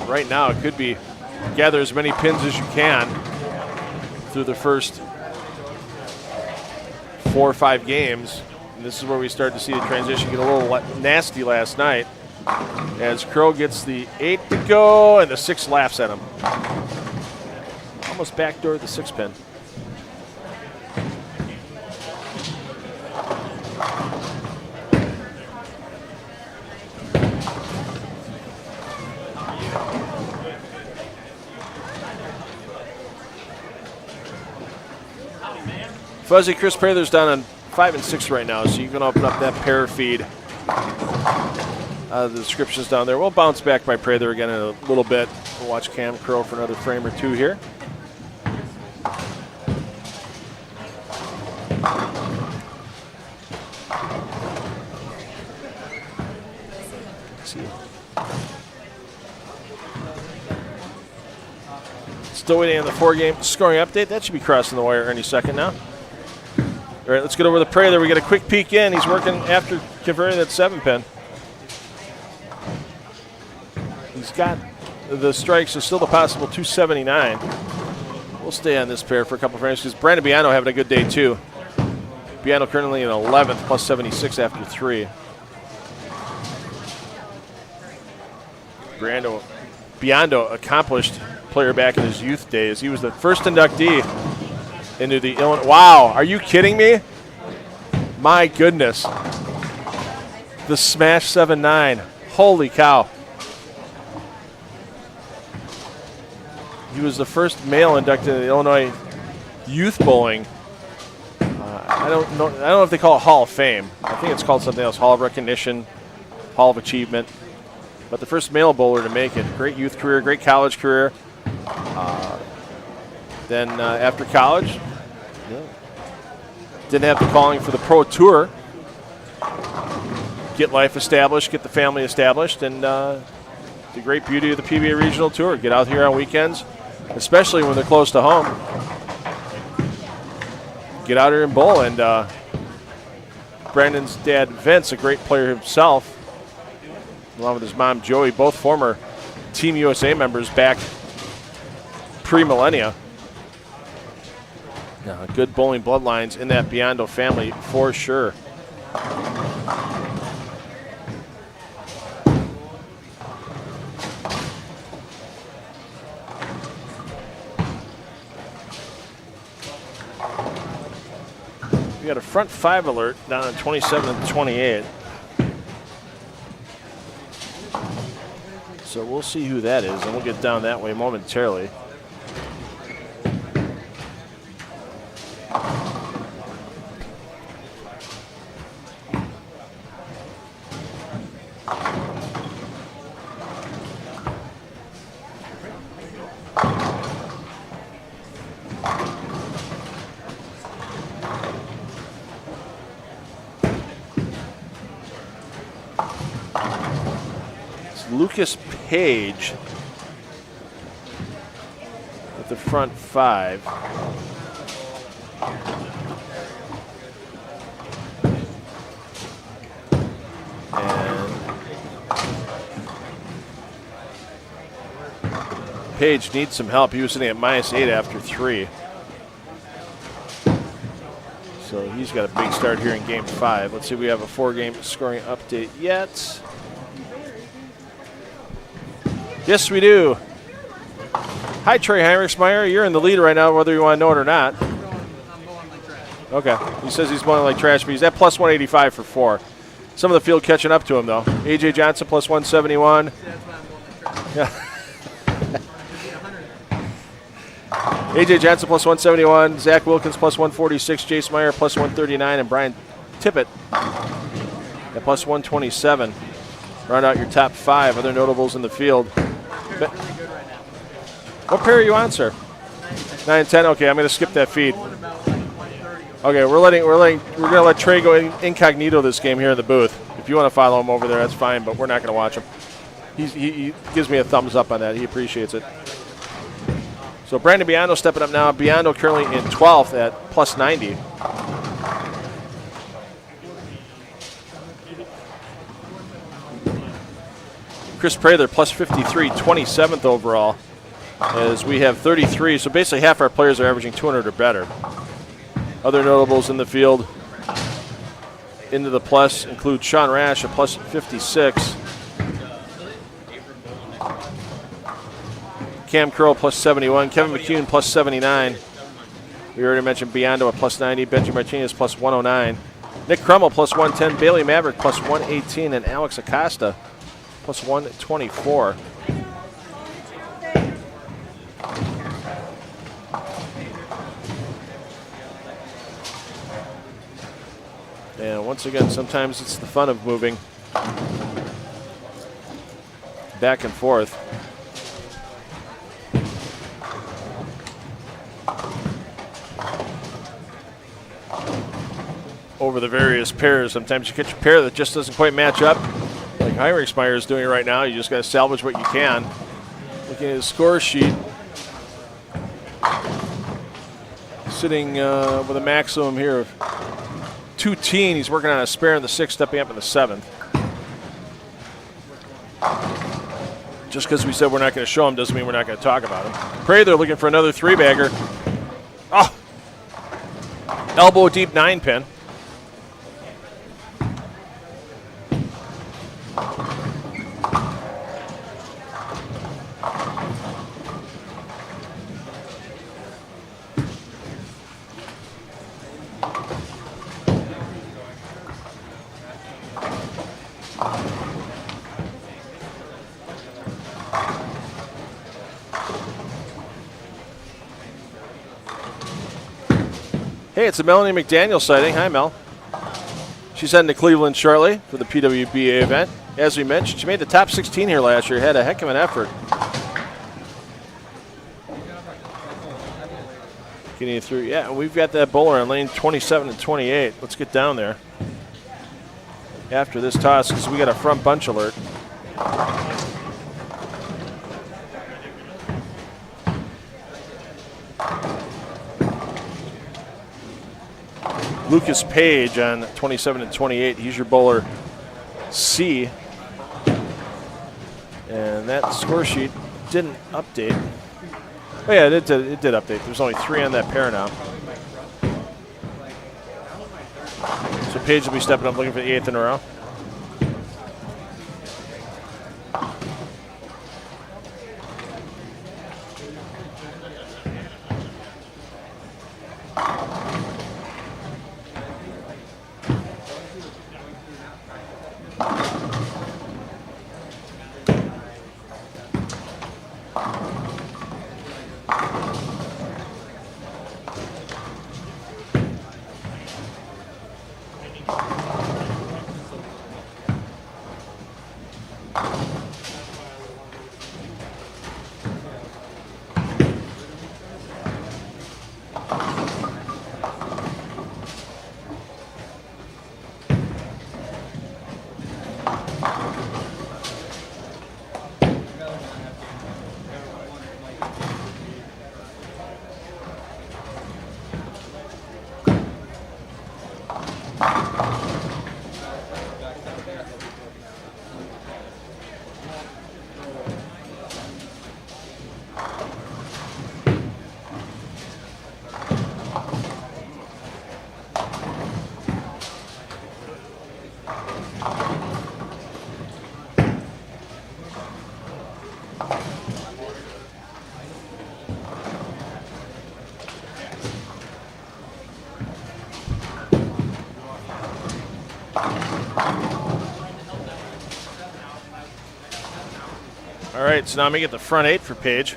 right now it could be gather as many pins as you can through the first 4 or 5 games. And this is where we start to see the transition get a little nasty last night as Crow gets the 8 to go and the 6 laughs at him. Almost backdoored the 6 pin. Fuzzy Chris Prather's down on 5 and 6 right now, so you can open up that pair feed. The descriptions down there. We'll bounce back by Prather again in a little bit. We'll watch Cam Crow for another frame or two here. Still waiting on the 4-game scoring update. That should be crossing the wire any second now. All right, let's get over to Prather. We get a quick peek in. He's working after converting that 7 pin. He's got the strikes, so still the possible 279. We'll stay on this pair for a couple frames because Brandon Biano having a good day too. Biano currently in 11th, plus 76 after 3. Biano, accomplished player back in his youth days. He was the first inductee into the Illinois. Wow, are you kidding me? My goodness. The Smash 7-9. Holy cow. He was the first male inducted into the Illinois Youth Bowling. I don't know if they call it Hall of Fame. I think it's called something else, Hall of Recognition, Hall of Achievement. But the first male bowler to make it. Great youth career, great college career. Then after college, didn't have the calling for the Pro Tour. Get life established, get the family established, and the great beauty of the PBA Regional Tour. Get out here on weekends, especially when they're close to home. Get out here and bowl. And Brandon's dad, Vince, a great player himself, along with his mom, Joey, both former Team USA members back pre-millennia. Good bowling bloodlines in that Biondo family for sure. We got a front 5 alert down on 27 and 28. So we'll see who that is, and we'll get down that way momentarily. Lucas Page with the front 5. And Page needs some help. He was sitting at -8 after 3. So he's got a big start here in game 5. Let's see if we have a 4-game scoring update yet. Yes, we do. Hi, Trey Heinrichsmeyer. You're in the lead right now, whether you want to know it or not. I'm bowling like trash. Okay. He says he's bowling like trash, but he's at plus 185 for 4. Some of the field catching up to him, though. A.J. Johnson plus 171. That's why I'm bowling like trash. Yeah. A.J. Johnson plus 171. Zach Wilkins plus 146. Jace Meyer plus 139. And Brian Tippett at plus 127. Round out your top 5 other notables in the field. Really good right now. What pair are you on, sir? 9 and 10. Okay, I'm going to skip that feed. Bowling about like 130. Okay, we're going to let Trey go incognito this game here in the booth. If you want to follow him over there, that's fine, but we're not going to watch him. He gives me a thumbs up on that. He appreciates it. So Brandon Biano stepping up now. Biano currently in 12th at plus 90. Chris Prather plus 53, 27th overall, as we have 33. So basically half our players are averaging 200 or better. Other notables in the field into the plus include Sean Rash at plus 56. Cam Curl plus 71. Kevin McCune plus 79. We already mentioned Biondo at plus 90. Benji Martinez plus 109. Nick Crummell plus 110. Bailey Maverick plus 118. And Alex Acosta plus 124. And once again, sometimes it's the fun of moving back and forth. Over the various pairs. Sometimes you catch a pair that just doesn't quite match up, like Heinrichsmeyer is doing right now. You just got to salvage what you can. Looking at his score sheet, sitting with a maximum here of 2-teen. He's working on a spare in the 6th, stepping up in the 7th. Just because we said we're not going to show him doesn't mean we're not going to talk about him. Prather looking for another 3-bagger. Oh! Elbow deep 9-pin. Hey, it's a Melanie McDaniel sighting. Hi, Mel. She's heading to Cleveland shortly for the PWBA event. As we mentioned, she made the top 16 here last year. Had a heck of an effort. Getting you through. Yeah, we've got that bowler on lane 27 and 28. Let's get down there after this toss because we got a front bunch alert. Lucas Page on 27 and 28. He's your bowler C. And that score sheet didn't update. Oh yeah, it did update. There's only 3 on that pair now. So Page will be stepping up looking for the 8th in a row. All right, so now I'm going to get the front 8 for Page.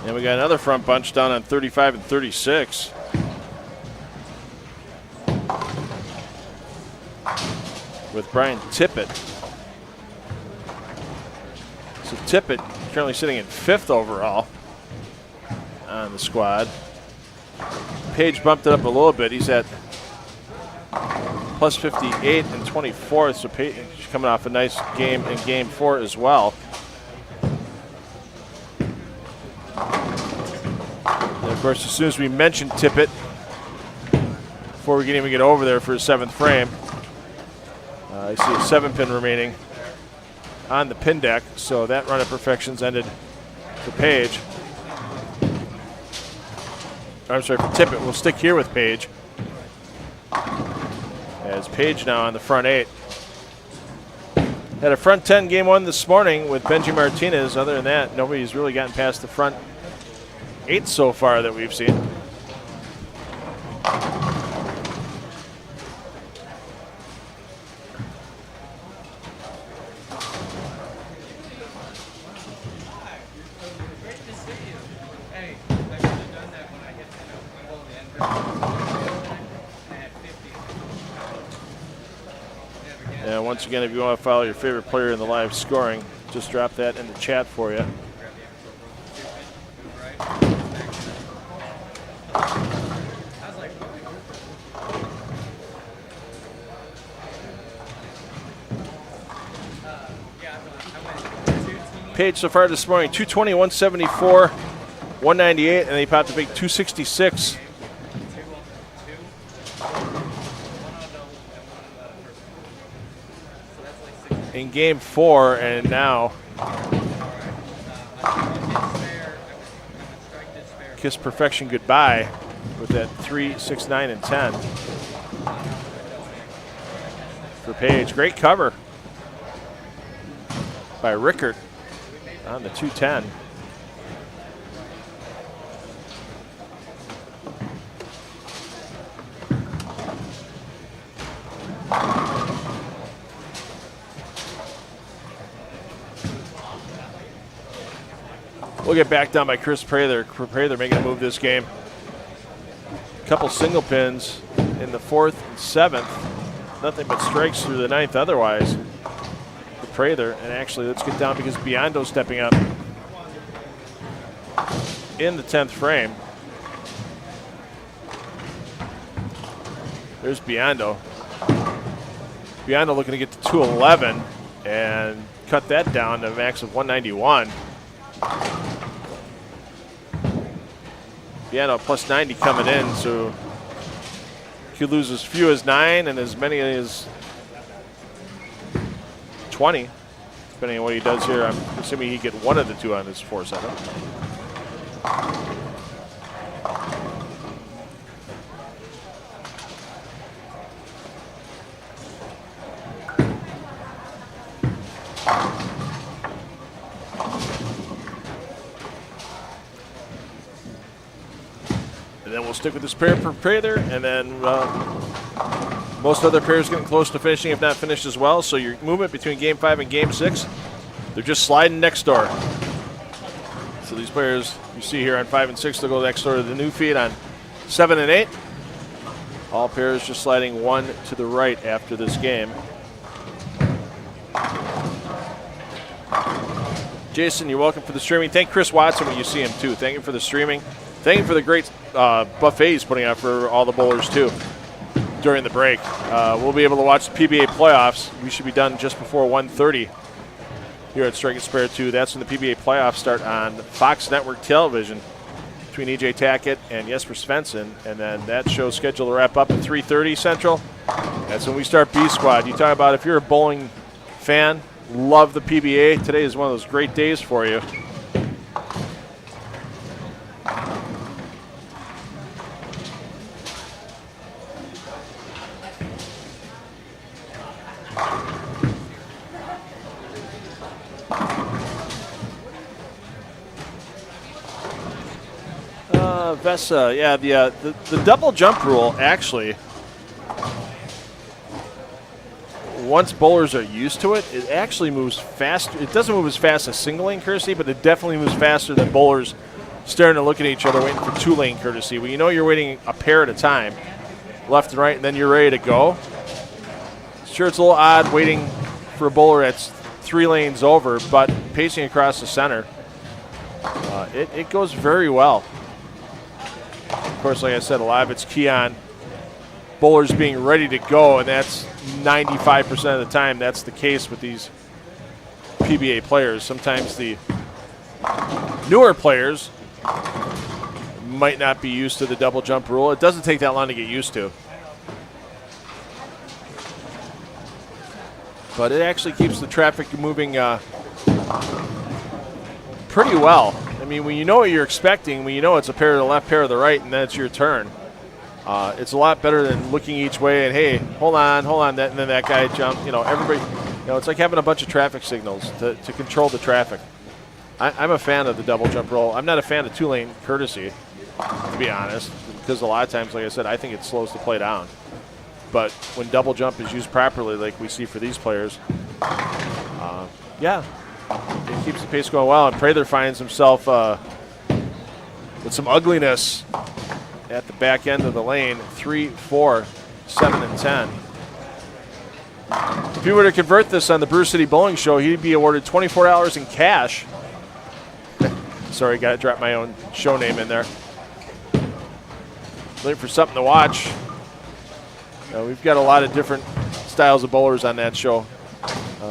And we got another front bunch down on 35 and 36. With Brian Tippett. So Tippett currently sitting in 5th overall on the squad. Page bumped it up a little bit. He's at plus 58 and 24th, so Page coming off a nice game in Game 4 as well. And of course, as soon as we mentioned Tippett, before we can even get over there for his 7th frame, I see a 7-pin remaining on the pin deck, so that run of perfections ended for Page. I'm sorry, for Tippett. We'll stick here with Page. As Page now on the front 8. Had a front 10 game 1 this morning with Benji Martinez. Other than that, nobody's really gotten past the front 8 so far that we've seen. And once again, if you want to follow your favorite player in the live scoring, just drop that in the chat for you. Page so far this morning, 220, 174, 198, and he popped a big 266. In game 4, and now kiss perfection goodbye with that 3, 6, 9, and 10 for Page. Great cover by Rickert on the 210. We'll get back down by Chris Prather. Prather making a move this game. A couple single pins in the 4th and 7th. Nothing but strikes through the 9th otherwise for Prather. And actually, let's get down because Biondo stepping up in the 10th frame. There's Biondo. Biondo looking to get to 211 and cut that down to a max of 191. Biondo plus 90 coming in, so he could lose as few as 9 and as many as 20, depending on what he does here. I'm assuming he get one of the 2 on his 4-7. And then we'll stick with this pair for Prather, and then most other pairs getting close to finishing, if not finished as well. So your movement between game 5 and game 6, they're just sliding next door. So these players you see here on 5 and 6, they'll go next door to the new feed on 7 and 8. All pairs just sliding one to the right after this game. Jason, you're welcome for the streaming. Thank Chris Watson when you see him, too. Thank him for the streaming. Thank you for the great buffet he's putting out for all the bowlers, too, during the break. We'll be able to watch the PBA playoffs. We should be done just before 1:30 here at Strike and Spare 2. That's when the PBA playoffs start on Fox Network Television between E.J. Tackett and Jesper Svensson. And then that show's scheduled to wrap up at 3:30 Central. That's when we start B Squad. You talk about if you're a bowling fan, love the PBA. Today is one of those great days for you. Vesa, yeah, the double jump rule actually, once bowlers are used to it, it actually moves faster. It doesn't move as fast as single lane courtesy, but it definitely moves faster than bowlers staring to look at each other waiting for 2-lane courtesy. When you know you're waiting a pair at a time, left and right, and then you're ready to go. Sure, it's a little odd waiting for a bowler that's 3 lanes over, but pacing across the center, it goes very well. Of course, like I said, a lot of it's key on bowlers being ready to go, and that's 95% of the time that's the case with these PBA players. Sometimes the newer players might not be used to the double jump rule. It doesn't take that long to get used to. But it actually keeps the traffic moving pretty well. I mean, when you know what you're expecting, when you know it's a pair to the left, pair to the right, and then it's your turn, it's a lot better than looking each way and, hey, hold on, and then that guy jumped. You know, everybody, it's like having a bunch of traffic signals to control the traffic. I'm a fan of the double jump roll. I'm not a fan of two-lane courtesy, to be honest, because a lot of times, like I said, I think it slows the play down. But when double jump is used properly, like we see for these players, yeah, it keeps the pace going well. And Prather finds himself with some ugliness at the back end of the lane, 3, 4, 7, and 10. If he were to convert this on the Brew City Bowling Show, he'd be awarded $24 in cash. Sorry, got to drop my own show name in there. Looking for something to watch. We've got a lot of different styles of bowlers on that show.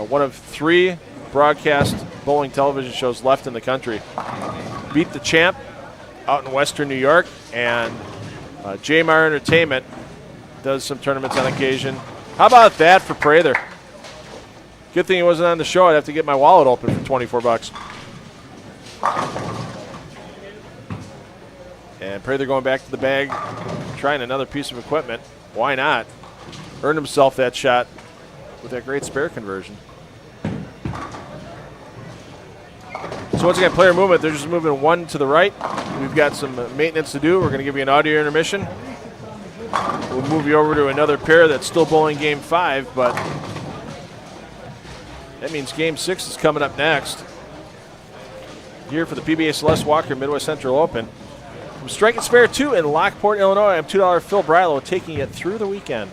One of 3 broadcast bowling television shows left in the country. Beat the Champ out in Western New York, and JMR Entertainment does some tournaments on occasion. How about that for Prather? Good thing he wasn't on the show. I'd have to get my wallet open for $24. And Prather going back to the bag, trying another piece of equipment. Why not? Earned himself that shot with that great spare conversion. So once again, player movement, they're just moving 1 to the right. We've got some maintenance to do. We're going to give you an audio intermission. We'll move you over to another pair that's still bowling game 5, but that means game 6 is coming up next. Here for the PBA Celeste Walker Midwest Central Open. From Strike and Spare 2 in Lockport, Illinois, I'm $2 Phil Brylow taking it through the weekend.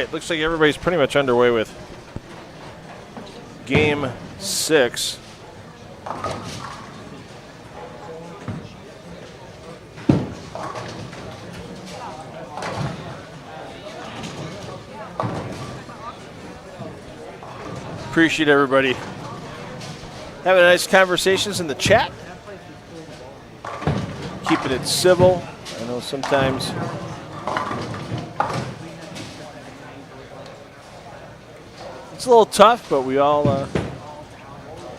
right, looks like everybody's pretty much underway with Game 6. Appreciate everybody having nice conversations in the chat. Keeping it civil. I know know, sometimes it's a little tough, but we all,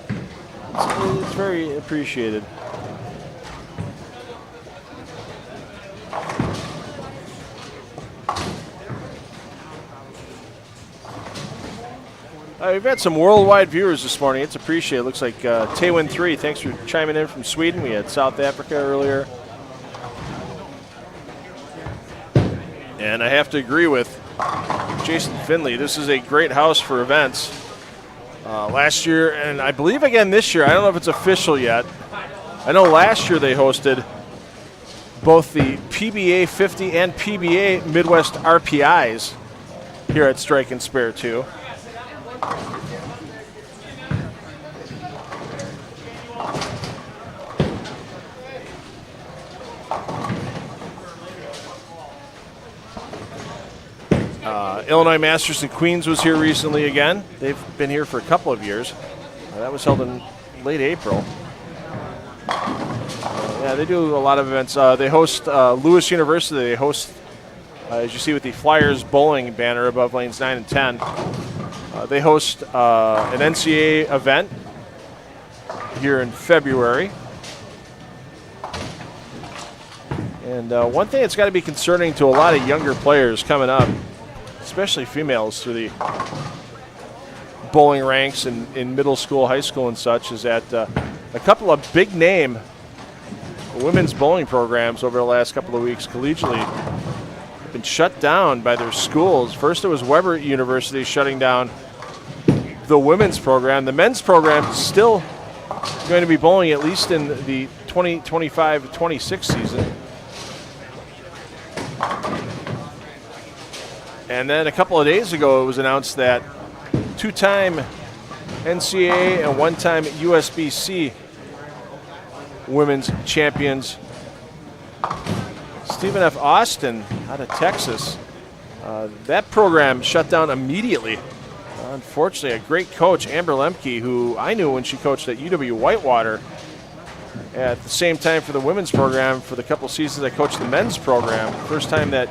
it's very appreciated. We've had some worldwide viewers this morning. It's appreciated. Looks like Taywin3, thanks for chiming in from Sweden. We had South Africa earlier. And I have to agree with Jason Finley. This is a great house for events. Last year, and I believe again this year, I don't know if it's official yet. I know last year they hosted both the PBA 50 and PBA Midwest RPIs here at Strike and Spare 2. Illinois Masters in Queens was here recently again. They've been here for a couple of years. That was held in late April. Yeah, they do a lot of events. They host Lewis University. They host, as you see with the Flyers bowling banner above lanes 9 and 10. They host an NCAA event here in February. And one thing that's got to be concerning to a lot of younger players coming up, especially females through the bowling ranks in middle school, high school and such, is that a couple of big name women's bowling programs over the last couple of weeks collegially have been shut down by their schools. First it was Weber University shutting down the women's program. The men's program is still going to be bowling at least in the 2025-26 season. And then a couple of days ago it was announced that two-time NCAA and one-time USBC women's champions Stephen F. Austin out of Texas, that program shut down immediately. Unfortunately, a great coach, Amber Lemke, who I knew when she coached at UW Whitewater, at the same time for the women's program for the couple seasons I coached the men's program. First time that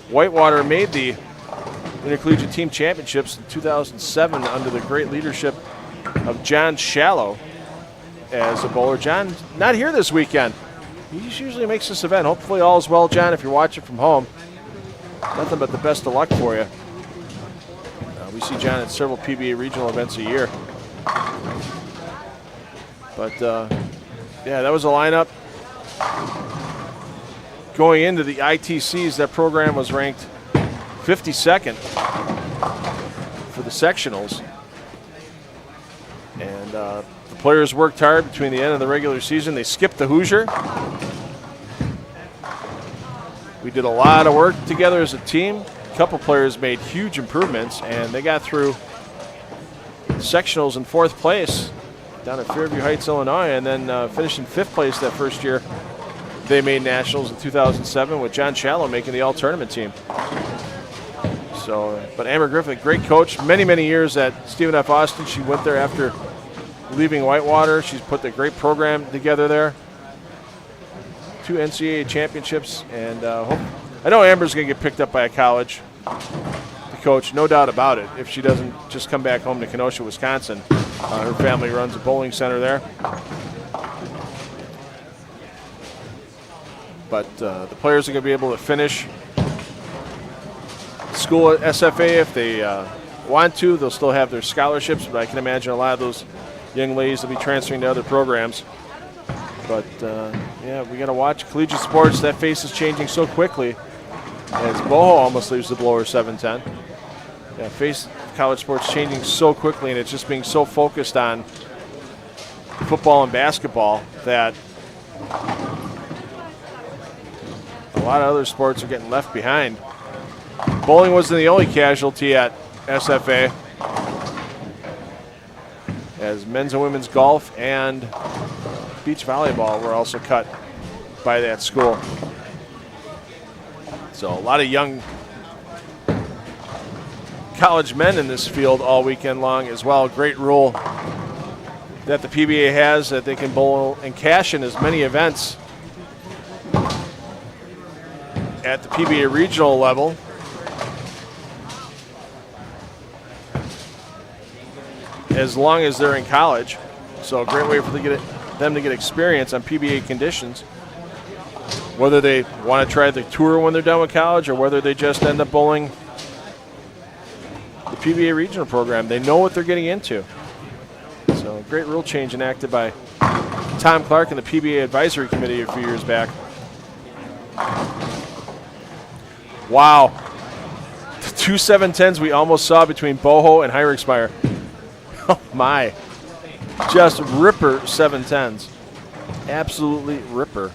Whitewater made the Intercollegiate Team Championships in 2007 under the great leadership of John Shallow as a bowler. John, not here this weekend. He usually makes this event. Hopefully all is well, John, if you're watching from home. Nothing but the best of luck for you. We see John at several PBA regional events a year. But, yeah, that was a lineup. Going into the ITCs, that program was ranked 52nd for the sectionals. And the players worked hard between the end of the regular season. They skipped the Hoosier. We did a lot of work together as a team. A couple players made huge improvements, and they got through sectionals in 4th place down at Fairview Heights, Illinois, and then finished in 5th place that first year. They made nationals in 2007 with John Shallow making the all-tournament team. So, but Amber Griffith, great coach, many, many years at Stephen F. Austin. She went there after leaving Whitewater. She's put a great program together there. 2 NCAA championships, and I know Amber's going to get picked up by a college to coach, no doubt about it, if she doesn't just come back home to Kenosha, Wisconsin. Her family runs a bowling center there. But the players are going to be able to finish school at SFA if they want to. They'll still have their scholarships, but I can imagine a lot of those young ladies will be transferring to other programs. But, yeah, we got to watch collegiate sports. That face is changing so quickly as Boho almost leaves the blower 7-10. Yeah, face college sports changing so quickly, and it's just being so focused on football and basketball that a lot of other sports are getting left behind. Bowling wasn't the only casualty at SFA, as men's and women's golf and beach volleyball were also cut by that school. So a lot of young college men in this field all weekend long as well. Great rule that the PBA has, that they can bowl and cash in as many events at the PBA regional level. As long as they're in college. So a great way for them to get experience on PBA conditions. Whether they want to try the tour when they're done with college or whether they just end up bowling the PBA regional program, they know what they're getting into. So a great rule change enacted by Tom Clark and the PBA Advisory Committee a few years back. Wow. The 2 7-10s we almost saw between Boho and Heinrichsmeyer. Oh my. Just ripper 7-10s. Absolutely ripper.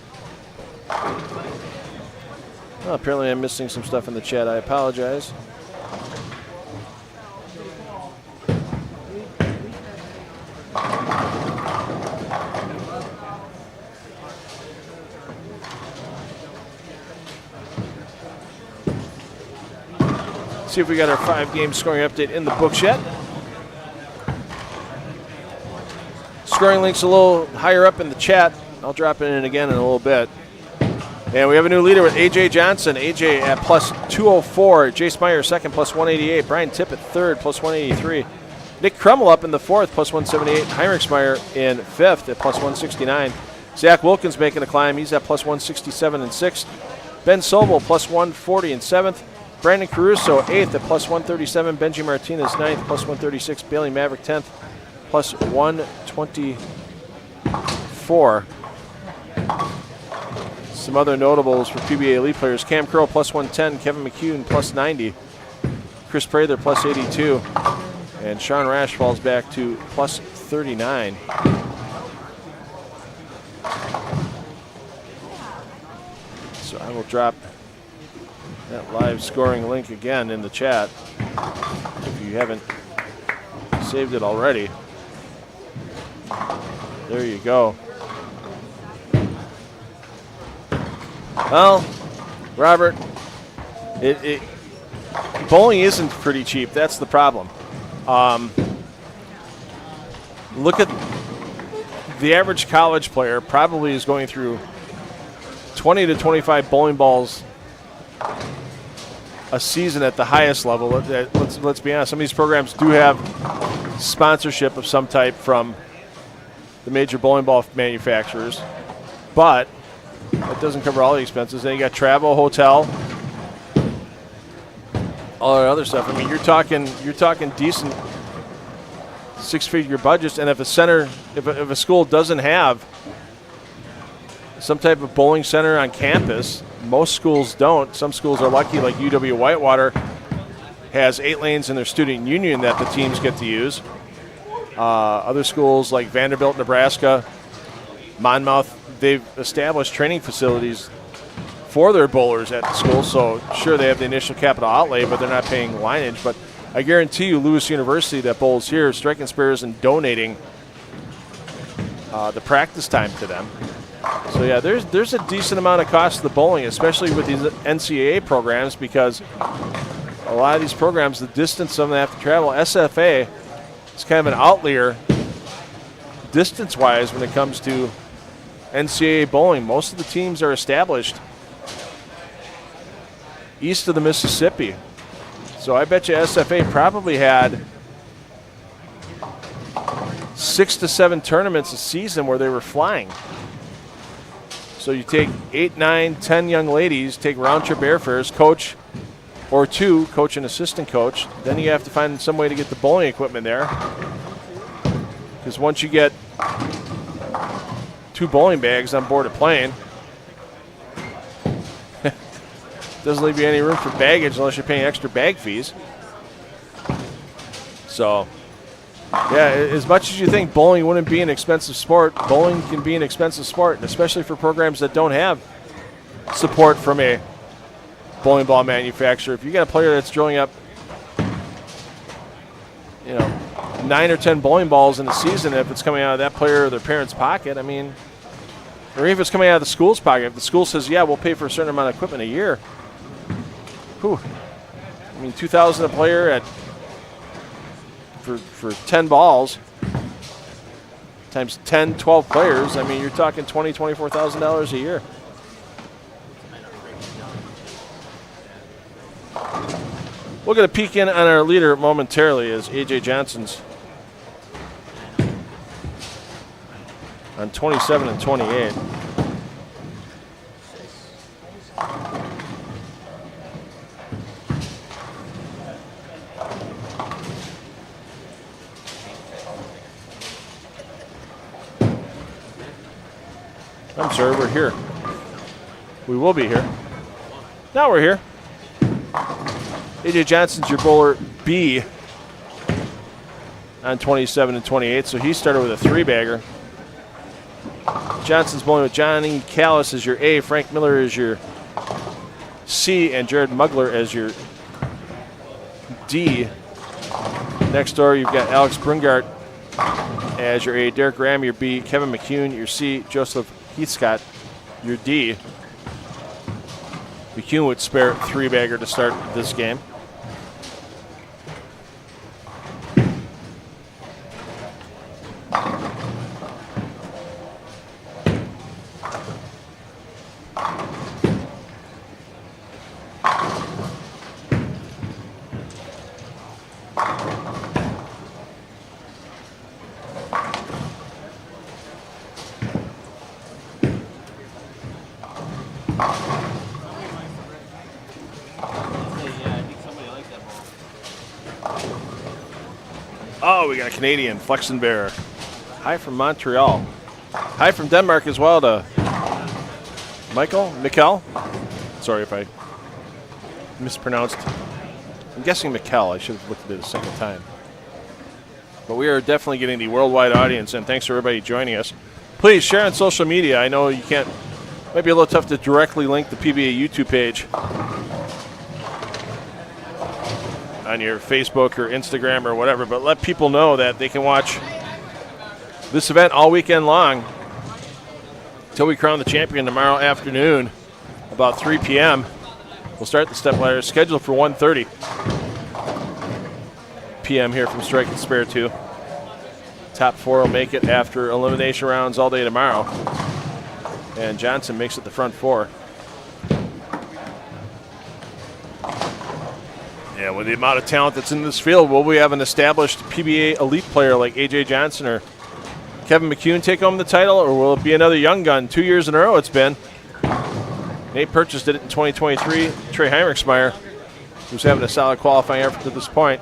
Well, apparently I'm missing some stuff in the chat. I apologize. See if we got our 5-game scoring update in the books yet. Scoring link's a little higher up in the chat. I'll drop it in again in a little bit. And we have a new leader with A.J. Johnson. A.J. at plus 204. Jace Meyer second, plus 188. Brian Tippett third, plus 183. Nick Crummel up in the fourth, plus 178. Heinrichsmeyer in fifth at plus 169. Zach Wilkins making a climb. He's at plus 167 in sixth. Ben Sobel plus 140 in seventh. Brandon Caruso eighth at plus 137. Benji Martinez ninth, plus 136. Bailey Maverick 10th, plus 124. Some other notables for PBA Elite players. Cam Curl plus 110. Kevin McCune plus 90. Chris Prather plus 82. And Sean Rash falls back to plus 39. So I will drop that live scoring link again in the chat if you haven't saved it already. There you go. Well, Robert, bowling isn't pretty cheap. That's the problem. Look at the average college player probably is going through 20 to 25 bowling balls a season at the highest level. Let's be honest. Some of these programs do have sponsorship of some type from the major bowling ball manufacturers, but that doesn't cover all the expenses. Then you got travel, hotel, all that other stuff. I mean, you're talking decent six-figure budgets. And if a center, if a school doesn't have some type of bowling center on campus, most schools don't. Some schools are lucky, like UW Whitewater has 8 lanes in their student union that the teams get to use. Other schools like Vanderbilt, Nebraska, Monmouth, they've established training facilities for their bowlers at the school. So sure, they have the initial capital outlay, but they're not paying lineage. But I guarantee you, Lewis University that bowls here, striking spares and donating the practice time to them. So yeah, there's a decent amount of cost to the bowling, especially with these NCAA programs, because a lot of these programs, the distance some of them have to travel. SFA is kind of an outlier distance-wise when it comes to NCAA bowling. Most of the teams are established east of the Mississippi. So I bet you SFA probably had 6 to 7 tournaments a season where they were flying. So you take 8, 9, 10 young ladies, take round-trip airfares, coach or 2, coach and assistant coach. Then you have to find some way to get the bowling equipment there. Because once you get 2 bowling bags on board a plane, doesn't leave you any room for baggage unless you're paying extra bag fees. So, yeah, as much as you think bowling wouldn't be an expensive sport, bowling can be an expensive sport, and especially for programs that don't have support from a bowling ball manufacturer. If you got a player that's drilling up, 9 or 10 bowling balls in a season, if it's coming out of that player or their parents' pocket, I mean, or even if it's coming out of the school's pocket, if the school says, yeah, we'll pay for a certain amount of equipment a year, whew, I mean, $2,000 a player for 10 balls times 10, 12 players, I mean, you're talking $20,000, $24,000 a year. We'll get a peek in on our leader momentarily as A.J. Johnson's on 27 and 28. I'm sorry, we're here. We will be here. Now we're here. A.J. Johnson's your bowler B on 27 and 28, so he started with a 3-bagger. Johnson's bowling with Johnny Callis as your A, Frank Miller as your C, and Jared Mugler as your D. Next door, you've got Alex Brungart as your A, Derek Graham your B, Kevin McCune your C, Joseph Heathscott your D. McCune would spare 3-bagger to start this game. Oh, we got a Canadian, Flexenbear. Hi from Montreal. Hi from Denmark as well to Mikkel. Sorry if I mispronounced. I'm guessing Mikkel. I should have looked at it a second time. But we are definitely getting the worldwide audience, and thanks for everybody joining us. Please share on social media. I know you can't, might be a little tough to directly link the PBA YouTube page on your Facebook or Instagram or whatever, but let people know that they can watch this event all weekend long until we crown the champion tomorrow afternoon about 3 p.m. We'll start the step ladder scheduled for 1:30 p.m. here from Strike and Spare 2. Top 4 will make it after elimination rounds all day tomorrow, and Johnson makes it the front 4. Yeah, with the amount of talent that's in this field, will we have an established PBA elite player like A.J. Johnson or Kevin McCune take home the title, or will it be another young gun? 2 years in a row it's been. Nate purchased it in 2023. Trey Heinrichsmeyer, who's having a solid qualifying effort to this point,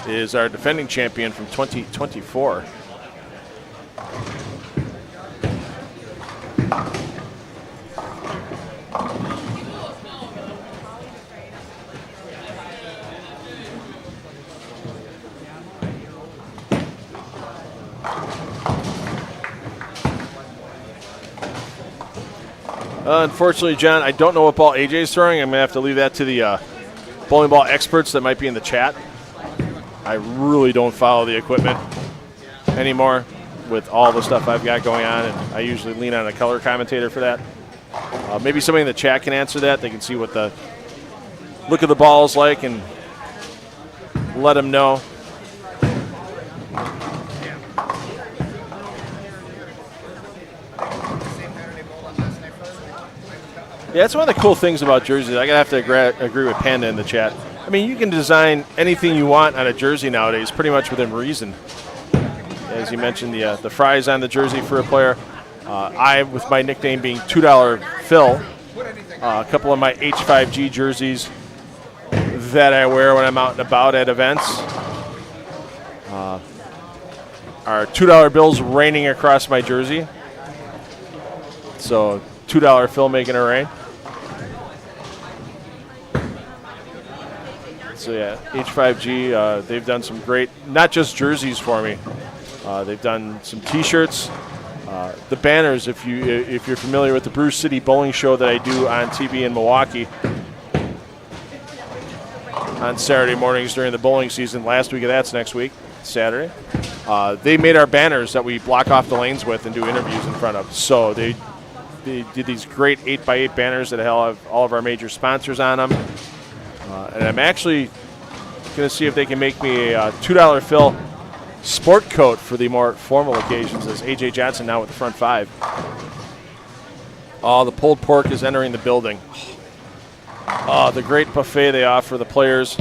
is our defending champion from 2024. Unfortunately, John, I don't know what ball AJ's throwing. I'm going to have to leave that to the bowling ball experts that might be in the chat. I really don't follow the equipment anymore with all the stuff I've got going on, and I usually lean on a color commentator for that. Maybe somebody in the chat can answer that. They can see what the look of the ball is like and let them know. Yeah, that's one of the cool things about jerseys. I'm going to have to agree with Panda in the chat. I mean, you can design anything you want on a jersey nowadays, pretty much within reason. As you mentioned, the fries on the jersey for a player. I, with my nickname being $2 Phil, a couple of my H5G jerseys that I wear when I'm out and about at events are $2 bills raining across my jersey. So $2 Phil making it rain. So yeah, H5G, they've done some great, not just jerseys for me. They've done some T-shirts, the banners. If you're familiar with the Bruce City Bowling Show that I do on TV in Milwaukee on Saturday mornings during the bowling season. Last week of that's next week, Saturday. They made our banners that we block off the lanes with and do interviews in front of. So they did these great 8x8 banners that have all of our major sponsors on them. And I'm actually going to see if they can make me a $2 Phil sport coat for the more formal occasions, as A.J. Johnson now with the front 5. Oh, the pulled pork is entering the building. Oh, the great buffet they offer the players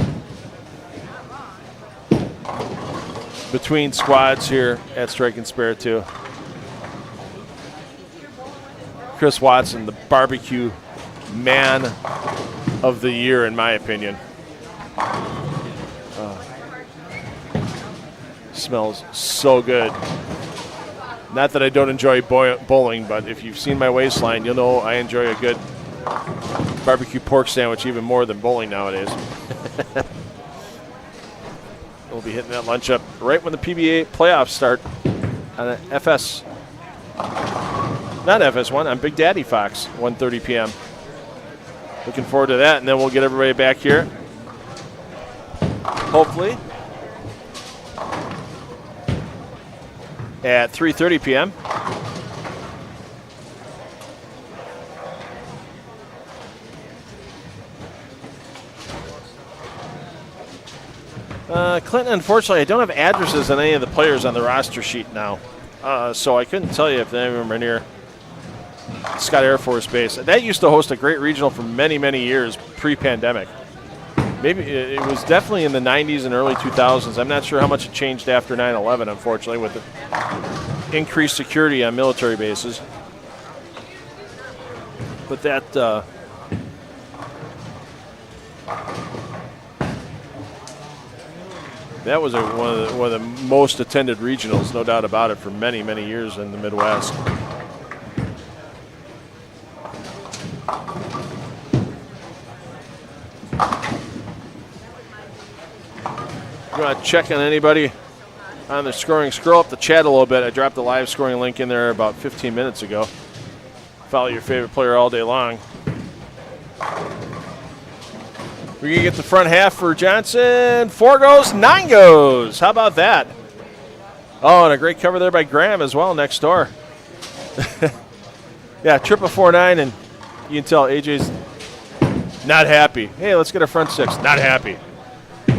between squads here at Strike and Spare 2. Chris Watson, the barbecue man of the year, in my opinion. Smells so good. Not that I don't enjoy bowling, but if you've seen my waistline, you'll know I enjoy a good barbecue pork sandwich even more than bowling nowadays. We'll be hitting that lunch up right when the PBA playoffs start on an FS. Not FS1, on Big Daddy Fox, 1:30 p.m. Looking forward to that, and then we'll get everybody back here. Hopefully at 3:30 p.m. Clinton, unfortunately, I don't have addresses on any of the players on the roster sheet now, so I couldn't tell you if any of them are near Scott Air Force Base. That used to host a great regional for many, many years pre-pandemic. Maybe it was definitely in the 90s and early 2000s. I'm not sure how much it changed after 9/11, unfortunately, with the increased security on military bases. But that that was one of the most attended regionals, no doubt about it, for many, many years in the Midwest. You want to check on anybody on the scoring? Scroll up the chat a little bit. I dropped the live scoring link in there about 15 minutes ago. Follow your favorite player all day long. We're going to get the front half for Johnson. 4 goes, 9 goes. How about that? Oh, and a great cover there by Graham as well next door. Yeah, triple 4-9, and you can tell AJ's not happy. Hey, let's get a front 6. Not happy.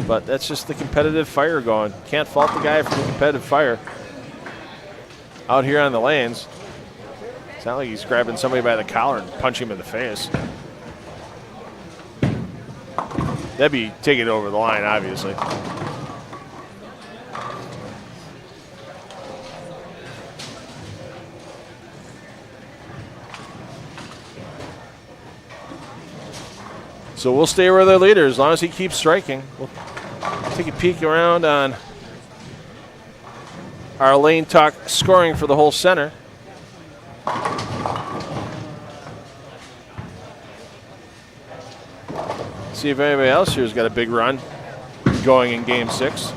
But that's just the competitive fire going. Can't fault the guy for the competitive fire. Out here on the lanes, it's not like he's grabbing somebody by the collar and punching him in the face. That'd be taking it over the line, obviously. So we'll stay with our leader as long as he keeps striking. We'll take a peek around on our lane talk scoring for the whole center. See if anybody else here has got a big run going in Game 6.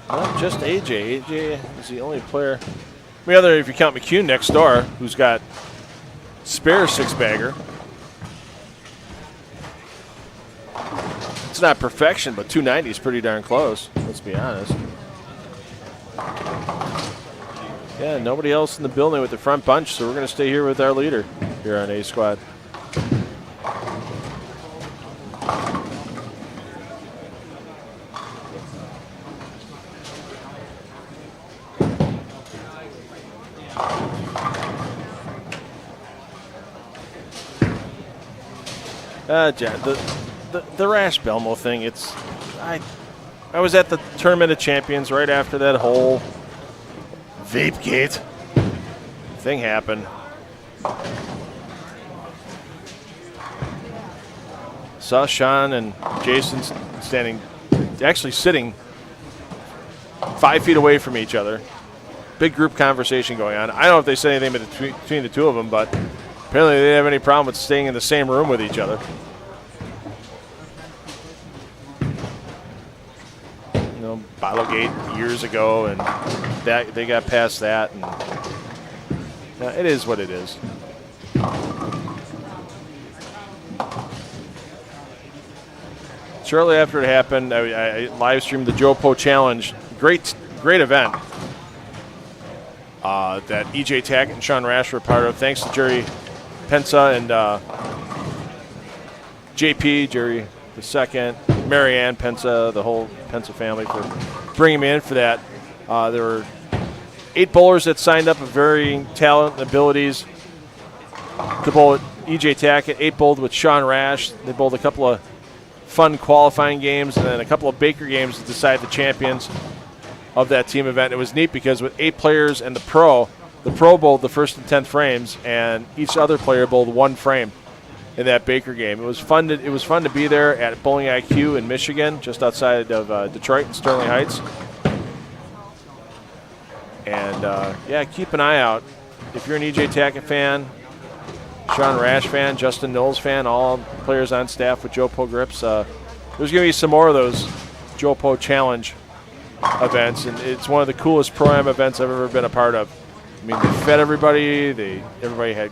Not just AJ. AJ is the only player. I mean, other if you count McCune next door, who's got spare 6-bagger. It's not perfection, but 290 is pretty darn close. Let's be honest. Yeah, nobody else in the building with the front bunch, so we're going to stay here with our leader here on A Squad. The Rash Belmo thing, I was at the Tournament of Champions right after that whole Vapegate thing happened. Saw Sean and Jason actually sitting 5 feet away from each other. Big group conversation going on. I don't know if they said anything between the two of them, but apparently they didn't have any problem with staying in the same room with each other. You know, Bottlegate years ago, and they got past that, and it is what it is. Shortly after it happened, I live streamed the Joe Po Challenge. Great event. that EJ Tackett and Sean Rash were part of. Thanks to Jerry Pensa and JP, Jerry II, Marianne Pensa, the whole Pensa family for bringing me in for that. There were 8 bowlers that signed up of varying talent and abilities to bowl at EJ Tackett. 8 bowled with Sean Rash. They bowled a couple of fun qualifying games and then a couple of Baker games to decide the champions of that team event. It was neat because with 8 players and the pro bowled the first and 10th frames, and each other player bowled 1 frame in that Baker game. It was fun to be there at Bowling IQ in Michigan, just outside of Detroit and Sterling Heights. And yeah, keep an eye out if you're an EJ Tackett fan, Sean Rash fan, Justin Knowles fan, all players on staff with Joe Po grips. There's going to be some more of those Joe Po Challenge events, and it's one of the coolest Pro-Am events I've ever been a part of. I mean, they fed everybody. Everybody had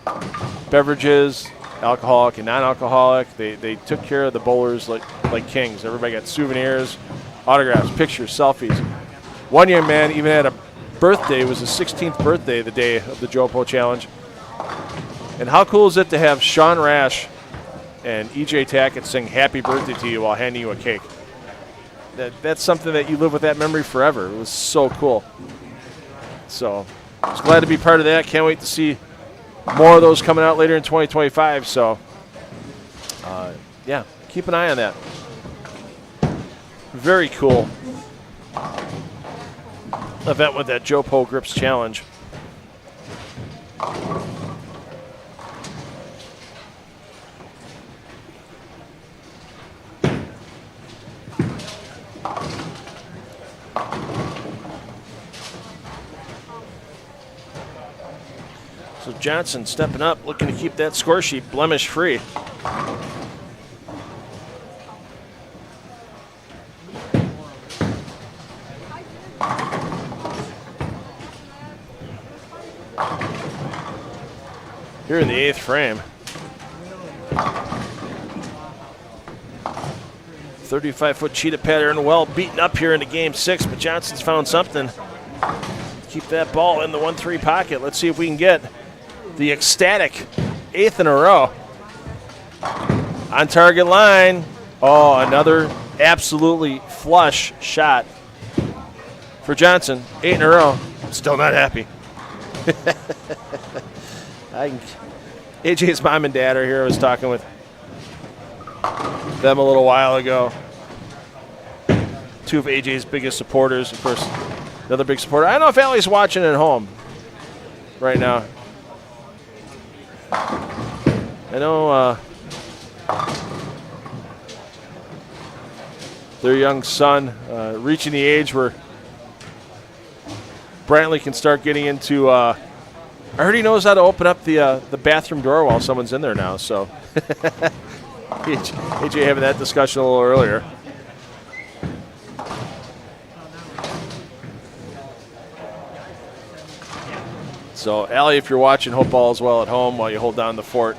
beverages, alcoholic and non-alcoholic. They took care of the bowlers like kings. Everybody got souvenirs, autographs, pictures, selfies. One young man even had a birthday. It was his 16th birthday the day of the Joe Po Challenge. And how cool is it to have Sean Rash and EJ Tackett sing happy birthday to you while handing you a cake? That's something that you live with that memory forever. It was so cool. So I was glad to be part of that. Can't wait to see more of those coming out later in 2025. So yeah, keep an eye on that. Very cool event with that Joe Po Grips Challenge. So Johnson stepping up, looking to keep that score sheet blemish-free. Here in the 8th frame. 35-foot cheetah pattern, well beaten up here into game 6, but Johnson's found something. Keep that ball in the 1-3 pocket. Let's see if we can get the ecstatic 8th in a row. On target line. Oh, another absolutely flush shot for Johnson. 8 in a row. Still not happy. AJ's mom and dad are here. I was talking with them a little while ago. 2 of AJ's biggest supporters. Of course, another big supporter. I don't know if Allie's watching at home right now. I know their young son reaching the age where Brantley can start getting into. I heard he knows how to open up the bathroom door while someone's in there now. So AJ having that discussion a little earlier. So, Allie, if you're watching, hope all is well at home while you hold down the fort.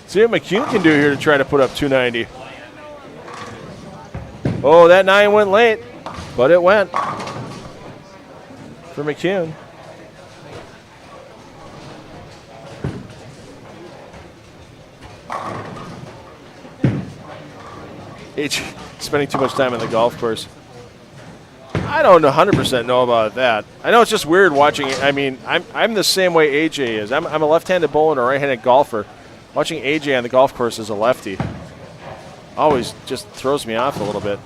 See what McCune can do here to try to put up 290. Oh, that 9 went late, but it went for McCune. H spending too much time on the golf course. I don't 100% know about that. I know it's just weird watching it. I mean, I'm the same way AJ is. I'm a left-handed bowler and a right-handed golfer. Watching AJ on the golf course as a lefty always just throws me off a little bit.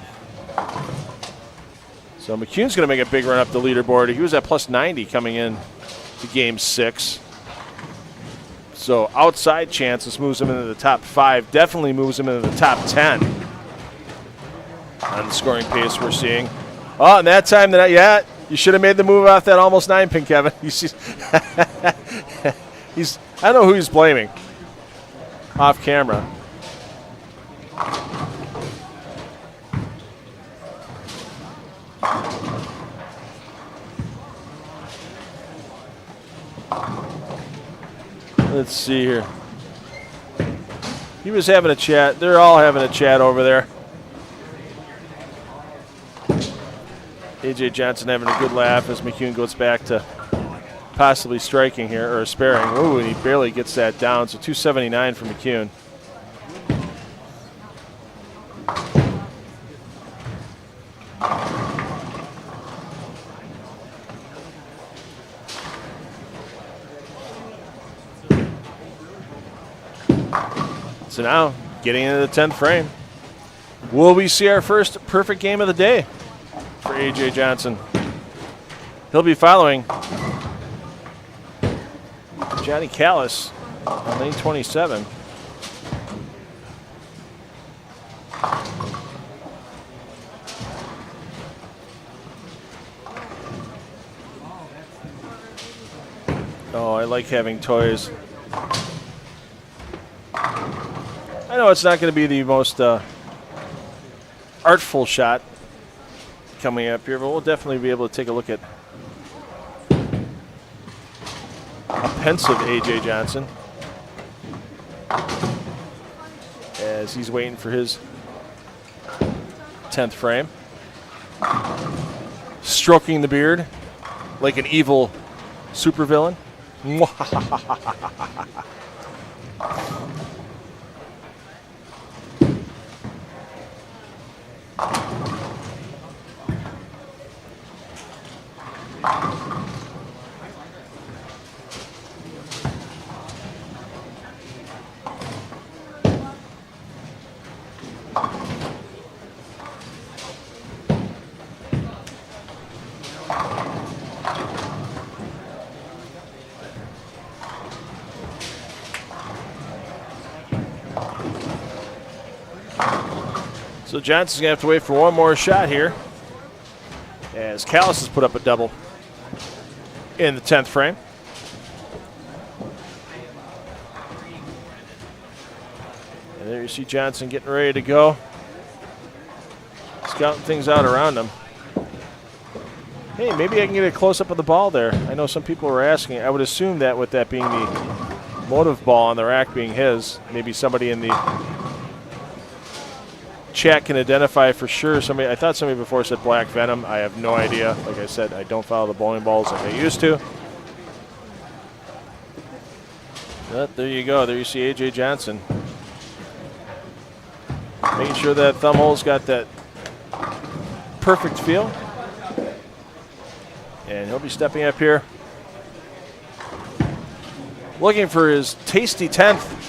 So McCune's going to make a big run up the leaderboard. He was at plus 90 coming in to game 6. So outside chances moves him into the top 5. Definitely moves him into the top 10 on the scoring pace we're seeing. Oh, and that time you should have made the move off that almost 9-pin, Kevin. I don't know who he's blaming off camera. Let's see here. He was having a chat. They're all having a chat over there. A.J. Johnson having a good laugh as McCune goes back to possibly striking here, or sparing. Ooh, and he barely gets that down, so 279 for McCune. So now, getting into the 10th frame. Will we see our first perfect game of the day for A.J. Johnson? He'll be following Johnny Callis on lane 27. Oh, I like having toys. I know it's not going to be the most artful shot coming up here, but we'll definitely be able to take a look at a pensive A.J. Johnson as he's waiting for his 10th frame. Stroking the beard like an evil supervillain. So Johnson's going to have to wait for one more shot here as Callis has put up a double in the 10th frame. And there you see Johnson getting ready to go. Scouting things out around him. Hey, maybe I can get a close-up of the ball there. I know some people were asking. I would assume that with that being the motive ball on the rack being his, maybe somebody in the chat can identify for sure. Somebody, I thought somebody before said Black Venom. I have no idea. Like I said, I don't follow the bowling balls like I used to. But there you go. There you see A.J. Johnson. Making sure that thumb hole's got that perfect feel. And he'll be stepping up here, looking for his tasty 10th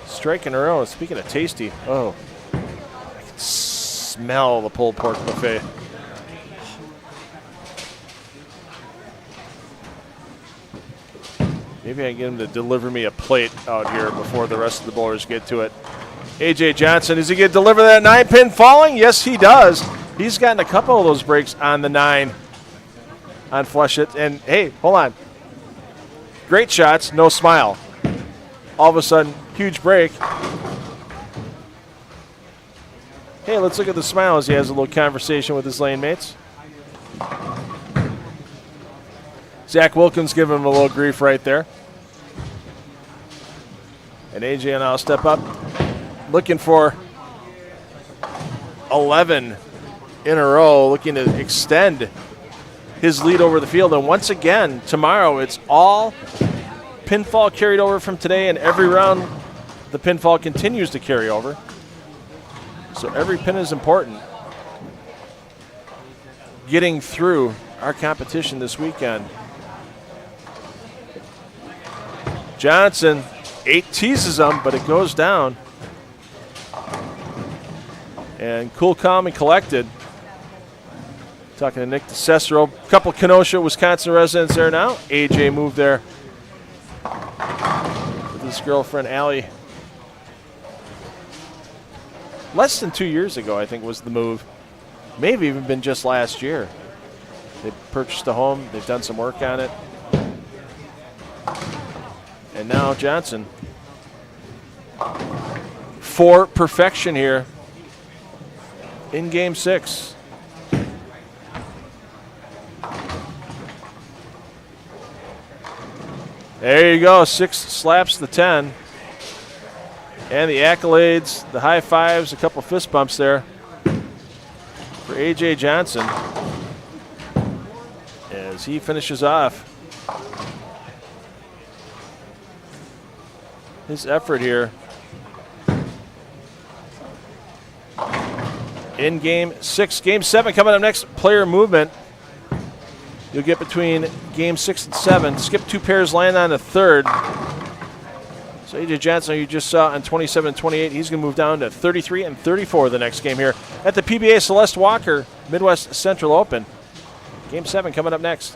strike in a row. Speaking of tasty, oh, I can smell the pulled pork buffet. Maybe I can get him to deliver me a plate out here before the rest of the bowlers get to it. A.J. Johnson, is he going to deliver that 9-pin falling? Yes, he does. He's gotten a couple of those breaks on the 9 on flush it. And, hey, hold on. Great shots, no smile. All of a sudden, huge break. Hey, let's look at the smile as he has a little conversation with his lane mates. Zach Wilkins giving him a little grief right there. And AJ and I'll step up, looking for 11 in a row, looking to extend his lead over the field. And once again, tomorrow, it's all pinfall carried over from today, and every round the pinfall continues to carry over. So every pin is important. Getting through our competition this weekend. Johnson, 8 teases him, but it goes down. And cool, calm, and collected. Talking to Nick DeCicero. A couple Kenosha, Wisconsin residents there now. AJ moved there with his girlfriend, Allie. Less than 2 years ago, I think, was the move. Maybe even been just last year. They purchased a home. They've done some work on it. And now Johnson. For perfection here in Game 6. There you go. 6 slaps the 10. And the accolades, the high fives, a couple fist bumps there for A.J. Johnson as he finishes off his effort here in Game 6. Game 7 coming up next, player movement. You'll get between Game 6 and 7. Skip 2 pairs, land on the third. So A.J. Johnson, you just saw on 27 and 28, he's going to move down to 33 and 34 the next game here at the PBA Celeste Walker Midwest Central Open. Game 7 coming up next.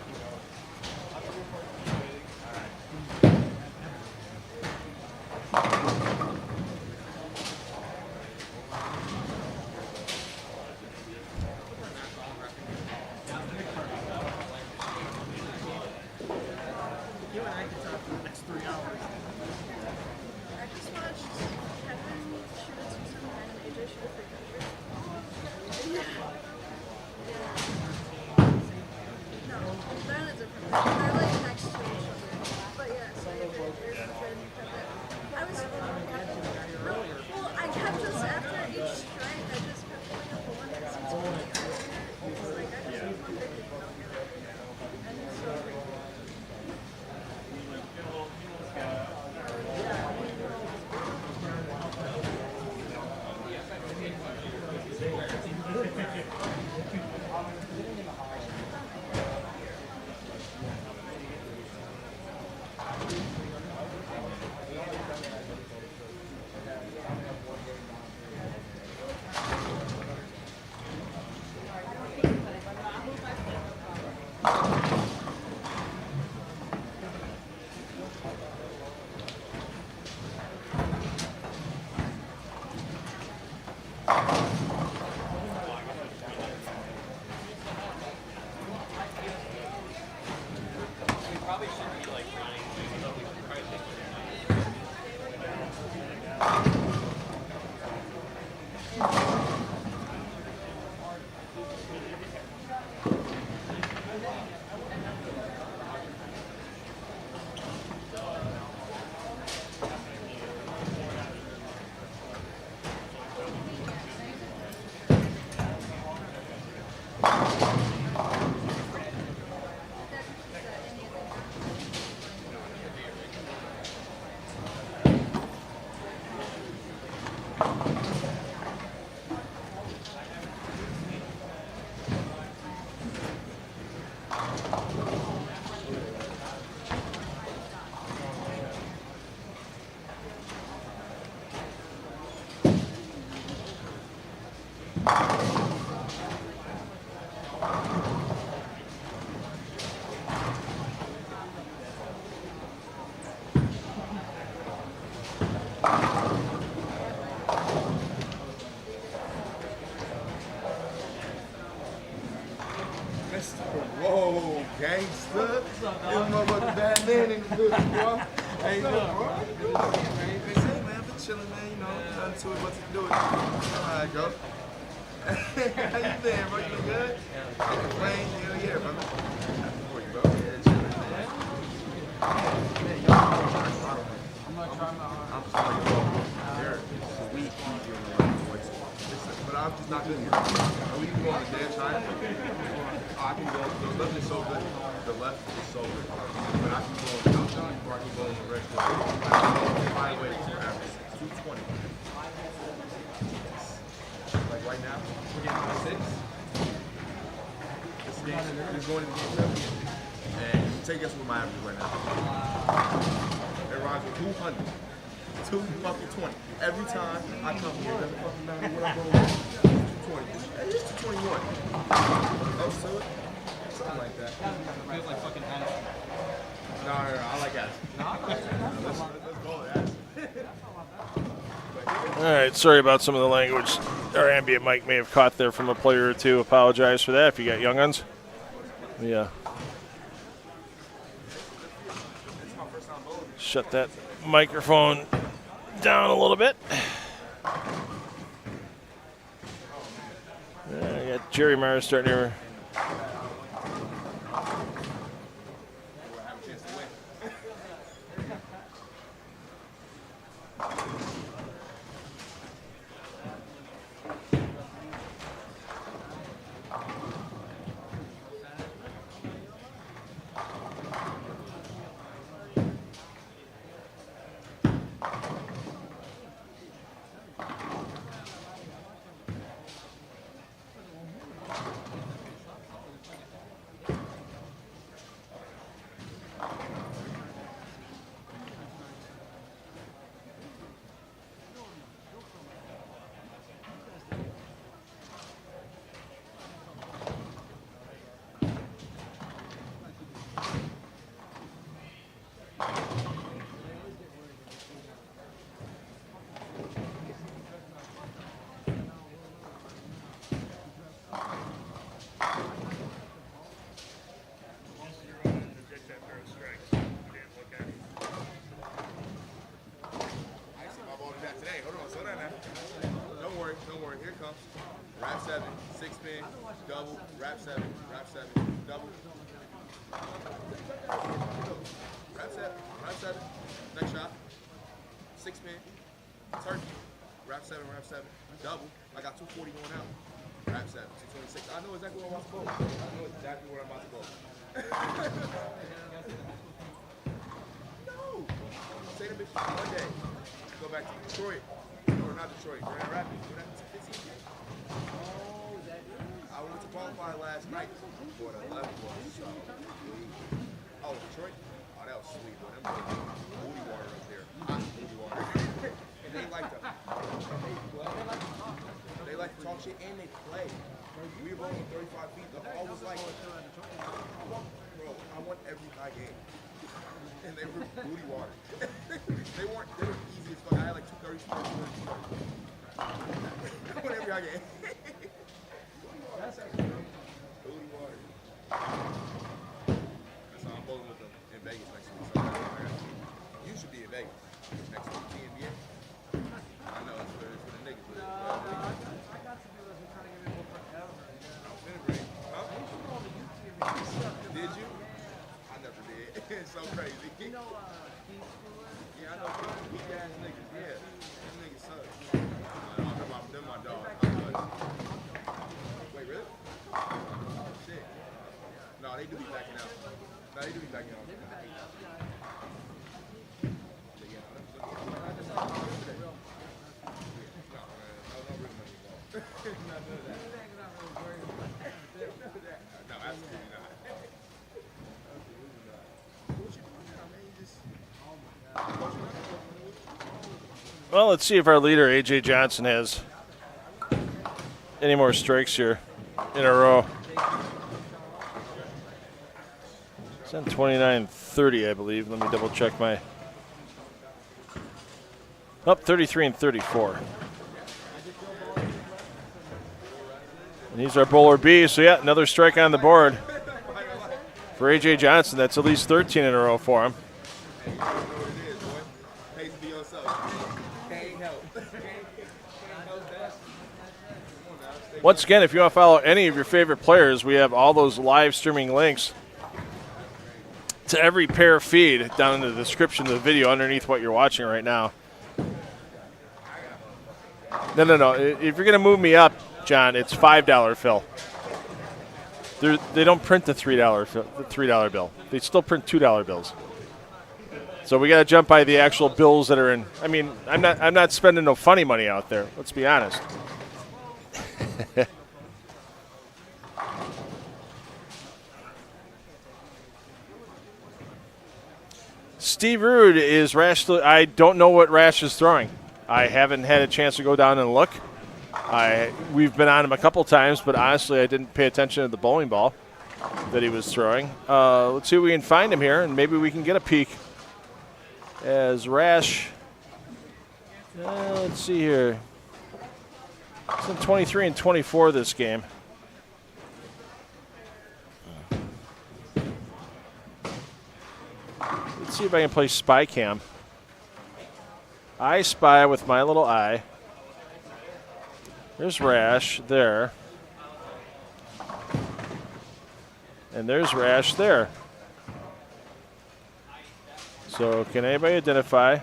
Whoa, gangster. You motherfucking bad man in the building, bro. Hey, look, bro. How you doing? Hey, man, I've been chilling, man. You know, nothing to it but to do it. All right, go. How you been, bro? You been good? Can't complain. Hell yeah, brother. For you, bro. Yeah, chilling, man. I'm sorry, bro. They're sweet, easy on the right voice. But I'm just not good here. Are we going to dance time? I can go, the left is so good. The left is so good. But I can go on the outside or I can go on the rest of it. By the way, average 220. Like right now, we're getting 6. This is going into game 7. And take us with my average right now. It rides with 200. 220. Every time I come here, it doesn't fucking matter what I'm going with. 220. At least 221. Close to it. Something like that. Feels like fucking Addison. No, I like Addison. Let's go with Addison. All right, sorry about some of the language our ambient mic may have caught there from a player or two. Apologize for that if you got young uns. Yeah. Shut that microphone down a little bit. I got Jerry Myers starting here. Wrap 7, double. Wrap 7, next shot. 6 pin, turkey. Wrap 7, double. I got 240 going out. Wrap 7, 226. I know exactly where I'm about to go. No. Say the bitch one day. Go back to Detroit. Or not Detroit, Grand Rapids. What happened to 15? I went to qualify last night for the 11 was. So. Oh, Detroit? Oh, that was sweet, boy. Them booty water up there. Hot booty water. And they like to talk shit and they play. We were rolling 35 feet. The ball was like, bro, I want every high game. And they were booty water. they were easy as fuck. I had like 230, 230. I want every high game. Booty water. So I'm bowling with them in Vegas next week. So you should be in Vegas next week. PBA. I know it's for the niggas. But, I got to do this. I'm trying to get it forever. Did you? I never did. It's so crazy. You know, King's Schooler? Yeah, I know. Weak ass niggas. Yeah. Them niggas suck. I'm talking about them, my dog. Wait, really? Shit. No, they do be backing out. No, they do be backing out. No, absolutely not. Well, let's see if our leader, A.J. Johnson, has any more strikes here in a row. It's on 29-30, I believe. Let me double check my... Up 33 and 34. And he's our bowler B, so yeah, another strike on the board for A.J. Johnson. That's at least 13 in a row for him. Once again, if you want to follow any of your favorite players, we have all those live streaming links to every pair feed down in the description of the video underneath what you're watching right now. No. If you're going to move me up, John, it's $5 fill. They don't print the $3 bill. They still print $2 bills. So we got to jump by the actual bills that are in. I mean, I'm not spending no funny money out there. Let's be honest. Steve Rude is Rash. I don't know what Rash is throwing. I haven't had a chance to go down and look. We've been on him a couple times, but honestly, I didn't pay attention to the bowling ball that he was throwing. Let's see if we can find him here, and maybe we can get a peek as Rash. Let's see here. It's in 23 and 24 this game. Let's see if I can play Spy Cam. I spy with my little eye. There's Rash there. And there's Rash there. So can anybody identify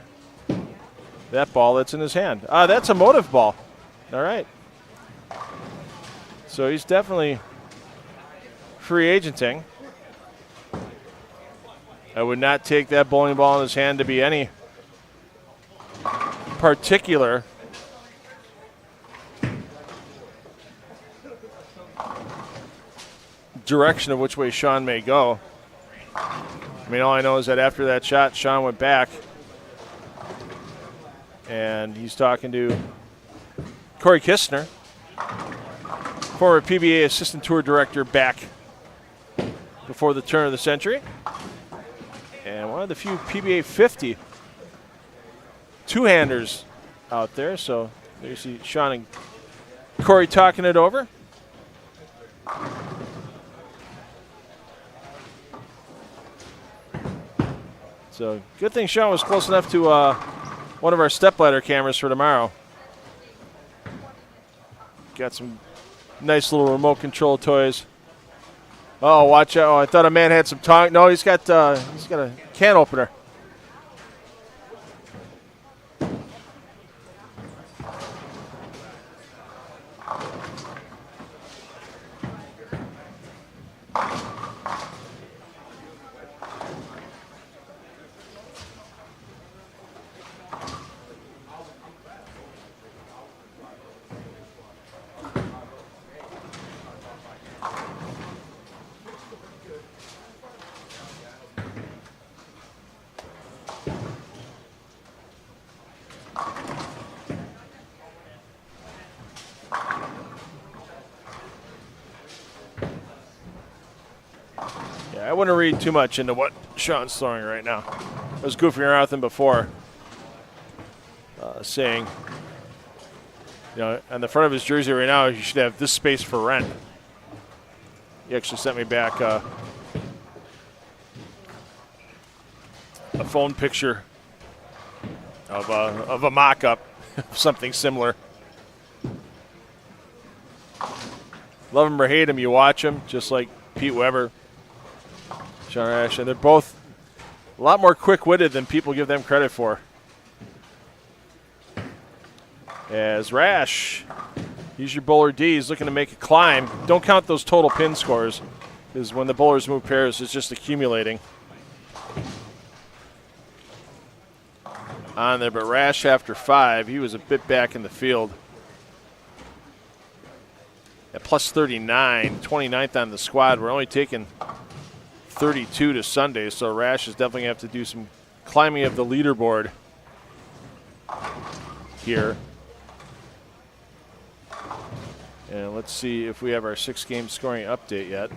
that ball that's in his hand? That's a motive ball. All right. So he's definitely free agenting. I would not take that bowling ball in his hand to be any particular direction of which way Sean may go. I mean, all I know is that after that shot, Sean went back, and he's talking to Corey Kistner, former PBA Assistant Tour Director, back before the turn of the century, and one of the few PBA 50 two-handers out there. So there you see Sean and Corey talking it over. So good thing Sean was close enough to one of our stepladder cameras for tomorrow. Got some nice little remote control toys Oh, watch out. Oh, I thought a man had some tongue. No, he's got a can opener. I wouldn't read too much into what Sean's throwing right now. I was goofing around with him before, saying, on the front of his jersey right now, you should have this space for rent. He actually sent me back a phone picture of a mock-up of something similar. Love him or hate him, you watch him, just like Pete Weber, Sean Rash, and they're both a lot more quick-witted than people give them credit for. As Rash, he's your bowler D. He's looking to make a climb. Don't count those total pin scores, because when the bowlers move pairs, it's just accumulating. On there, but Rash after 5, he was a bit back in the field. At plus 39, 29th on the squad. We're only taking 32 to Sunday, so Rash is definitely going to have to do some climbing of the leaderboard here. And let's see if we have our 6-game scoring update yet.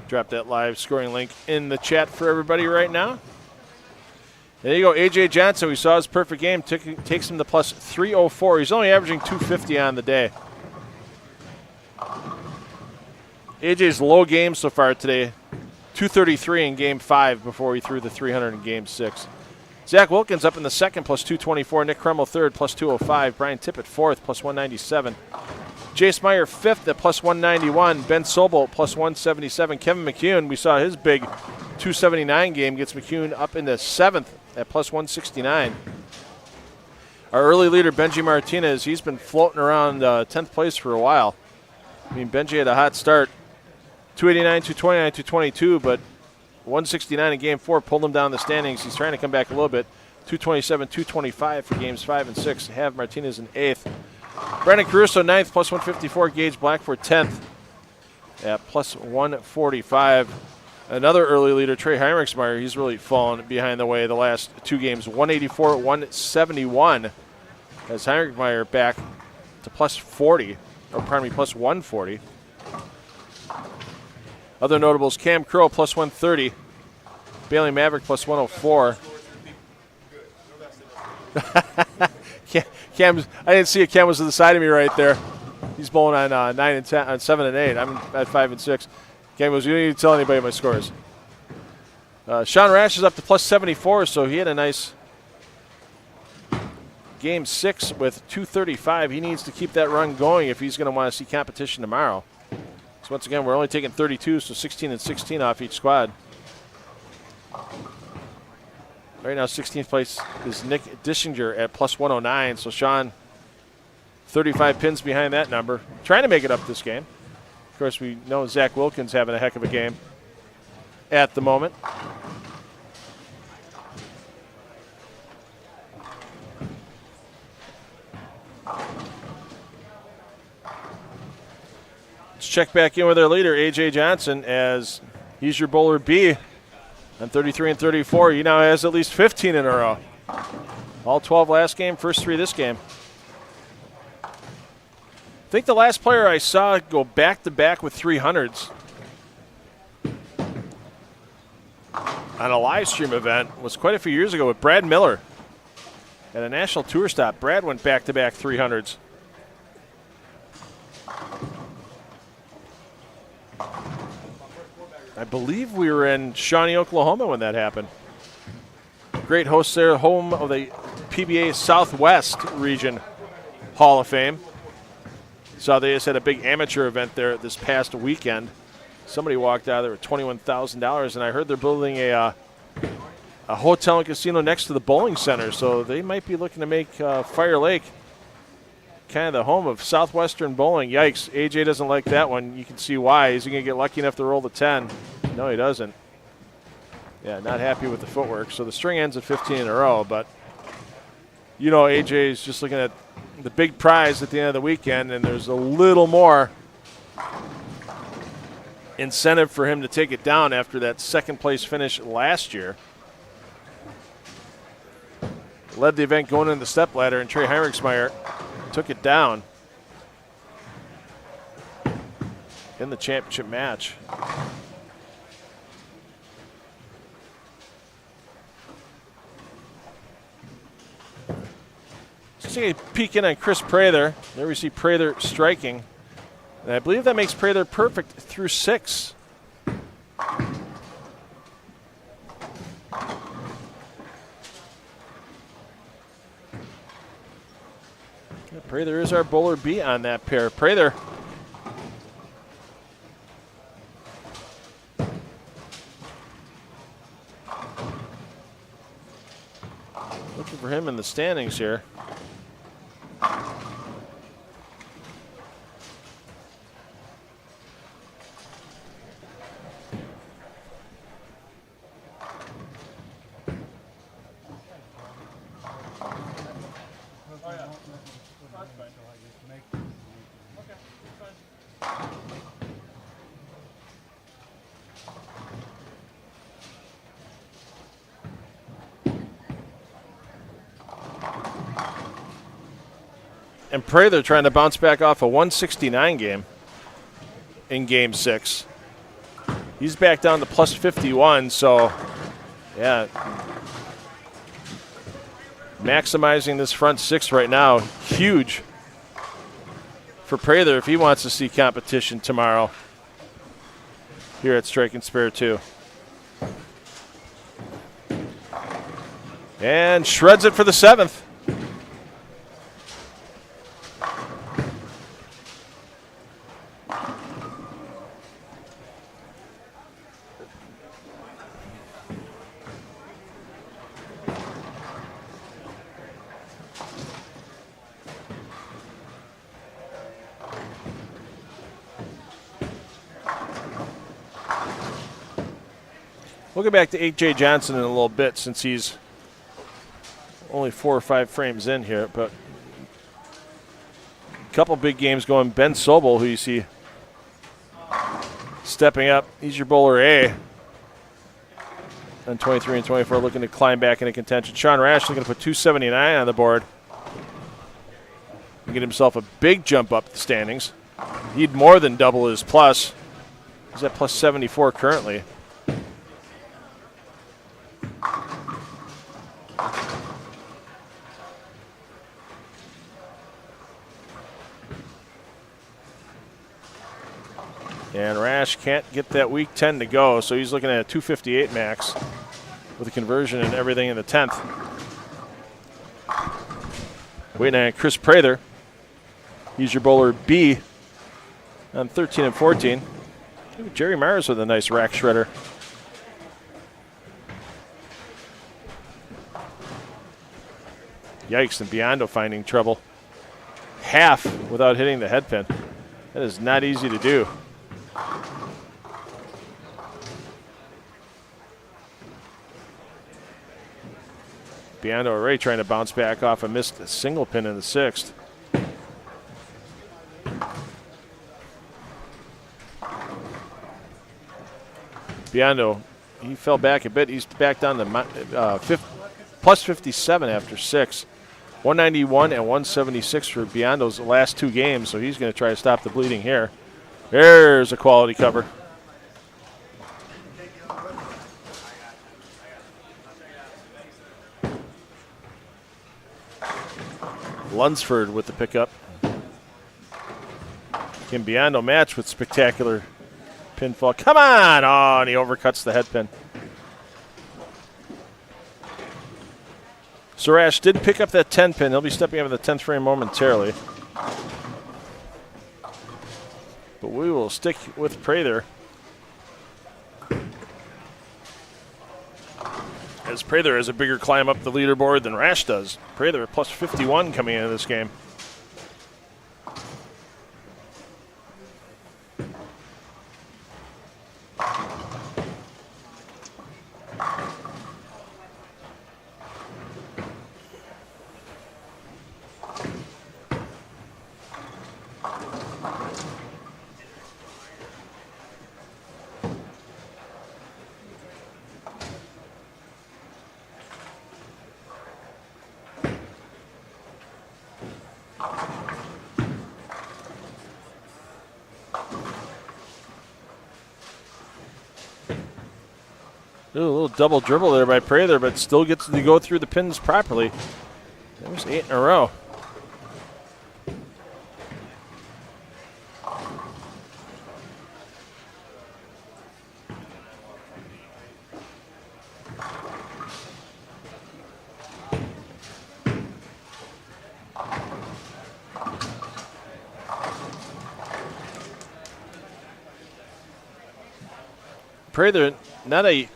Drop that live scoring link in the chat for everybody right now. There you go, A.J. Johnson. We saw his perfect game. Takes him to plus 304. He's only averaging 250 on the day. A.J.'s low game so far today, 233 in Game 5 before he threw the 300 in Game 6. Zach Wilkins up in the second, plus 224. Nick Kreml third, plus 205. Brian Tippett fourth, plus 197. Jace Meyer fifth at plus 191. Ben Sobel plus 177. Kevin McCune, we saw his big 279 game, gets McCune up into seventh at plus 169. Our early leader, Benji Martinez, he's been floating around 10th place for a while. I mean, Benji had a hot start. 289, 229, 222, but 169 in Game 4 pulled him down the standings. He's trying to come back a little bit. 227, 225 for Games 5 and 6. Have Martinez in 8th. Brandon Caruso 9th, plus 154. Gage Blackford 10th at plus 145. Another early leader, Trey Heinrichsmeyer, he's really fallen behind the way the last 2 games. 184, 171. As Heinrichsmeyer back to plus 40, or pardon me, plus 140. Other notables, Cam Crow plus 130. Bailey Maverick plus 104. Cam's, I didn't see it. Cam was to the side of me right there. He's bowling on 9 and 10, on 7 and 8. I'm at 5 and 6. Cam goes, you don't need to tell anybody my scores. Sean Rash is up to plus 74, so he had a nice Game 6 with 235. He needs to keep that run going if he's going to want to see competition tomorrow. So once again, we're only taking 32, so 16 and 16 off each squad. Right now, 16th place is Nick Dischinger at plus 109. So Sean, 35 pins behind that number. Trying to make it up this game. Of course, we know Zach Wilkins having a heck of a game at the moment. Let's check back in with our leader, A.J. Johnson, as he's your bowler B. On 33 and 34, he now has at least 15 in a row. All 12 last game, first 3 this game. I think the last player I saw go back-to-back with 300s on a live stream event was quite a few years ago with Brad Miller. At a national tour stop, Brad went back-to-back 300s. I believe we were in Shawnee, Oklahoma when that happened. Great host there, home of the PBA Southwest Region Hall of Fame. So they just had a big amateur event there this past weekend. Somebody walked out there with $21,000, and I heard they're building a hotel and casino next to the bowling center, so they might be looking to make Fire Lake kind of the home of Southwestern bowling. Yikes, AJ doesn't like that one. You can see why. Is he going to get lucky enough to roll the 10? No, he doesn't. Yeah, not happy with the footwork. So the string ends at 15 in a row, but you know AJ is just looking at the big prize at the end of the weekend, and there's a little more incentive for him to take it down after that second place finish last year. Led the event going into the stepladder, and Trey Heinrichsmeyer took it down in the championship match. Let's take a peek in on Chris Prather. There we see Prather striking. And I believe that makes Prather perfect through 6. Prather is our bowler B on that pair. Prather looking for him in the standings here. And Prather trying to bounce back off a 169 game in Game 6. He's back down to plus 51, so yeah. Maximizing this front 6 right now, huge for Prather if he wants to see competition tomorrow here at Strike and Spare 2. And shreds it for the 7th. We'll get back to A.J. Johnson in a little bit since he's only 4 or 5 frames in here, but a couple big games going. Ben Sobel, who you see stepping up. He's your bowler A on 23 and 24, looking to climb back into contention. Sean Rash looking to put 279 on the board and get himself a big jump up the standings. He'd more than double his plus. He's at plus 74 currently. And Rash can't get that week 10 to go, so he's looking at a 258 max with a conversion and everything in the 10th. Waiting on Chris Prather. He's your bowler B on 13 and 14. Jerry Myers with a nice rack shredder. Yikes, and Biondo finding trouble. Half without hitting the head pin. That is not easy to do. Biondo already trying to bounce back off a missed single pin in the 6th. Biondo, he fell back a bit. He's back down to plus 57 after 6. 191 and 176 for Biondo's last 2 games, so he's going to try to stop the bleeding here. There's a quality cover. Lunsford with the pickup. Can Biondo match with spectacular pinfall. Come on! Oh, and he overcuts the head pin. So Rash did pick up that 10 pin. He'll be stepping up in the 10th frame momentarily. But we will stick with Prather. As Prather has a bigger climb up the leaderboard than Rash does. Prather plus 51 coming into this game. Ooh, a little double dribble there by Prather, but still gets to go through the pins properly. There's 8 in a row. Prather, not a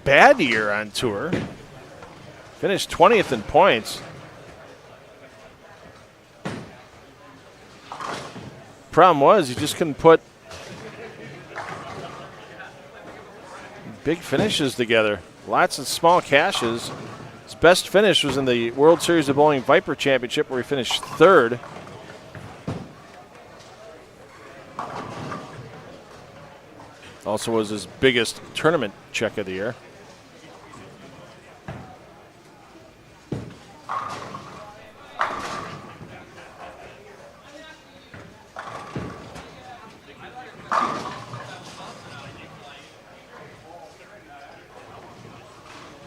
bad year on tour. Finished 20th in points. Problem was he just couldn't put big finishes together. Lots of small cashes. His best finish was in the World Series of Bowling Viper Championship where he finished 3rd. Also was his biggest tournament check of the year.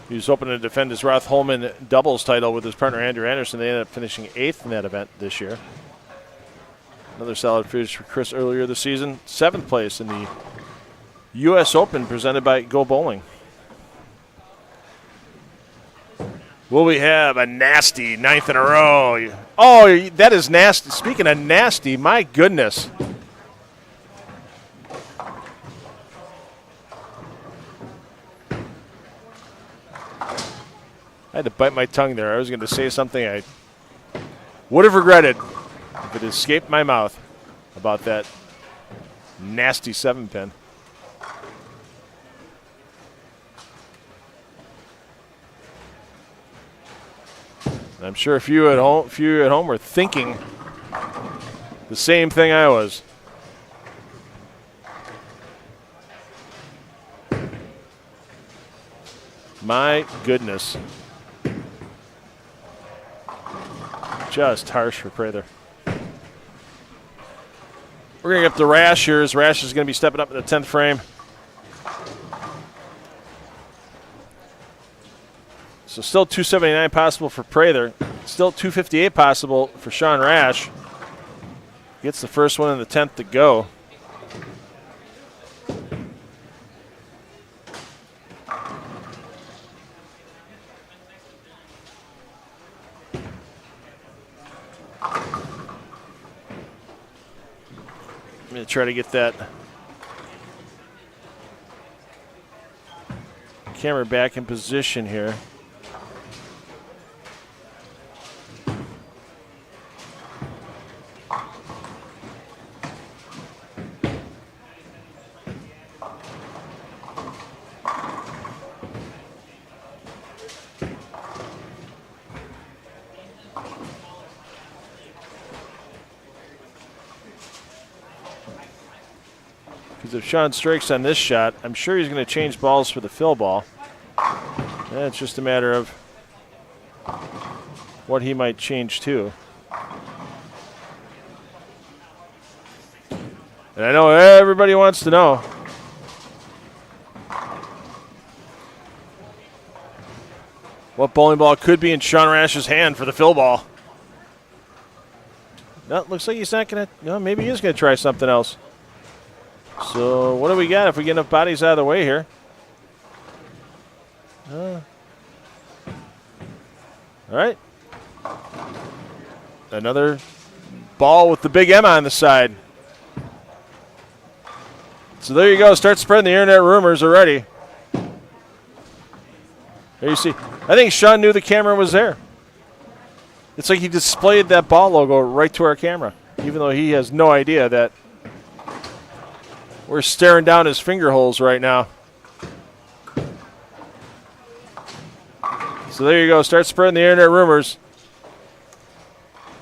He was hoping to defend his Roth Holman doubles title with his partner Andrew Anderson. They ended up finishing 8th in that event this year. Another solid finish for Chris earlier this season. 7th place in the U.S. Open presented by Go Bowling. Will we have a nasty 9th in a row? Oh, that is nasty. Speaking of nasty, my goodness. I had to bite my tongue there. I was going to say something I would have regretted if it escaped my mouth about that nasty 7-pin. I'm sure if you at home were thinking the same thing I was. My goodness. Just harsh for Prather. We're going to get up to Rash here as Rash is going to be stepping up in the 10th frame. So still 279 possible for Prather. Still 258 possible for Sean Rash. Gets the first one in the 10th to go. I'm going to try to get that camera back in position here. If Sean strikes on this shot, I'm sure he's going to change balls for the fill ball. And it's just a matter of what he might change to. And I know everybody wants to know. What bowling ball could be in Sean Rash's hand for the fill ball? No, looks like he's not going to. No, maybe he is going to try something else. So what do we got if we get enough bodies out of the way here? All right. Another ball with the big M on the side. So there you go. Start spreading the internet rumors already. There you see. I think Sean knew the camera was there. It's like he displayed that ball logo right to our camera, even though he has no idea that we're staring down his finger holes right now. So there you go. Start spreading the internet rumors.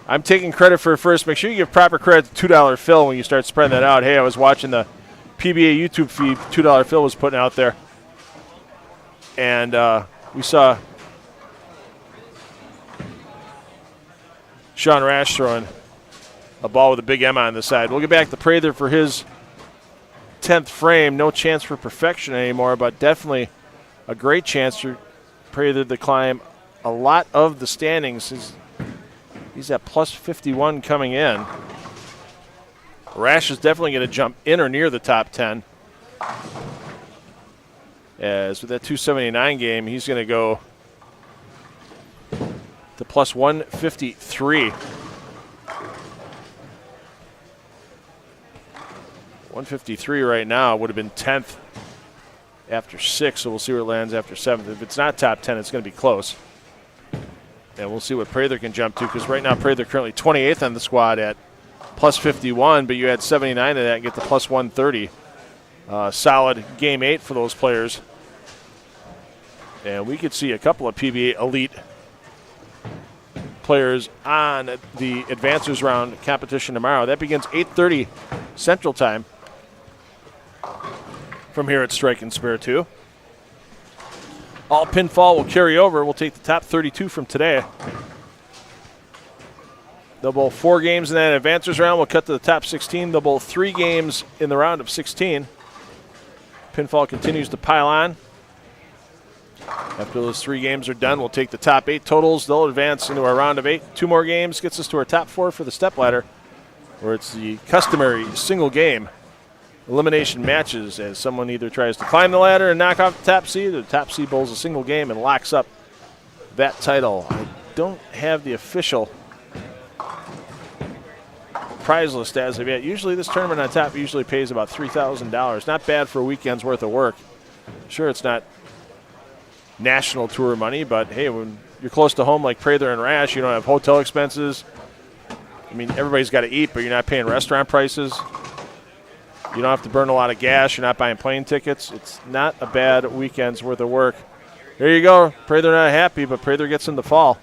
I'm taking credit for it first. Make sure you give proper credit to $2 Phil when you start spreading that out. Hey, I was watching the PBA YouTube feed $2 Phil was putting out there. And we saw Sean Rash throwing a ball with a big M on the side. We'll get back to Prather for his 10th frame. No chance for perfection anymore, but definitely a great chance for Prather to climb a lot of the standings. He's at plus 51 coming in. Rash is definitely going to jump in or near the top 10. As with that 279 game, he's going to go to plus 153. 153 right now would have been 10th after 6, so we'll see where it lands after 7th. If it's not top 10, it's going to be close. And we'll see what Prather can jump to, because right now Prather currently 28th on the squad at plus 51, but you add 79 to that and get to plus 130. Solid game 8 for those players. And we could see a couple of PBA elite players on the advancers round competition tomorrow. That begins 8:30 Central Time from here at Strike and Spare 2. All pinfall will carry over. We'll take the top 32 from today. They'll bowl 4 games in that advancers round. We'll cut to the top 16. They'll bowl 3 games in the round of 16. Pinfall continues to pile on. After those 3 games are done, we'll take the top 8 totals. They'll advance into our round of 8. 2 more games gets us to our top 4 for the stepladder, where it's the customary single game elimination matches as someone either tries to climb the ladder and knock off the top seed, or the top seed bowls a single game and locks up that title. I don't have the official prize list as of yet. Usually this tournament on top usually pays about $3,000. Not bad for a weekend's worth of work. Sure, it's not national tour money, but hey, when you're close to home like Prather and Rash, you don't have hotel expenses. I mean, everybody's got to eat, but you're not paying restaurant prices. You don't have to burn a lot of gas. You're not buying plane tickets. It's not a bad weekend's worth of work. There you go. Prather not happy, but Prather gets in the fall.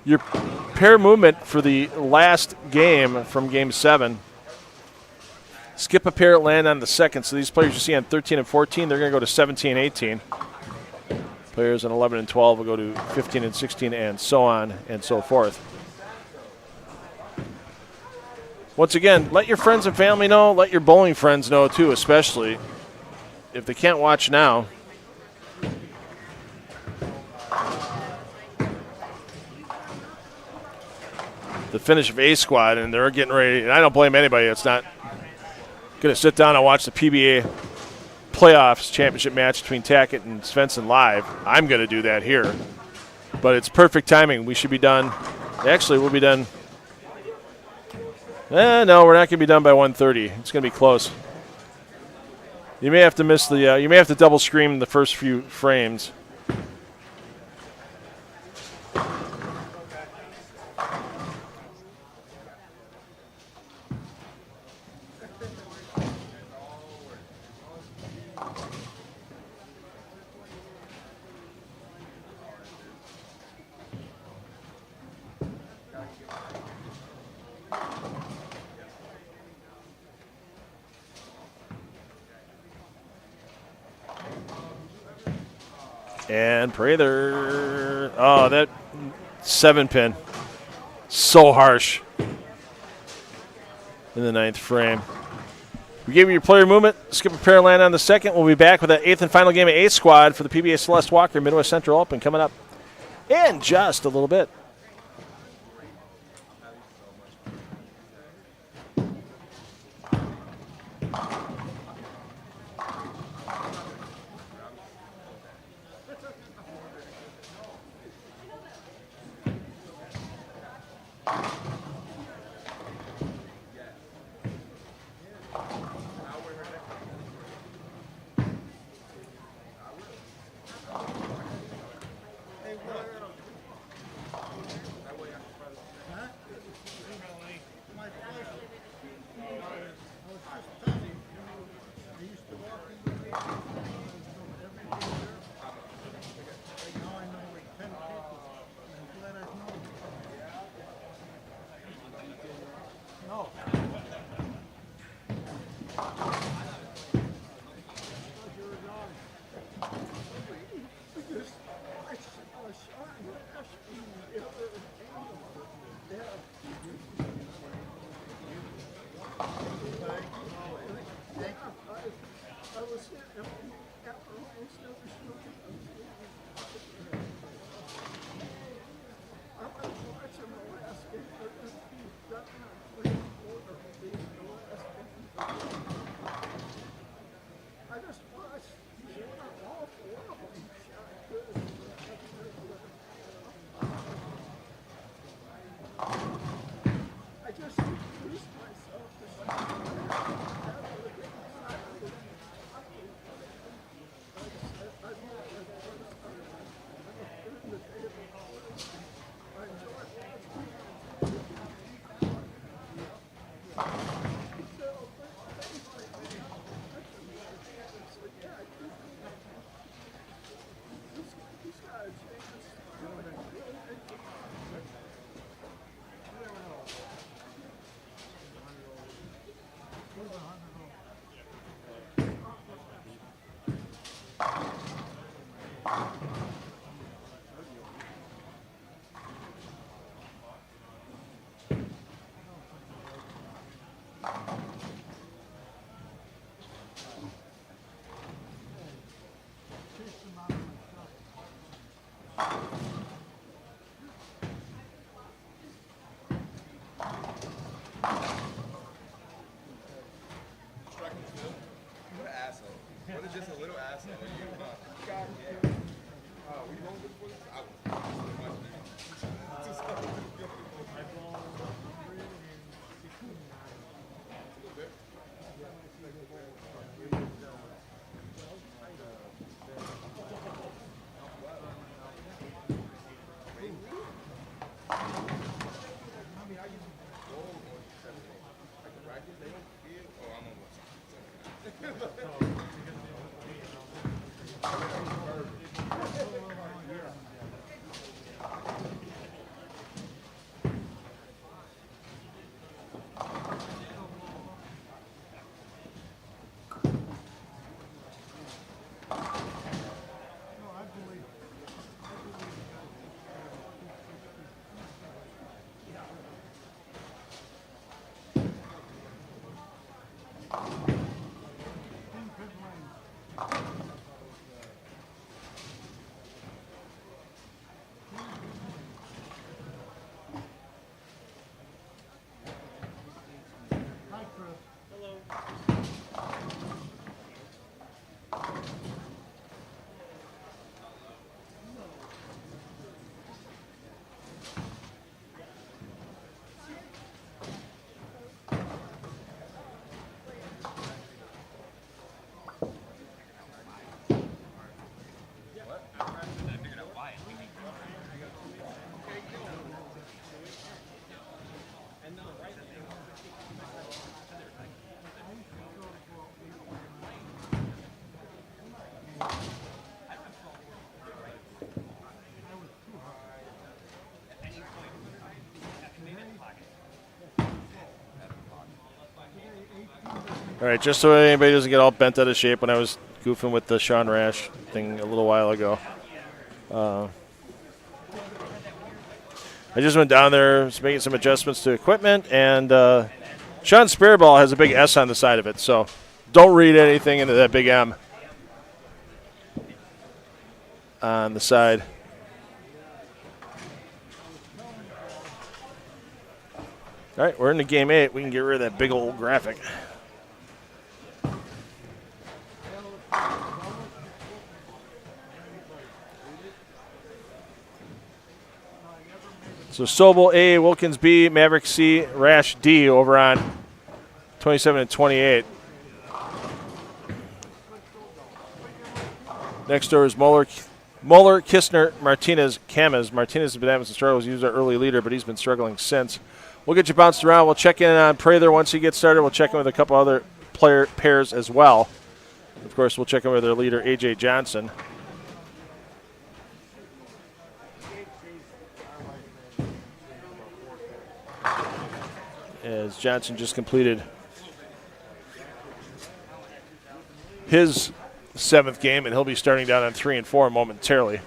Your pair movement for the last game from Game 7. Skip a pair, land on the second. So these players you see on 13 and 14, they're going to go to 17 and 18. Players on 11 and 12 will go to 15 and 16, and so on and so forth. Once again, let your friends and family know. Let your bowling friends know, too, especially if they can't watch now. The finish of A squad, and they're getting ready. And I don't blame anybody. It's not going to sit down and watch the PBA playoffs championship match between Tackett and Svensson live. I'm going to do that here. But it's perfect timing. We should be done. Actually, we'll be done. No, we're not going to be done by 1:30. It's going to be close. You may have to miss the. You may have to double scream the first few frames. And Prather. Oh, that 7-pin. So harsh in the 9th frame. We gave you your player movement. Skip a pair, land on the second. We'll be back with that 8th and final game of A squad for the PBA Celeste Walker Midwest Central Open coming up in just a little bit. What an asshole. What is just a little asshole? God damn. Were you home before this? I was. All right, just so anybody doesn't get all bent out of shape when I was goofing with the Sean Rash thing a little while ago. I just went down there, was making some adjustments to equipment, and Sean's spare ball has a big S on the side of it, so don't read anything into that big M on the side. All right, we're into game 8. We can get rid of that big old graphic. So Sobel A, Wilkins B, Maverick C, Rash D over on 27 and 28. Next door is Muller, Kistner, Martinez, Camas. Martinez has been having some struggles. He was our early leader, but he's been struggling since. We'll get you bounced around. We'll check in on Prather once he gets started. We'll check in with a couple other player pairs as well. Of course, we'll check in with their leader, A.J. Johnson. As Johnson just completed his 7th game, and he'll be starting down on 3 and 4 momentarily.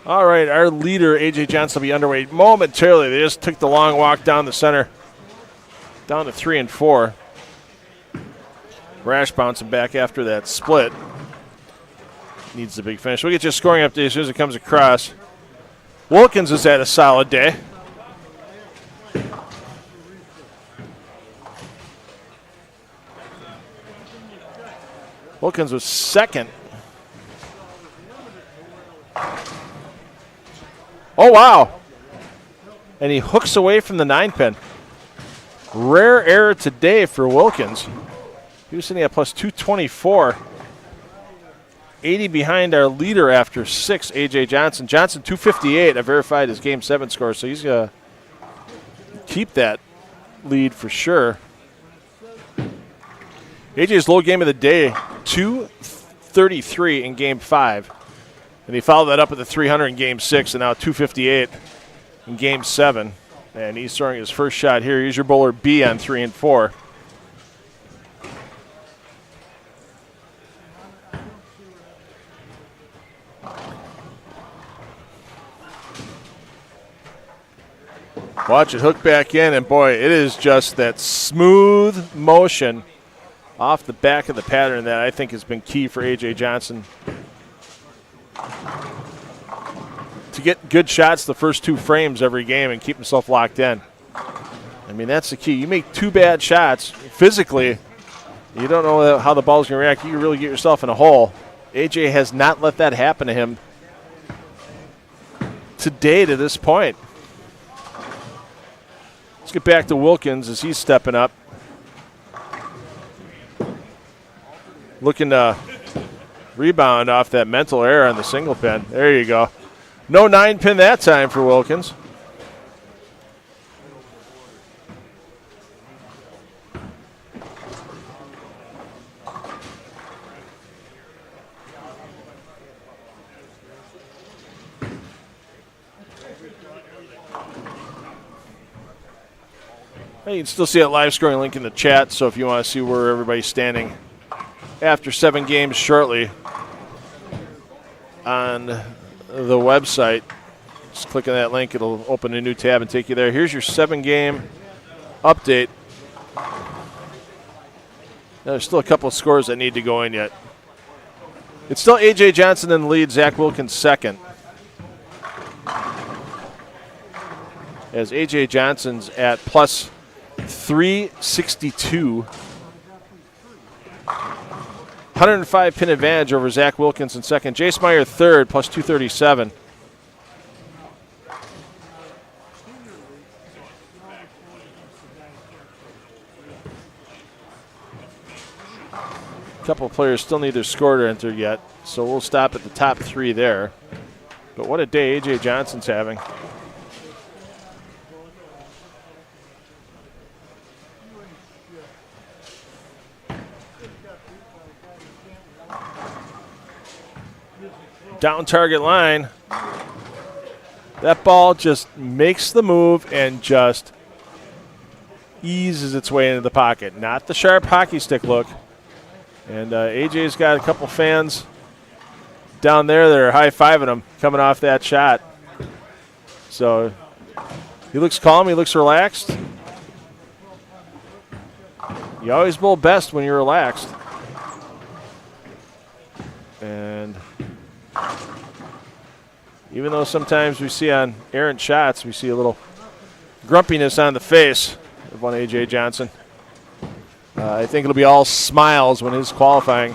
All right, our leader, A.J. Johnson, will be underway momentarily. They just took the long walk down the center, down to 3 and 4. Rash bouncing back after that split. Needs the big finish. We'll get you a scoring update as soon as it comes across. Wilkins has had a solid day. Wilkins was second. Oh, wow. And he hooks away from the 9-pin. Rare error today for Wilkins. He was sitting at plus 224. 80 behind our leader after 6, A.J. Johnson. Johnson, 258. I verified his Game 7 score, so he's going to keep that lead for sure. A.J.'s low game of the day, 233 in Game 5. And he followed that up with a 300 in Game 6 and now 258 in Game 7. And he's throwing his first shot here. Here's your bowler B on 3 and 4. Watch it hook back in, and boy, it is just that smooth motion off the back of the pattern that I think has been key for A.J. Johnson. to get good shots the first 2 frames every game and keep himself locked in. I mean, that's the key. You make 2 bad shots physically, you don't know how the ball's going to react. You can really get yourself in a hole. AJ has not let that happen to him today to this point. Let's get back to Wilkins as he's stepping up. Looking to rebound off that mental error on the single pin. There you go. No 9-pin that time for Wilkins. You can still see that live scoring link in the chat, so if you want to see where everybody's standing after 7 games shortly on the website, just click on that link. It'll open a new tab and take you there. Here's your 7-game update. There's still a couple of scores that need to go in yet. It's still A.J. Johnson in the lead, Zach Wilkins second. As A.J. Johnson's at plus 362. 105 pin advantage over Zach Wilkins in second. Jace Meyer third, plus 237. A couple of players still need their score to enter yet, so we'll stop at the top 3 there. But what a day A.J. Johnson's having. Down target line. That ball just makes the move and just eases its way into the pocket. Not the sharp hockey stick look. And AJ's got a couple fans down there that are high-fiving him coming off that shot. So he looks calm. He looks relaxed. You always bowl best when you're relaxed. And even though sometimes we see on errant shots, we see a little grumpiness on the face of one A.J. Johnson. I think it'll be all smiles when his qualifying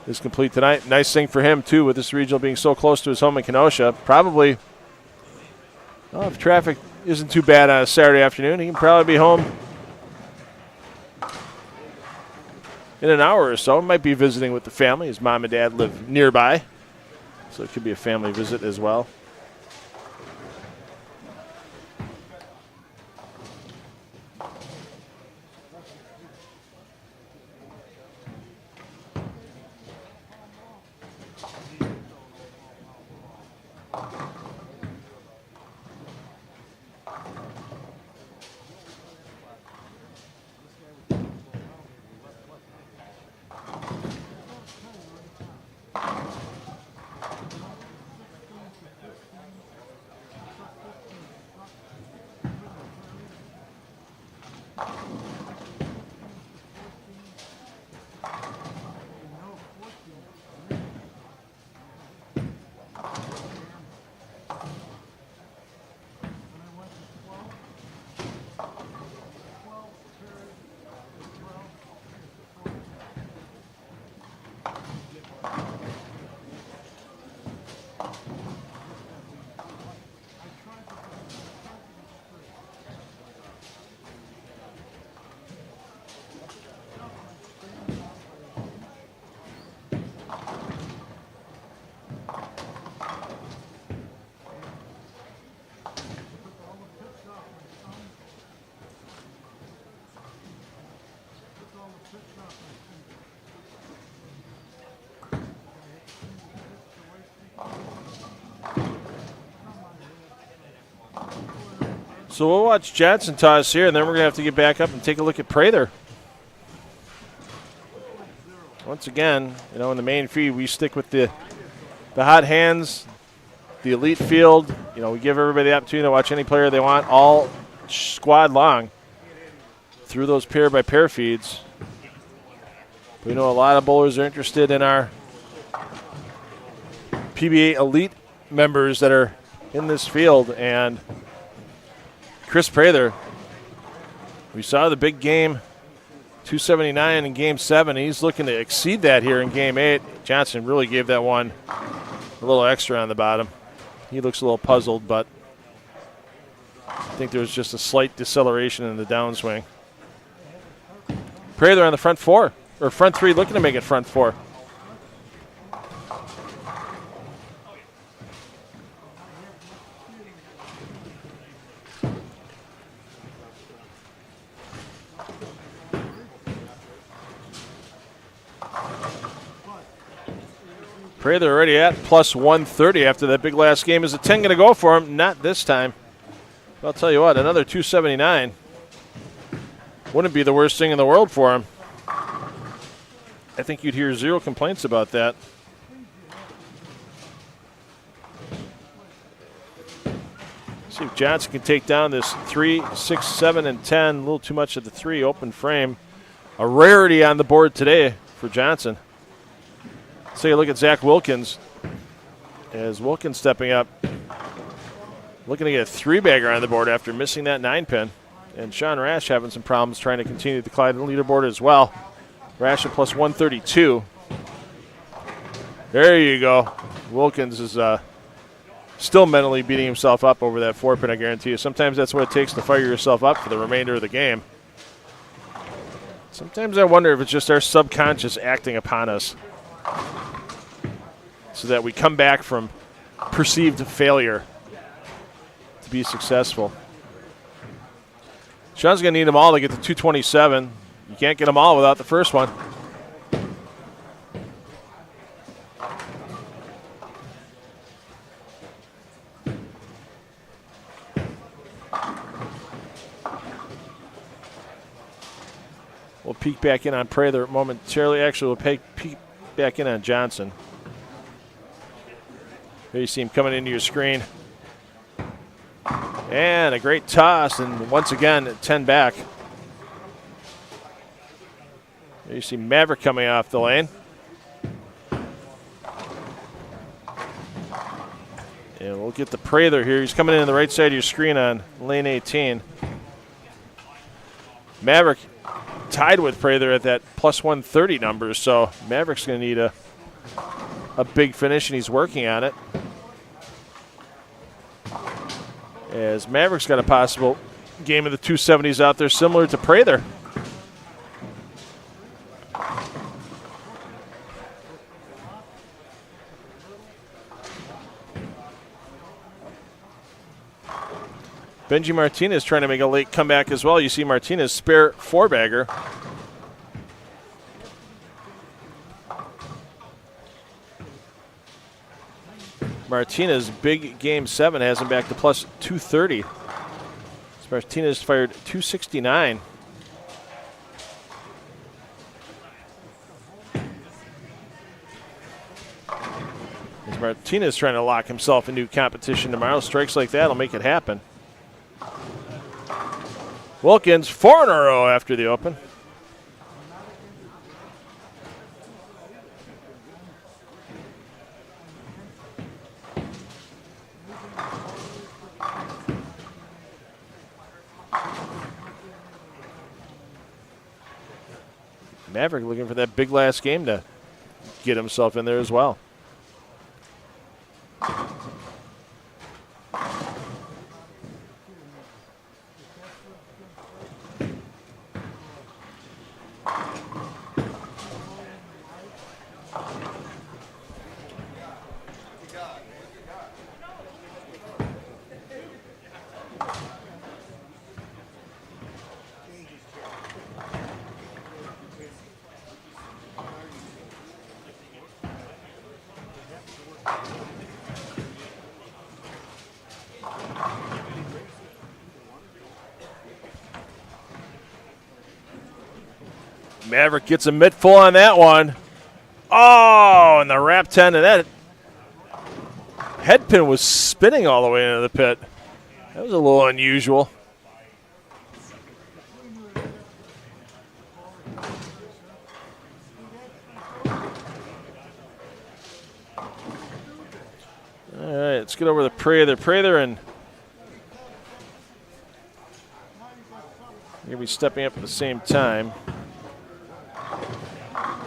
is complete tonight. Nice thing for him, too, with this regional being so close to his home in Kenosha. Probably, well, if traffic isn't too bad on a Saturday afternoon, he can probably be home in an hour or so. Might be visiting with the family. His mom and dad live nearby, so it could be a family visit as well. So we'll watch Johnson toss here, and then we're going to have to get back up and take a look at Prather. Once again, you know, in the main feed, we stick with the hot hands, the elite field. You know, we give everybody the opportunity to watch any player they want all squad long through those pair-by-pair feeds. We know a lot of bowlers are interested in our PBA elite members that are in this field. And Chris Prather, we saw the big game, 279 in Game 7. He's looking to exceed that here in Game 8. Johnson really gave that one a little extra on the bottom. He looks a little puzzled, but I think there was just a slight deceleration in the downswing. Prather on the front four, or front three, looking to make it front four. Prather already at plus 130 after that big last game. Is a 10 going to go for him? Not this time. But I'll tell you what, another 279 wouldn't be the worst thing in the world for him. I think you'd hear zero complaints about that. See if Johnson can take down this 3, 6, 7, and 10. A little too much of the 3 open frame. A rarity on the board today for Johnson. Let's take a look at Zach Wilkins. As Wilkins stepping up, looking to get a 3-bagger on the board after missing that 9-pin. And Sean Rash having some problems trying to continue to climb the leaderboard as well. Rash at plus 132. There you go. Wilkins is still mentally beating himself up over that 4-pin, I guarantee you. Sometimes that's what it takes to fire yourself up for the remainder of the game. Sometimes I wonder if it's just our subconscious acting upon us so that we come back from perceived failure to be successful. Sean's going to need them all to get to 227. You can't get them all without the first one. We'll peek back in on Prather momentarily. Actually, we'll peek back in on Johnson. There you see him coming into your screen. And a great toss, and once again, 10 back. There you see Maverick coming off the lane. And we'll get the Prather here. He's coming in on the right side of your screen on lane 18. Maverick tied with Prather at that plus 130 number, so Maverick's going to need a big finish, and he's working on it. As Maverick's got a possible game of the 270s out there, similar to Prather. Benji Martinez trying to make a late comeback as well. You see Martinez spare 4-bagger. Martinez, big Game 7, has him back to plus 230. So Martinez fired 269. As Martinez trying to lock himself into competition tomorrow. Strikes like that will make it happen. Wilkins, 4 in a row after the open. Maverick looking for that big last game to get himself in there as well. Maverick gets a mitt full on that one. Oh, and the wrap 10 to that. Head pin was spinning all the way into the pit. That was a little unusual. All right, let's get over to Prather. Prather and you're going to be stepping up at the same time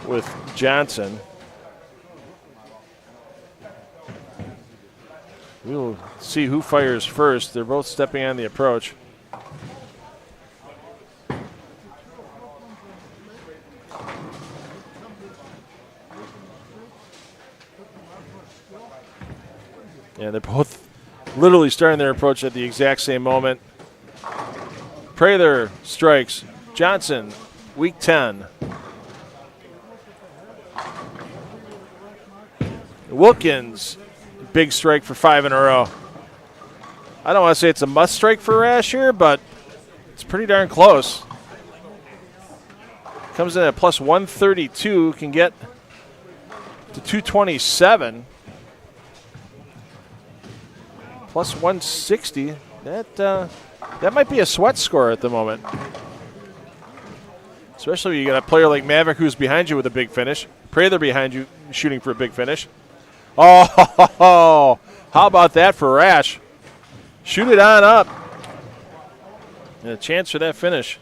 with Johnson. We'll see who fires first. They're both stepping on the approach. Yeah, they're both literally starting their approach at the exact same moment. Prather strikes. Johnson, week 10. Wilkins, big strike for 5 in a row. I don't want to say it's a must strike for Rash here, but it's pretty darn close. Comes in at plus 132, can get to 227. Plus 160. That might be a sweat score at the moment. Especially when you got a player like Maverick who's behind you with a big finish. Prather behind you shooting for a big finish. Oh, how about that for Rash? Shoot it on up. And a chance for that finish.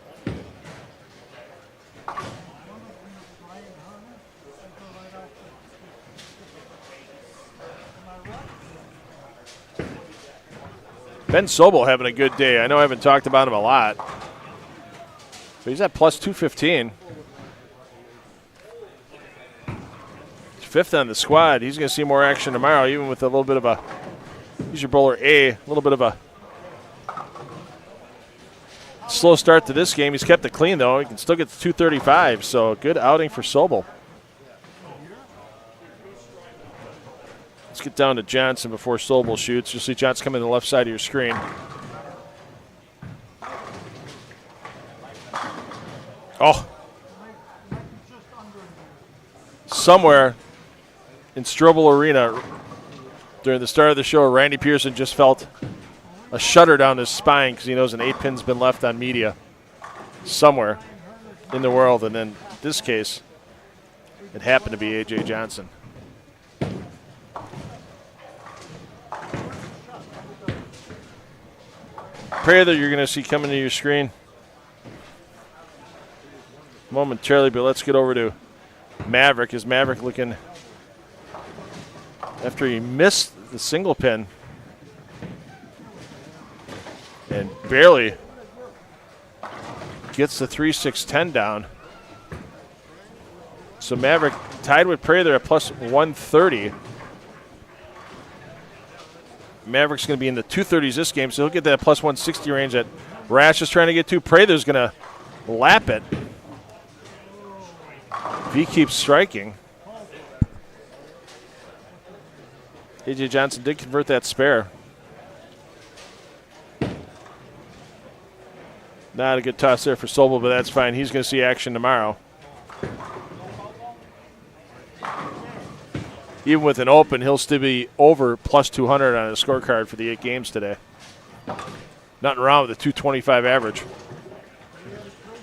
Ben Sobel having a good day. I know I haven't talked about him a lot, but he's at plus 215. He's 5th on the squad. He's going to see more action tomorrow, even with a little bit of a, he's your bowler A, a little bit of a slow start to this game. He's kept it clean, though. He can still get to 235, so good outing for Sobel. Let's get down to Johnson before Sobel shoots. You'll see Johnson coming to the left side of your screen. Oh. Somewhere in Strobel Arena during the start of the show, Randy Pearson just felt a shudder down his spine because he knows an 8-pin's been left on media somewhere in the world. And then in this case, it happened to be A.J. Johnson. Prather you're going to see coming to your screen momentarily, but let's get over to Maverick. Is Maverick looking, after he missed the single pin and barely gets the 3-6-10 down. So Maverick tied with Prather at plus 130. Maverick's going to be in the 230s this game, so he'll get that plus 160 range that Rash is trying to get to. Prather's going to lap it if he keeps striking. A.J. Johnson did convert that spare. Not a good toss there for Sobel, but that's fine. He's going to see action tomorrow. Even with an open, he'll still be over plus 200 on his scorecard for the 8 games today. Nothing wrong with a 225 average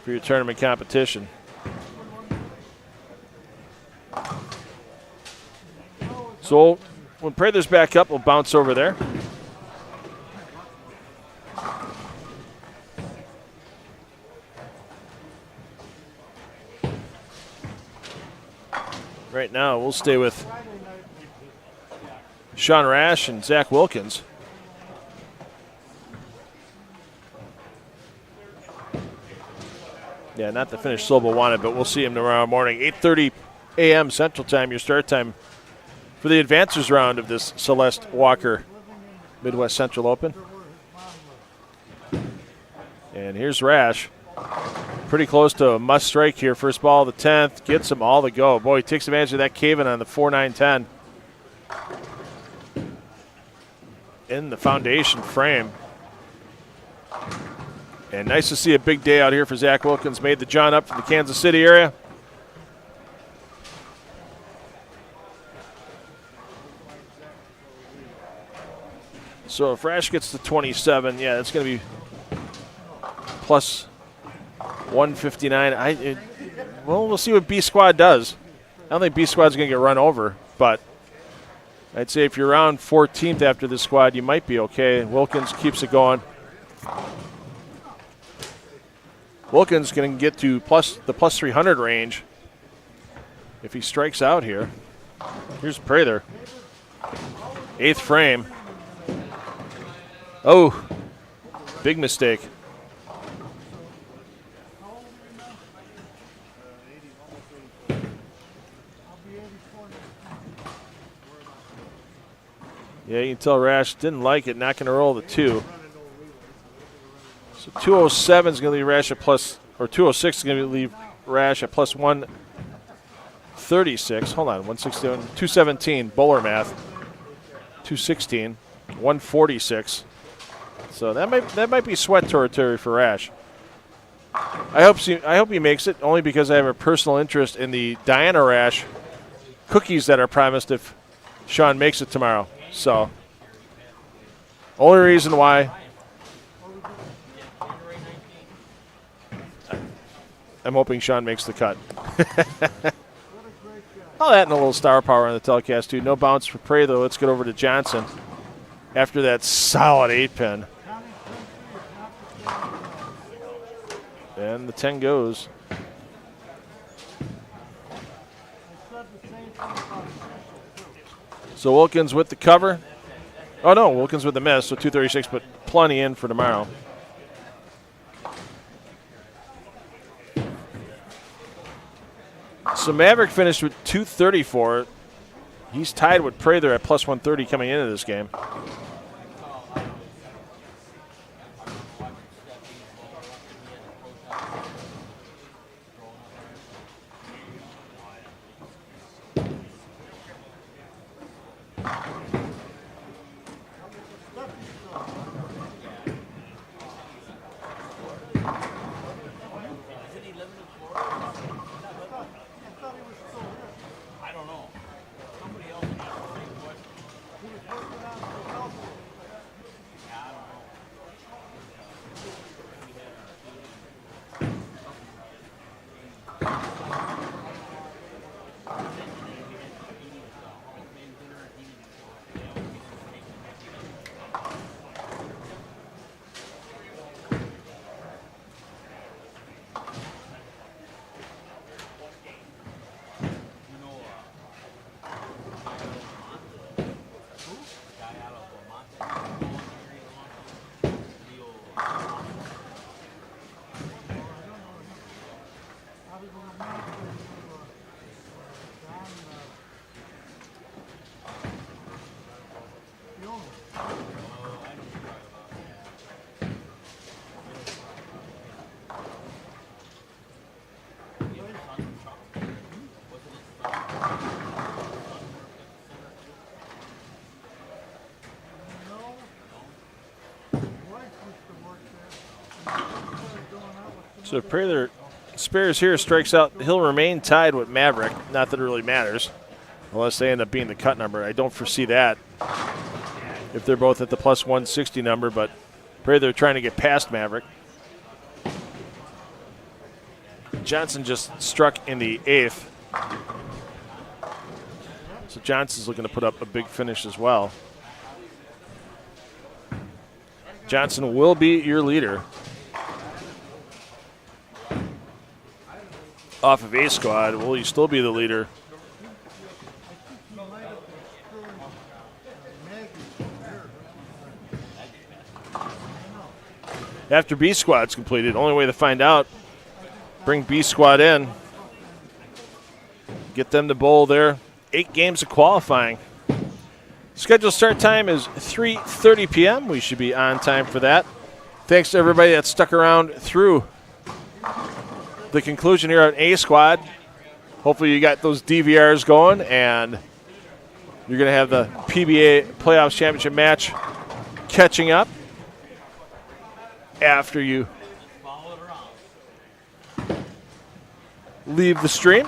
for your tournament competition. So when Prather's back up, we'll bounce over there. Right now, we'll stay with Sean Rash and Zach Wilkins. Yeah, not the finish Sobel wanted, but we'll see him tomorrow morning. 8:30 a.m. Central Time, your start time for the advancers round of this Celeste Walker Midwest Central Open. And here's Rash. Pretty close to a must strike here. First ball of the 10th. Gets them all to go. Boy, he takes advantage of that cave-in on the 4-9-10. In the foundation frame. And nice to see a big day out here for Zach Wilkins. Made the jaunt up from the Kansas City area. So if Rash gets to 27, yeah, that's going to be plus 159. Well, we'll see what B Squad does. I don't think B Squad's going to get run over, but I'd say if you're around 14th after this squad, you might be okay. Wilkins keeps it going. Wilkins can get to the plus 300 range if he strikes out here. Here's Prather. 8th frame. Oh, big mistake. Yeah, you can tell Rash didn't like it, not going to roll the 2. So 207 is going to leave Rash at plus, or 206 is going to leave Rash at plus 136. Hold on, 161, 217, bowler math. 216, 146. So that might be sweat territory for Rash. I hope he makes it, only because I have a personal interest in the Diana Rash cookies that are promised if Sean makes it tomorrow. So, only reason why I'm hoping Sean makes the cut. All that and a little star power on the telecast, too. No bounce for Prey, though. Let's get over to Johnson after that solid 8-pin. And the 10 goes. So Wilkins with the cover. Oh, no, Wilkins with the miss, so 236, but plenty in for tomorrow. So Maverick finished with 234. He's tied with Prather at plus 130 coming into this game. So if Prather spares here, strikes out, he'll remain tied with Maverick. Not that it really matters, unless they end up being the cut number. I don't foresee that if they're both at the plus 160 number, but Prather trying to get past Maverick. Johnson just struck in the 8th. So Johnson's looking to put up a big finish as well. Johnson will be your leader. Off of A squad, will he still be the leader? After B squad's completed, only way to find out, bring B squad in, get them to bowl there. 8 games of qualifying. Scheduled start time is 3:30 p.m. We should be on time for that. Thanks to everybody that stuck around through the conclusion here on A squad. Hopefully you got those DVRs going, and you're going to have the PBA Playoffs Championship match catching up after you leave the stream.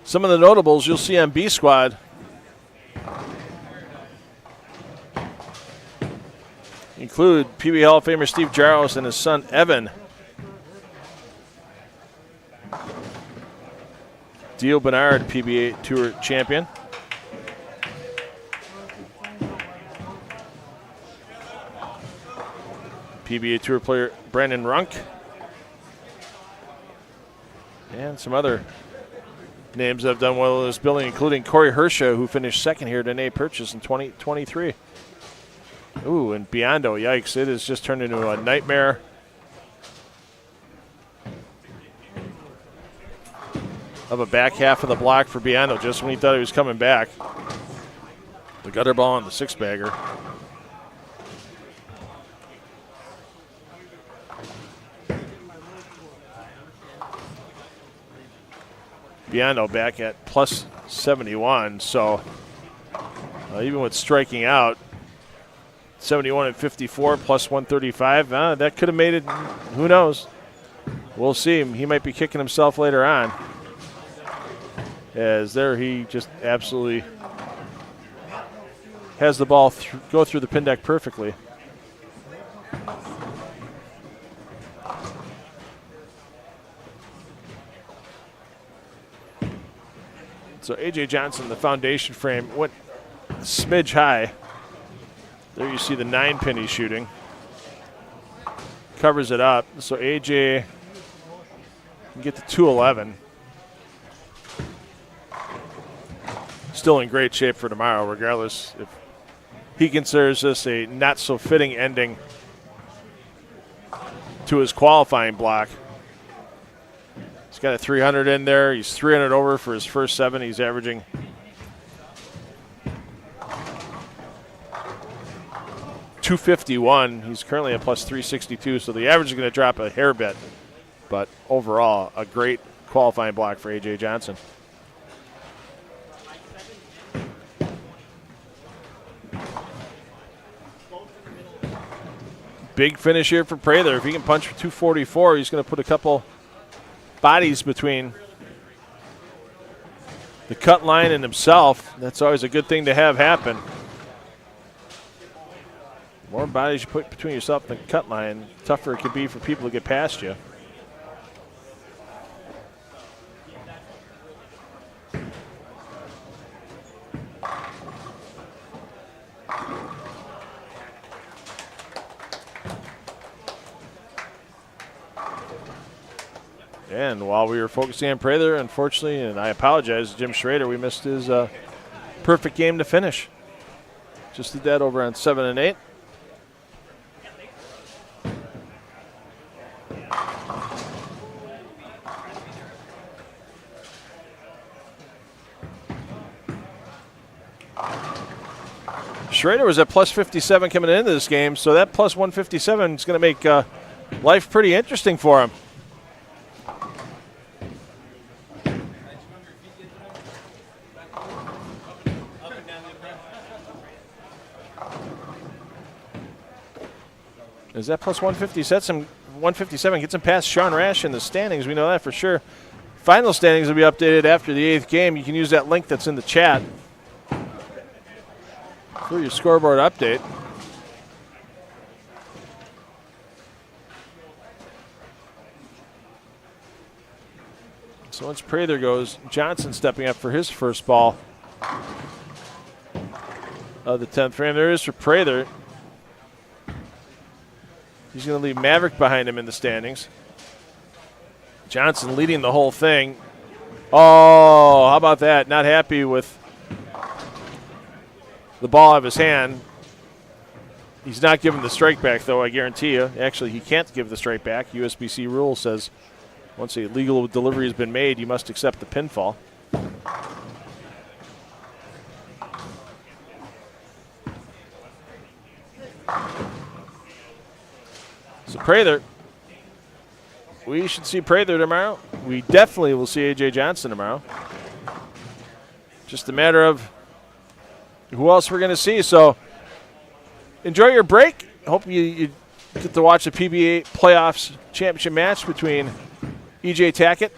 Some of the notables you'll see on B squad include PBA Hall of Famer Steve Jaros and his son Evan. Dio Bernard, PBA Tour champion. PBA Tour player Brandon Runk. And some other names that have done well in this building, including Corey Hersha, who finished second here at NA Purchase in 2023. Ooh, and Biondo, yikes, it has just turned into a nightmare. Of a back half of the block for Biondo just when he thought he was coming back. The gutter ball on the six-bagger. Biondo back at plus 71, so even with striking out, 71 and 54 plus 135, that could have made it, who knows. We'll see. He might be kicking himself later on. As there he just absolutely has the ball go through the pin deck perfectly. So A.J. Johnson, the foundation frame, went a smidge high. There you see the 9-pin he's shooting. Covers it up. So A.J. can get to 211. Still in great shape for tomorrow, regardless if he considers this a not-so-fitting ending to his qualifying block. He's got a 300 in there. He's 300 over for his first 7. He's averaging .251. He's currently at plus 362, so the average is going to drop a hair bit. But overall, a great qualifying block for A.J. Johnson. Big finish here for Prather. If he can punch for 244, he's going to put a couple bodies between the cut line and himself. That's always a good thing to have happen. The more bodies you put between yourself and the cut line, the tougher it could be for people to get past you. And while we were focusing on Prather, unfortunately, and I apologize to Jim Schrader, we missed his perfect game to finish. Just did that over on 7 and 8. Schrader was at plus 57 coming into this game, so that plus 157 is going to make life pretty interesting for him. Is that plus 150? Sets him 157, gets him past Sean Rash in the standings. We know that for sure. Final standings will be updated after the 8th game. You can use that link that's in the chat for your scoreboard update. So once Prather goes, Johnson stepping up for his first ball of the 10th frame. There it is for Prather. He's going to leave Maverick behind him in the standings. Johnson leading the whole thing. Oh, how about that? Not happy with the ball out of his hand. He's not giving the strike back, though, I guarantee you. Actually, he can't give the strike back. USBC rule says once a legal delivery has been made, you must accept the pinfall. So Prather, we should see Prather tomorrow. We definitely will see A.J. Johnson tomorrow. Just a matter of who else we're going to see. So enjoy your break. Hope you get to watch the PBA Playoffs Championship match between E.J. Tackett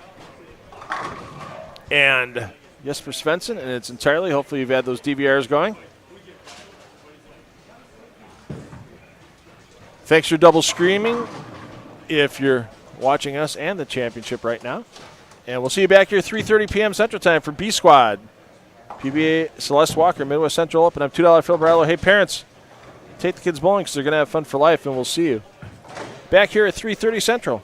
and Jesper Svensson in its entirely. Hopefully you've had those DVRs going. Thanks for double screaming if you're watching us and the championship right now. And we'll see you back here 3:30 p.m. Central Time for B Squad. PBA Celeste Walker, Midwest Central Open. I'm $2 Phil Barlow. Hey, parents, take the kids bowling because they're going to have fun for life, and we'll see you back here at 3:30 Central.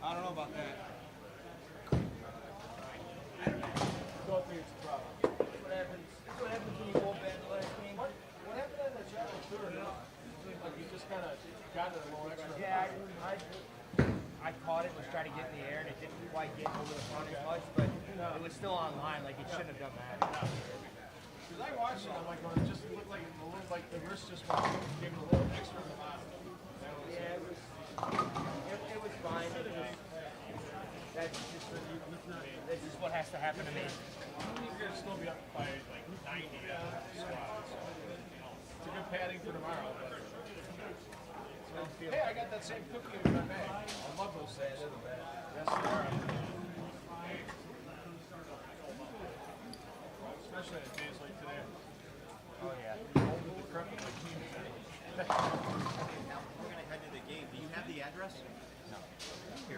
I don't know about that. Don't think it's a problem. That's what happens when you go bad the last game. What happened on the Charlie tour? Like you just kind of got it a little extra. Yeah, I caught it, was trying to get in the air, and it didn't quite get over the front as much, but it was still on line, like it shouldn't have done that. Because I watched it, I'm like, well, it just looked like the wrist just gave it a little extra in the bottom. Yeah, it was fine. That's just what has to happen to me. You're going to still be up by like 90 squats. It's a good padding for tomorrow. But hey, I got that same cookie in my bag. I love those things. Yes, they are. Especially on days like today. Oh, yeah. With the crap of my team. We're going to head to the game. Do you have the address? No. Here.